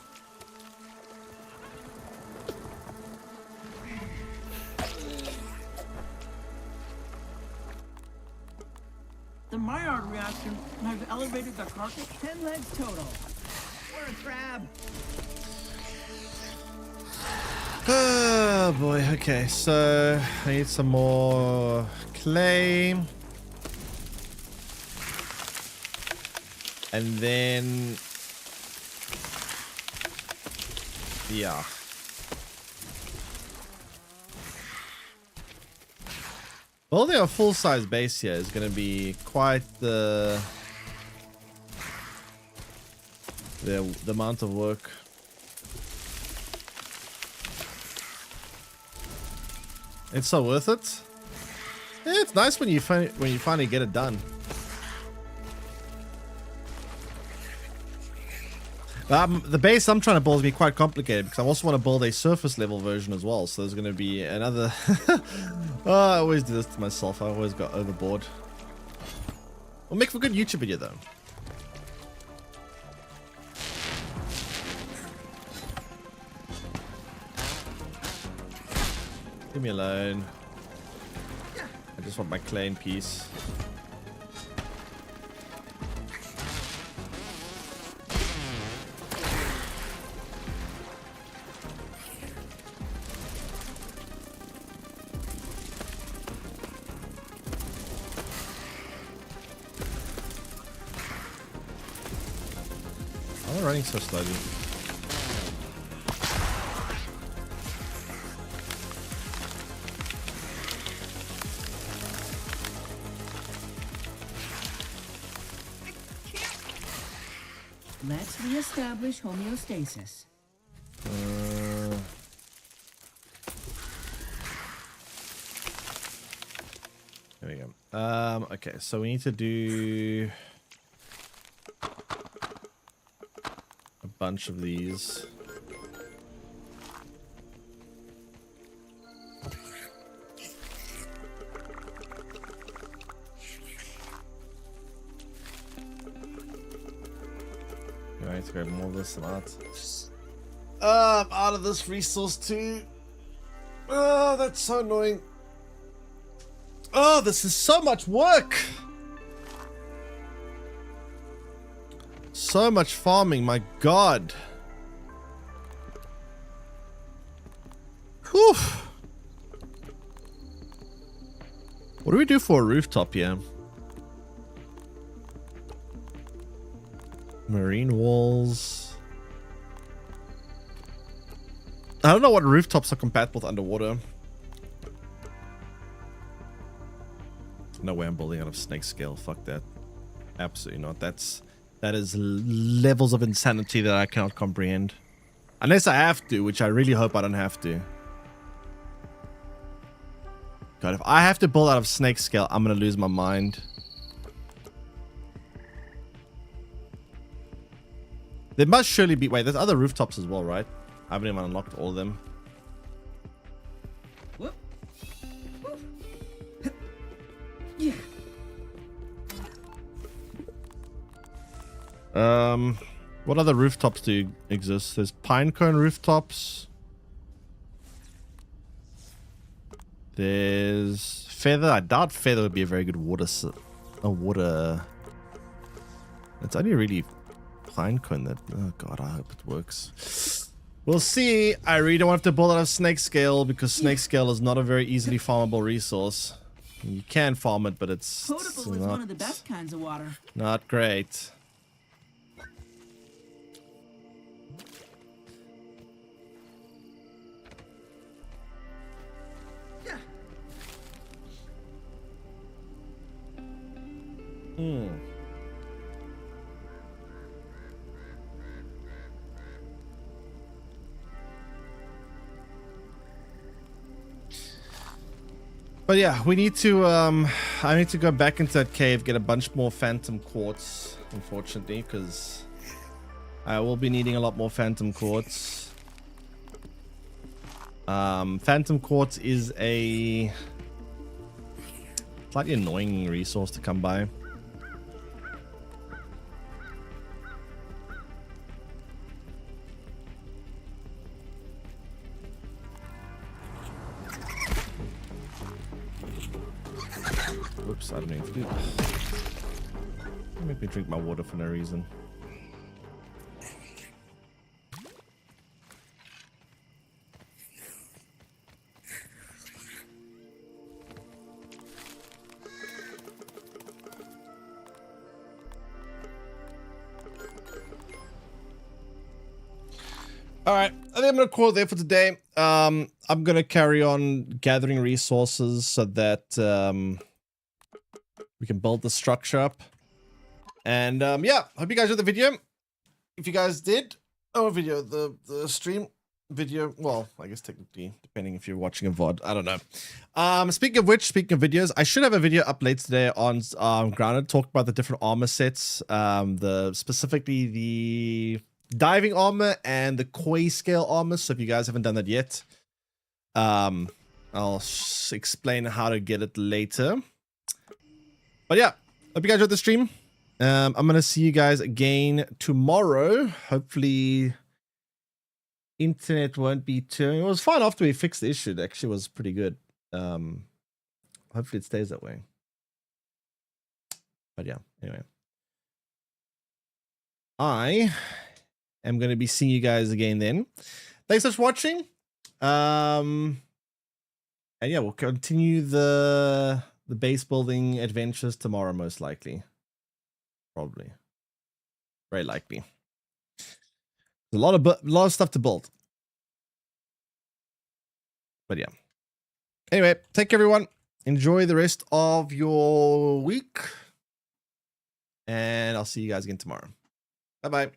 The Maillard reaction has elevated the carcass 10 legs total. We're a crab. Oh boy, okay, so I need some more clay. And then... yeah. Building a full-size base here is going to be quite the amount of work. It's so worth it. Yeah, it's nice when you finally get it done. The base I'm trying to build is be quite complicated because I also want to build a surface level version as well. So there's going to be another. Oh, I always do this to myself. I always got overboard. We'll make for a good YouTube video though. Leave me alone. I just want my clay in peace. Why am I running so slowly? Let's reestablish homeostasis. There we go. Okay, so we need to do a bunch of these. I need to grab more of this and that. I'm out of this resource too. Oh, that's so annoying. Oh, this is so much work. So much farming, my god. Whew. What do we do for a rooftop here? Marine walls. I don't know what rooftops are compatible with underwater. No way I'm building out of snake scale. Fuck that. Absolutely not. That is levels of insanity that I cannot comprehend. Unless I have to, which I really hope I don't have to. God, if I have to build out of snake scale, I'm gonna lose my mind. There must surely be... Wait, there's other rooftops as well, right? I haven't even unlocked all of them. Whoop. Yeah. What other rooftops do exist? There's pinecone rooftops. There's feather. I doubt feather would be a very good water. It's only really pinecone that. Oh god, I hope it works. We'll see. I really don't have to build out of snake scale because snake scale is not a very easily farmable resource. You can farm it, but it's Potable is one of the best kinds of water. Not great. But yeah, we need to I need to go back into that cave, get a bunch more phantom quartz, unfortunately, because I will be needing a lot more phantom quartz. Phantom quartz is a slightly annoying resource to come by. Whoops, I don't even do that. Make me drink my water for no reason. All right, I think I'm gonna call it there for today. I'm gonna carry on gathering resources so that we can build the structure up. And yeah, hope you guys enjoyed the video. If you guys did, the stream video, well, I guess technically, depending if you're watching a VOD, I don't know. Speaking of which, speaking of videos, I should have a video up later today on Grounded, talk about the different armor sets, specifically the diving armor and the koi scale armor. So if you guys haven't done that yet, I'll explain how to get it later. But yeah, hope you guys enjoyed the stream. I'm gonna see you guys again tomorrow. Hopefully internet won't be too. It was fine after we fixed the issue. It actually was pretty good. Hopefully it stays that way. But yeah, anyway, I am going to be seeing you guys again then. Thanks so much for watching. And yeah, we'll continue the base building adventures tomorrow, most likely. Probably. Very likely. A lot of stuff to build. But yeah. Anyway, take care, everyone. Enjoy the rest of your week. And I'll see you guys again tomorrow. Bye-bye.